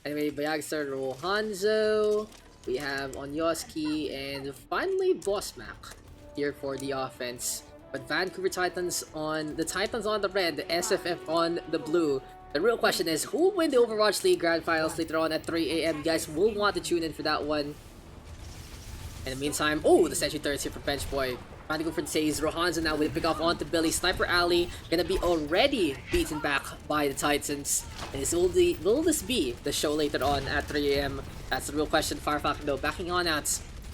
Anyway, Bayagster, Rohanzo, we have Onyoski, and finally Boss Mac here for the offense. But Vancouver Titans on the red, the SFF on the blue. The real question is, who will win the Overwatch League Grand Finals later on at 3 AM? You guys will want to tune in for that one. In the meantime, oh, the Sentry Turrets here for Bench Boy. Trying to go for the Saze. Rohanzo now with a pick off onto Billy. Sniper Alley gonna be already beaten back by the Titans. And will this be the show later on at 3 AM? That's the real question. Firefalcon though backing on out.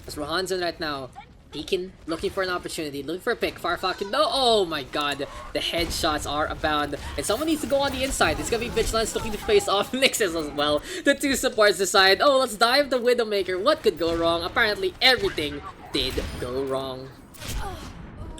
As Rohanzo right now peeking, looking for an opportunity, looking for a pick. Firefalcon, no! Oh my god, the headshots are abound. And someone needs to go on the inside. It's gonna be Vigilance looking to face off Nixus as well. The two supports decide, oh, let's dive the Widowmaker. What could go wrong? Apparently, everything did go wrong.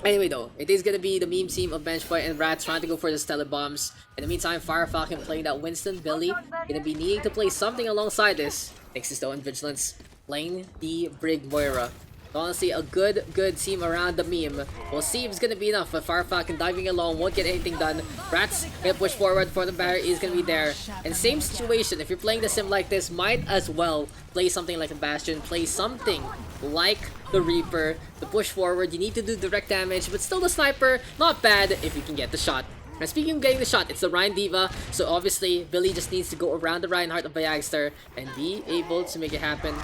Anyway though, it is gonna be the meme team of Bench Boy and Rat trying to go for the Stellar Bombs. In the meantime, Firefalcon playing that Winston, Billy, gonna be needing to play something alongside this. Nixus though and Vigilance playing the Brig Moira. Honestly, a good team around the meme. We'll see if it's gonna be enough, but Firefalcon diving along won't get anything done. Rats gonna push forward for the barrier is gonna be there. And same situation, if you're playing the sim like this, might as well play something like a Bastion, play something like the Reaper. To push forward, you need to do direct damage, but still the Sniper, not bad if you can get the shot. Now speaking of getting the shot, it's the Ryan Diva, so obviously Billy just needs to go around the Reinhardt of Bayagster and be able to make it happen.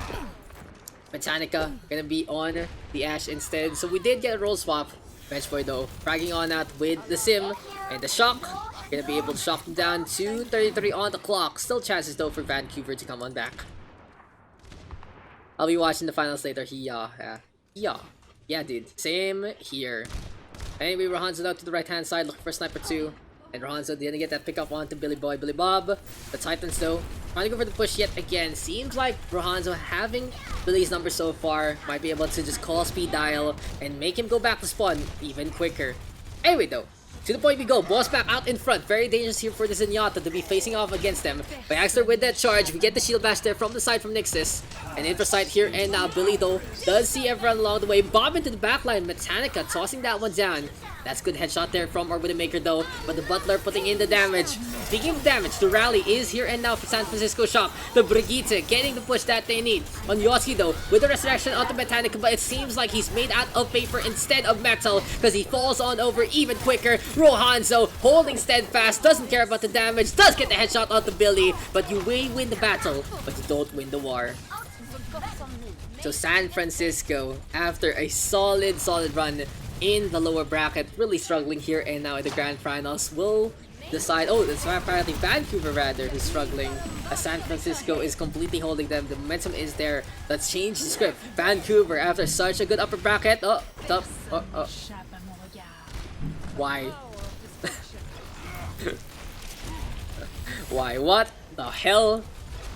Mechanica gonna be on the Ashe instead. So we did get a role swap. Bench Boy though, fragging on out with the Sim and the Shock. Gonna be able to shock them down to 33 on the clock. Still chances though for Vancouver to come on back. I'll be watching the finals later. Yeah, dude. Same here. Anyway, Rohanzo out to the right hand side looking for Sniper 2. And Rohanzo didn't get that pick up onto Billy Boy, Billy Bob. The Titans though, trying to go for the push yet again. Seems like Rohanzo having Billy's number so far might be able to just call speed dial and make him go back to spawn even quicker. Anyway though, to the point we go. Boss back out in front. Very dangerous here for the Zenyatta to be facing off against them. Bayagster with that charge. We get the shield bash there from the side from Nixus. And in for sight here and now. Billy though does see everyone along the way. Bob into the backline. Mechanica tossing that one down. That's good headshot there from our Widowmaker though. But the Butler putting in the damage. Speaking of damage, the rally is here and now for San Francisco Shock. The Brigitte getting the push that they need. On Yoski though, with the resurrection onto Mechanica, but it seems like he's made out of paper instead of metal because he falls on over even quicker. Rohanzo holding steadfast, doesn't care about the damage, does get the headshot onto Billy, but you may win the battle, but you don't win the war. So San Francisco, after a solid run in the lower bracket, really struggling here and now in the grand finals, will decide, oh, it's apparently Vancouver rather who's struggling, as San Francisco is completely holding them. The momentum is there. Let's change the script. Vancouver, after such a good upper bracket, why? Why? What the hell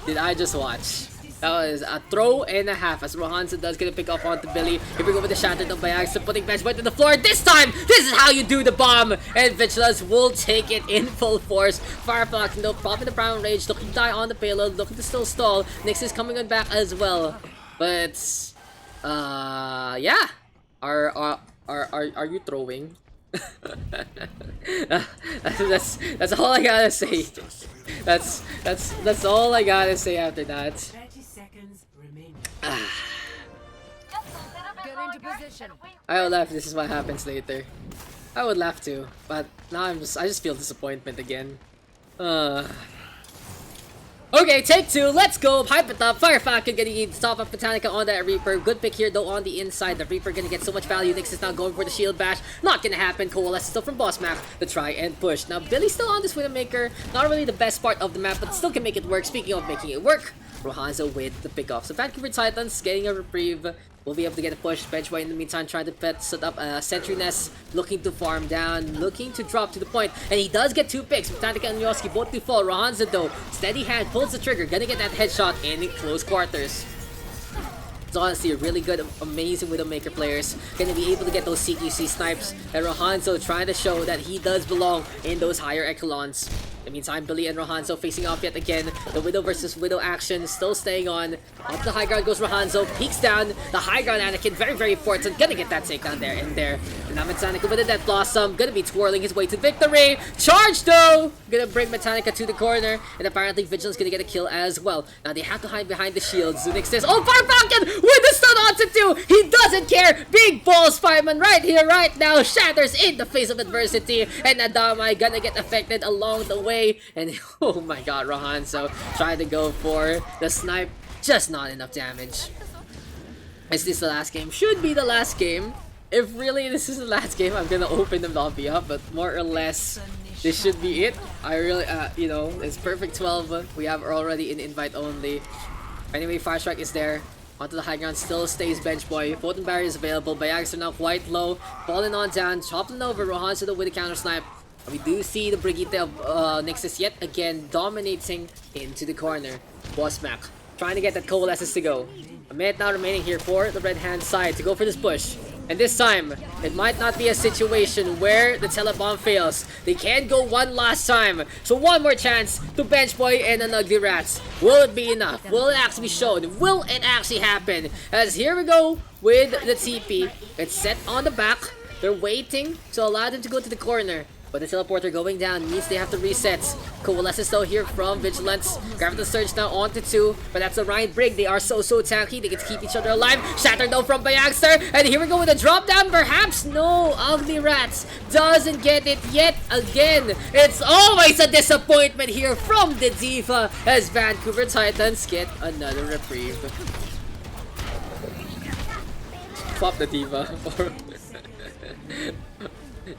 did I just watch? That was a throw and a half as Rohanzo does get a pick off onto Billy. Here we go with the shattered of Bayagster, putting Bench Boy to the floor. This time, this is how you do the bomb. And Vigilance will take it in full force. Firefalcon though, popping the Brown Rage, looking to die on the payload, looking to still stall. Nix is coming on back as well. But, yeah. Are you throwing? that's all I gotta say. That's all I gotta say after that. 30 seconds remaining. Get into position. I will laugh. This is what happens later. I would laugh too, but now I just feel disappointment again. Okay, take two, let's go, hype it up, Fire Falcon getting the top of Botanica on that Reaper, good pick here though on the inside, the Reaper gonna get so much value, Nyx is now going for the shield bash, not gonna happen, Coalesce still from boss map to try and push. Now Billy's still on this Widowmaker, not really the best part of the map, but still can make it work. Speaking of making it work, Rohanzo with the pickoff. So Vancouver Titans getting a reprieve. We'll be able to get a push. Benchboy in the meantime trying to set up a sentry nest, looking to farm down, looking to drop to the point, and he does get 2 picks. Botanica and Yoski both do fall. Rohanzo though, steady hand, pulls the trigger, gonna get that headshot in close quarters. It's honestly a really good, amazing Widowmaker players. Gonna be able to get those CQC snipes. And Rohanzo trying to show that he does belong in those higher echelons. In the meantime, Billy and Rohanzo facing off yet again. The Widow versus Widow action still staying on. Up the high ground goes Rohanzo. Peeks down. The high ground Anakin, very, very important. Gonna get that takedown there in there. And now Botanica with a Death Blossom. Gonna be twirling his way to victory. Charge though! Gonna bring Botanica to the corner. And apparently Vigilance gonna get a kill as well. Now they have to hide behind the shields. Nyx says, oh, Fire Falcon with the stun onto 2! He doesn't care! Big balls fireman right here, right now. Shatters in the face of adversity. And Adamai gonna get affected along the way. And oh my god, Rohanzo trying to go for the snipe, just not enough damage. Is this the last game? Should be the last game. If really this is the last game, I'm gonna open the lobby up, but more or less this should be it. I really, you know, it's perfect 12. We have already an invite only. Anyway, Fire Strike is there. Onto the high ground, still stays Benchboy. Photon Barrier is available. Bayags are now quite low. Falling on down, chopping over. Rohanzo with a counter snipe. We do see the Brigitte of Nyx yet again dominating into the corner. Boss Mac trying to get that Coalescence to go. A minute now remaining here for the red hand side to go for this push. And this time, it might not be a situation where the telebomb fails. They can go one last time. So one more chance to Benchboy and an Ugly Rats. Will it be enough? Will it actually be shown? Will it actually happen? As here we go with the TP. It's set on the back. They're waiting to allow them to go to the corner. But the teleporter going down means they have to reset. Coalescence though here from Vigilance. Gravity Surge now onto 2. But that's a Ryan Brig. They are so tanky. They can keep each other alive. Shatter though from Bayagster. And here we go with a drop down. Perhaps no. Ugly Rats doesn't get it yet again. It's always a disappointment here from the Diva as Vancouver Titans get another reprieve. Flop the Diva.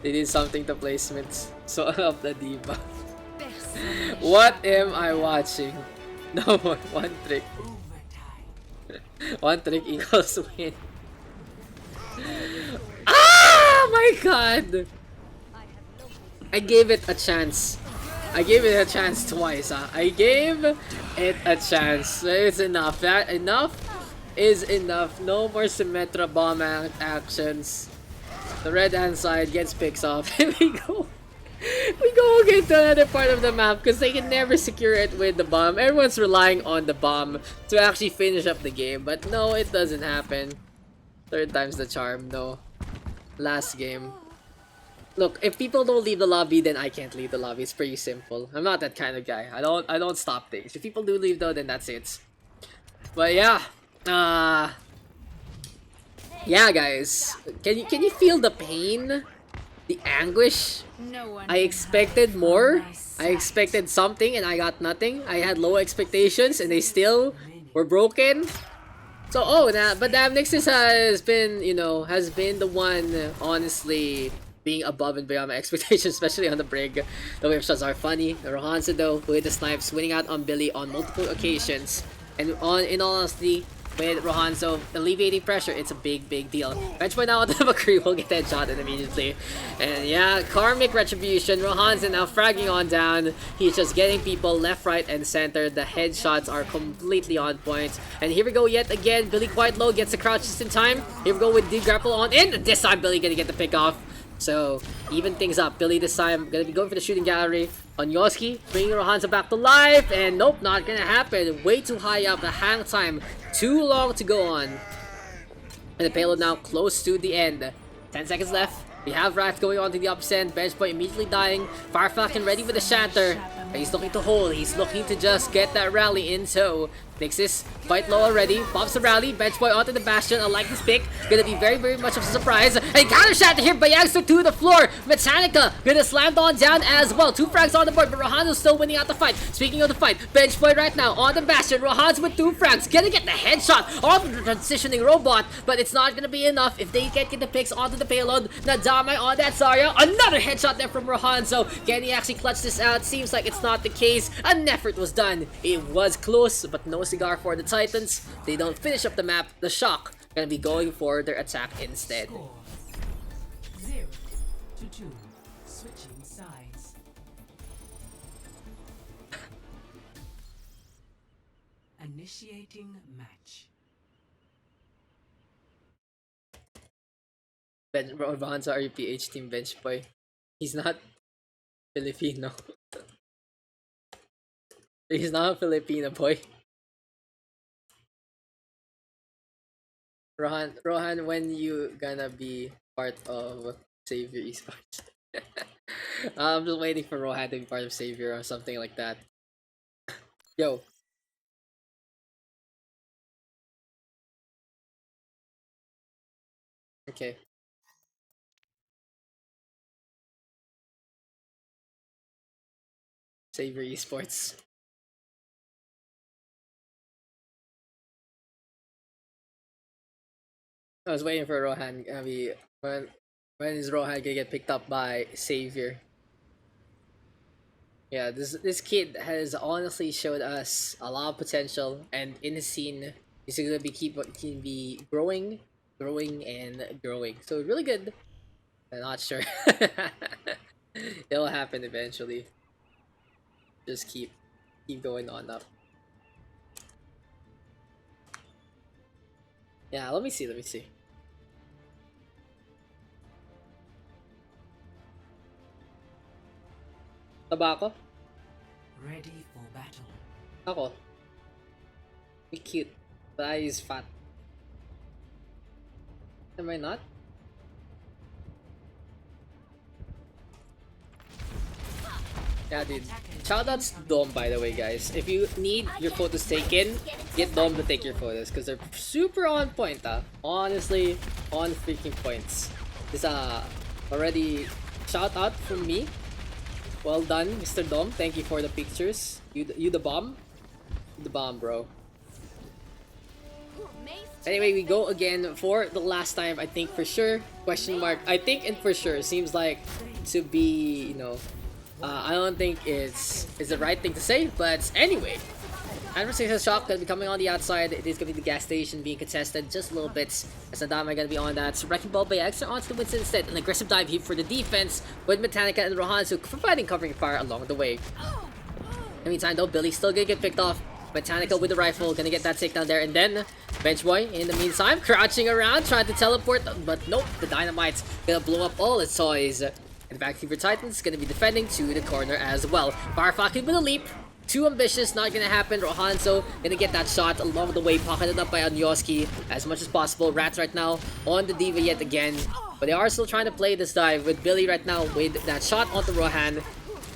They did something to placements. So up the Diva. What am I watching? No more. One trick. One trick equals win. Ah my god! I gave it a chance. I gave it a chance twice. I gave it a chance. It's enough. That enough is enough. No more Symmetra bomb actions. The red hand side gets picks off. And we go again to another part of the map because they can never secure it with the bomb. Everyone's relying on the bomb to actually finish up the game. But no, it doesn't happen. Third time's the charm, no. Last game. Look, if people don't leave the lobby, then I can't leave the lobby. It's pretty simple. I'm not that kind of guy. I don't stop things. If people do leave though, then that's it. But yeah. Yeah, guys. Can you feel the pain? The anguish? I expected more. I expected something and I got nothing. I had low expectations and they still were broken. So but damn, Nyx has been, you know, the one honestly being above and beyond my expectations, especially on the Brig. The whip shots are funny. The Rohanzo though with the snipes winning out on Billy on multiple occasions. And in all honesty, with Rohanzo alleviating pressure, it's a big deal. Benchboy now with the McCree will get that shot in immediately. And yeah, karmic retribution. Rohanzo now fragging on down. He's just getting people left, right, and center. The headshots are completely on point. And here we go yet again. Billy quite low, gets the crouch just in time. Here we go with D-grapple on in. This time Billy gonna get the pick off. So, even things up. Billy this time gonna be going for the shooting gallery on Yoski, bringing Rohanzo back to life, and nope, not gonna happen. Way too high up, the hang time, too long to go on. And the payload now close to the end. 10 seconds left. We have Wrath going on to the upsend. Benchboy immediately dying. Fire Falcon ready with the shatter. But he's looking to hold. He's looking to just get that rally in tow. Takes this fight low already. Pops the rally. Bench boy onto the bastion. I like this pick. Gonna be very, very much of a surprise. And counter shot here by Yagster to the floor. Mechanica gonna slam on down as well. 2 frags on the board, but Rohan's still winning out the fight. Speaking of the fight, Bench boy right now on the bastion. Rohan's with 2 frags. Gonna get the headshot off of the transitioning robot, but it's not gonna be enough if they can't get the picks onto the payload. Nadamai on that Zarya. Another headshot there from Rohan. So can he actually clutch this out? Seems like it's not the case. An effort was done. It was close, but no cigar for the Titans. They don't finish up the map. The Shock gonna be going for their attack instead. Score 0-2. Switching sides. Initiating match. Rohan's RPH team bench boy. He's not Filipino. He's not a Filipino boy. Rohan, when you gonna be part of Savior Esports? I'm just waiting for Rohan to be part of Savior or something like that. Yo. Okay. Savior Esports. I was waiting for Rohan. When is Rohan gonna get picked up by Savior? Yeah, this kid has honestly showed us a lot of potential, and in the scene, he's gonna be growing, and growing. So really good. I'm not sure. It'll happen eventually. Just keep going on up. Yeah, let me see. Tobacco? Ready for battle. Ako. Be cute. But I is fat. Am I not? Yeah, dude. Shoutouts to Dom, by the way, guys. If you need your photos taken, get Dom to take your photos because they're super on point, honestly, on freaking points. This already shout out from me. Well done, Mr. Dom. Thank you for the pictures. You the bomb. You the bomb, bro. Anyway, we go again for the last time. I think for sure. Question mark. I think and for sure seems like to be, you know. I don't think it's the right thing to say, but anyway. Conversation Shock gonna be coming on the outside. It is gonna be the gas station being contested just a little bit. As Nadama gonna be on that. So Wrecking Ball by Extra onto the Winston instead. An aggressive dive here for the defense with Mechanica and Rohan, so providing covering fire along the way. In the meantime though, Billy's still gonna get picked off. Mechanica with the rifle, gonna get that takedown there, and then Bench Boy in the meantime crouching around, trying to teleport, but nope, the dynamite's gonna blow up all its toys. And Vancouver Titans gonna be defending to the corner as well. Firefalcon with a leap. Too ambitious, not gonna happen. Rohanzo gonna get that shot along the way, pocketed up by Anyoski as much as possible. Rats right now on the Diva yet again. But they are still trying to play this dive with Billy right now with that shot onto Rohan.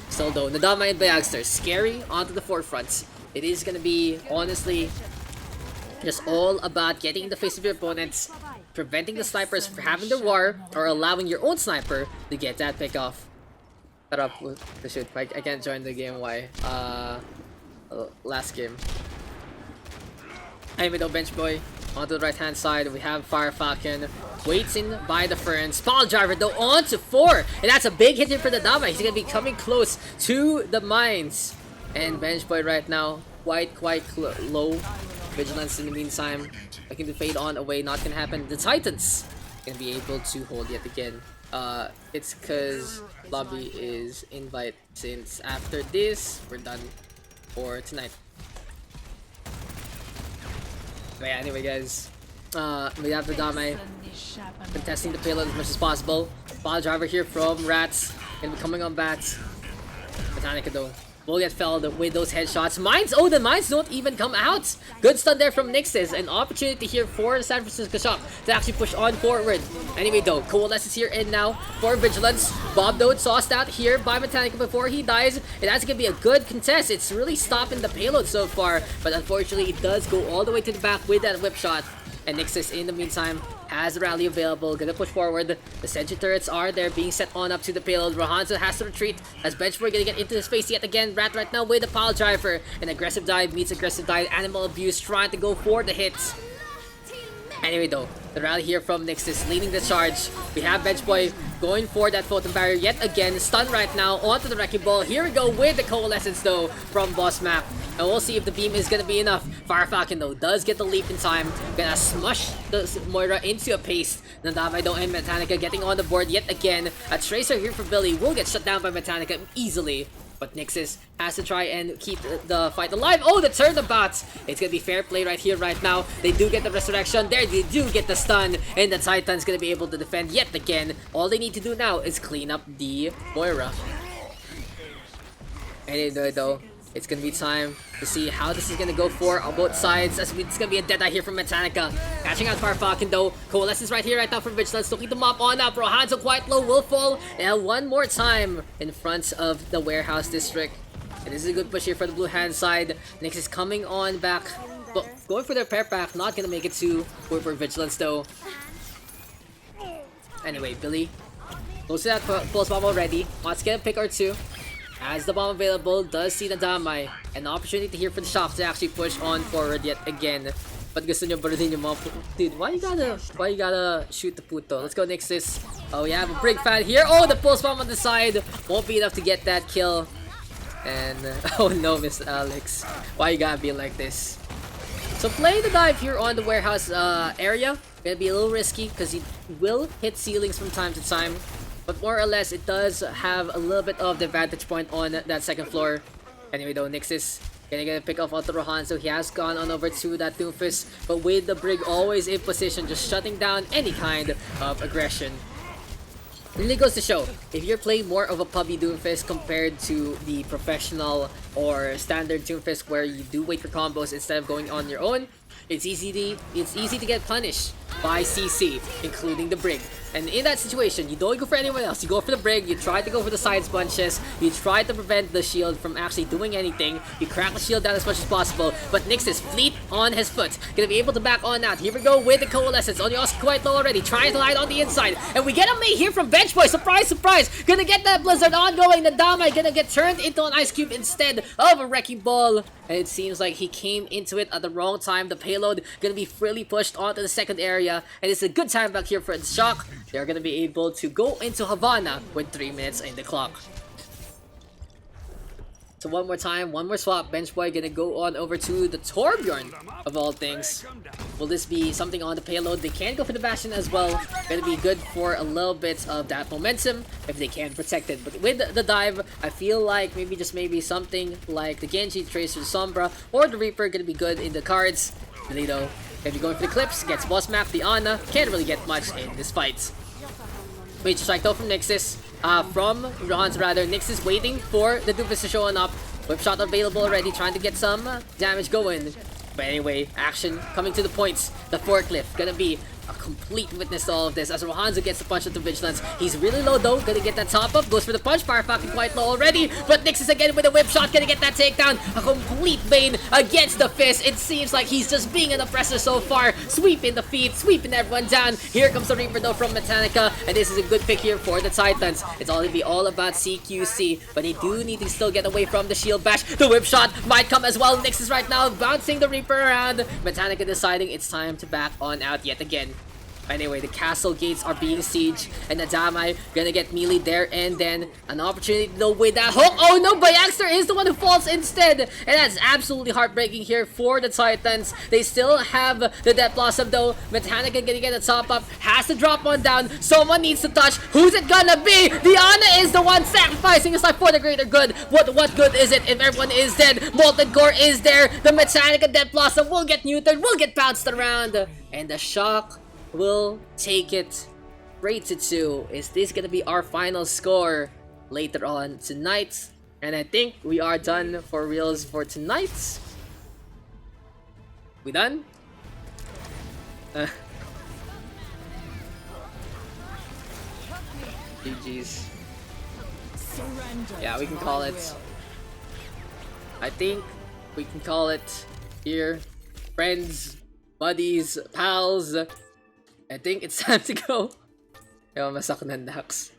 Still though, Nadama and Bayagster scary onto the forefront. It is gonna be, honestly, just all about getting in the face of your opponents, preventing the snipers from having their war, or allowing your own sniper to get that pick off. Shut up with the shoot. I can't join the game. Why? Last game. Hey, middle bench boy. Onto the right hand side, we have Firefalcon waiting by the Ferns. Paul Driver though on to 4, and that's a big hit for the Dama. He's gonna be coming close to the mines. And bench boy right now quite low. Vigilance in the meantime, looking to fade on away. Not gonna happen. The Titans gonna be able to hold yet again. It's because lobby is invite, since after this we're done for tonight. But yeah, anyway guys, we have the Dame contesting the payload as much as possible. Ball driver here from Rats, gonna be coming on bats. Botanica though will get felled with those headshots. Mines, oh, the mines don't even come out. Good stun there from Nixis. An opportunity here for the San Francisco Shock to actually push on forward. Anyway, though, Coalesce is here in now for Vigilance. Bob, though, sauced out here by Metallica before he dies. And that's going to be a good contest. It's really stopping the payload so far. But unfortunately, it does go all the way to the back with that whip shot. And Nixis, in the meantime, has the rally available. Gonna push forward. The sentry turrets are there, being set on up to the payload. Rohanzo has to retreat as Benchboy gonna get into his face yet again. Rat right now with the pile driver. An aggressive dive meets aggressive dive. Animal abuse trying to go for the hits. Anyway, though, the rally here from Nixis leading the charge. We have Benchboy going for that photon barrier yet again. Stun right now onto the wrecking ball. Here we go with the coalescence, though, from Boss Map. And we'll see if the beam is gonna be enough. Fire Falcon, though, does get the leap in time. Gonna smush the Moira into a paste. Nandamay, though, and Metallica getting on the board yet again. A Tracer here for Billy will get shut down by Metallica easily. But Nixis has to try and keep the fight alive. Oh, the turnabout! It's gonna be fair play right here, right now. They do get the resurrection. There, they do get the stun. And the Titan's gonna be able to defend yet again. All they need to do now is clean up the Moira. Anyway, though, it's gonna be time to see how this is gonna go for on both sides. As it's gonna be a deadeye here from Metallica. Catching out Fire Falcon, though. Coalescence right here, right now from Vigilance. Looking to mop on up. Rohanzo quite low, will fall. And one more time in front of the warehouse district. And this is a good push here for the blue hand side. Nyx is coming on back. But going for their pair pack, not gonna make it to for Vigilance, though. Anyway, Billy goes to that pulse bomb already. Wants to get a pick or two. As the bomb available, does see the Damai. An opportunity here for the Shock to actually push on forward yet again. But gusto nyo barutin yung mga dude, why you gotta shoot the puto? Let's go Nixis. Oh, we have a Brig fan here. Oh, the pulse bomb on the side. Won't be enough to get that kill. And, oh no, Mr. Alex. Why you gotta be like this? So play the dive here on the warehouse area. Gonna be a little risky because he will hit ceilings from time to time. But more or less, it does have a little bit of the vantage point on that second floor. Anyway, though, Nixis gonna get a pick off onto Rohan, so he has gone on over to that Doomfist. But with the Brig always in position, just shutting down any kind of aggression. Really goes to show, if you're playing more of a pubby Doomfist compared to the professional or standard Doomfist where you do wait for combos instead of going on your own, it's easy to get punished by CC, including the Brig. And in that situation, you don't go for anyone else. You go for the Brig, you try to go for the sides bunches, you try to prevent the shield from actually doing anything, you crack the shield down as much as possible, but Nyx is fleet on his foot. Gonna be able to back on out. Here we go with the Coalescence. Onyoski quite low already, trying to hide on the inside. And we get a mate here from Benchboy. Surprise, surprise! Gonna get that Blizzard ongoing. The Damai gonna get turned into an Ice Cube instead of a Wrecking Ball. And it seems like he came into it at the wrong time. The payload gonna be freely pushed onto the second area. And it's a good time back here for the Shock. They're gonna be able to go into Havana with 3 minutes in the clock. So one more time, one more swap. Benchboy gonna go on over to the Torbjorn, of all things. Will this be something on the payload? They can go for the Bastion as well. Gonna be good for a little bit of that momentum if they can protect it. But with the dive, I feel like maybe just maybe something like the Genji, Tracer, Sombra, or the Reaper gonna be good in the cards. Really though, if you're going for the clips, gets boss map, the Ana, can't really get much in this fight. Wait, strike though from Nixis. From Rohan's rather. Nixis waiting for the Doofus to show on up. Whip shot available already, trying to get some damage going. But anyway, action coming to the points. The forklift gonna be a complete witness to all of this as Rohanzo gets the punch of the Vigilance. He's really low though, gonna get that top up, goes for the punch, Fire Falcon quite low already, but Nixis again with a whip shot, gonna get that takedown. A complete Bane against the fist. It seems like he's just being an oppressor so far, sweeping the feet, sweeping everyone down. Here comes the Reaper though from Metallica, and this is a good pick here for the Titans. It's all gonna be all about CQC, but they do need to still get away from the shield bash. The whip shot might come as well. Nixis right now bouncing the Reaper around. Metallica deciding it's time to back on out yet again. Anyway, the castle gates are being sieged, and the Damai gonna get melee there, and then an opportunity though with that hook. Oh no, Byangster is the one who falls instead, and that's absolutely heartbreaking here for the Titans. They still have the Death Blossom though. Metallica gonna get a top up, has to drop one down. Someone needs to touch. Who's it gonna be? The Ana is the one sacrificing his life for the greater good. What good is it if everyone is dead? Molten Core is there. The Metallica Death Blossom will get neutered, will get bounced around, and the Shock will take it 3-2. Is this gonna be our final score later on tonight? And I think we are done for reals for tonight. We done? GG's. Yeah, we can call it. I think we can call it here. Friends, buddies, pals. I think it's time to go. Yo, masak ng Daks.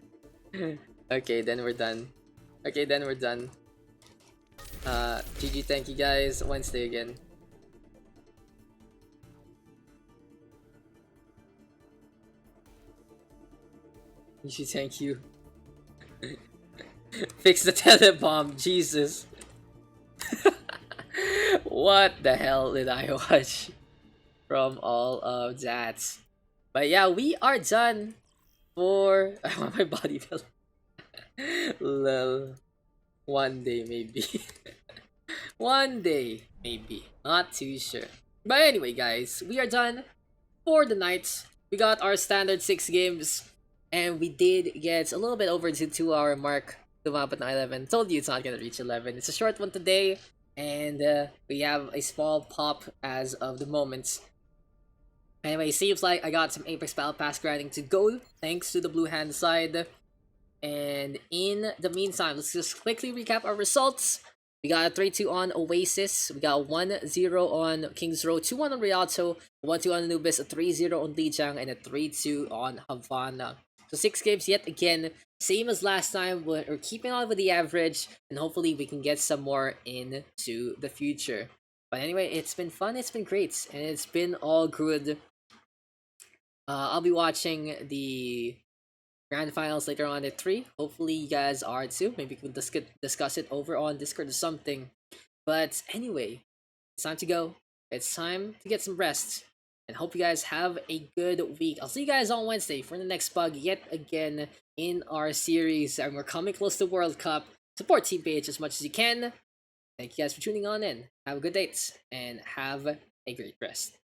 Okay, then we're done. GG, thank you guys. Wednesday again. GG, thank you. Fix the telebomb, Jesus. What the hell did I watch from all of that? But yeah, we are done for I want my body build. Lol. One day maybe. One day maybe. Not too sure. But anyway guys, we are done for the night. We got our standard 6 games. And we did get a little bit over the 2-hour mark. Tumabot na 11. Told you it's not gonna reach 11. It's a short one today. And we have a small pop as of the moment. Anyway, seems like I got some Apex Battle Pass grinding to go, thanks to the blue hand side. And in the meantime, let's just quickly recap our results. We got a 3-2 on Oasis, we got 1-0 on Kings Row, 2-1 on Rialto, 1-2 on Anubis, a 3-0 on Lijiang, and a 3-2 on Havana. So 6 games yet again, same as last time. We're keeping on with the average, and hopefully we can get some more into the future. But anyway, it's been fun, it's been great, and it's been all good. I'll be watching the grand finals later on at 3. Hopefully you guys are too. Maybe we can discuss it over on Discord or something. But anyway, it's time to go. It's time to get some rest. And hope you guys have a good week. I'll see you guys on Wednesday for the next bug yet again in our series. And we're coming close to World Cup. Support Team PH as much as you can. Thank you guys for tuning on in. Have a good date and have a great rest.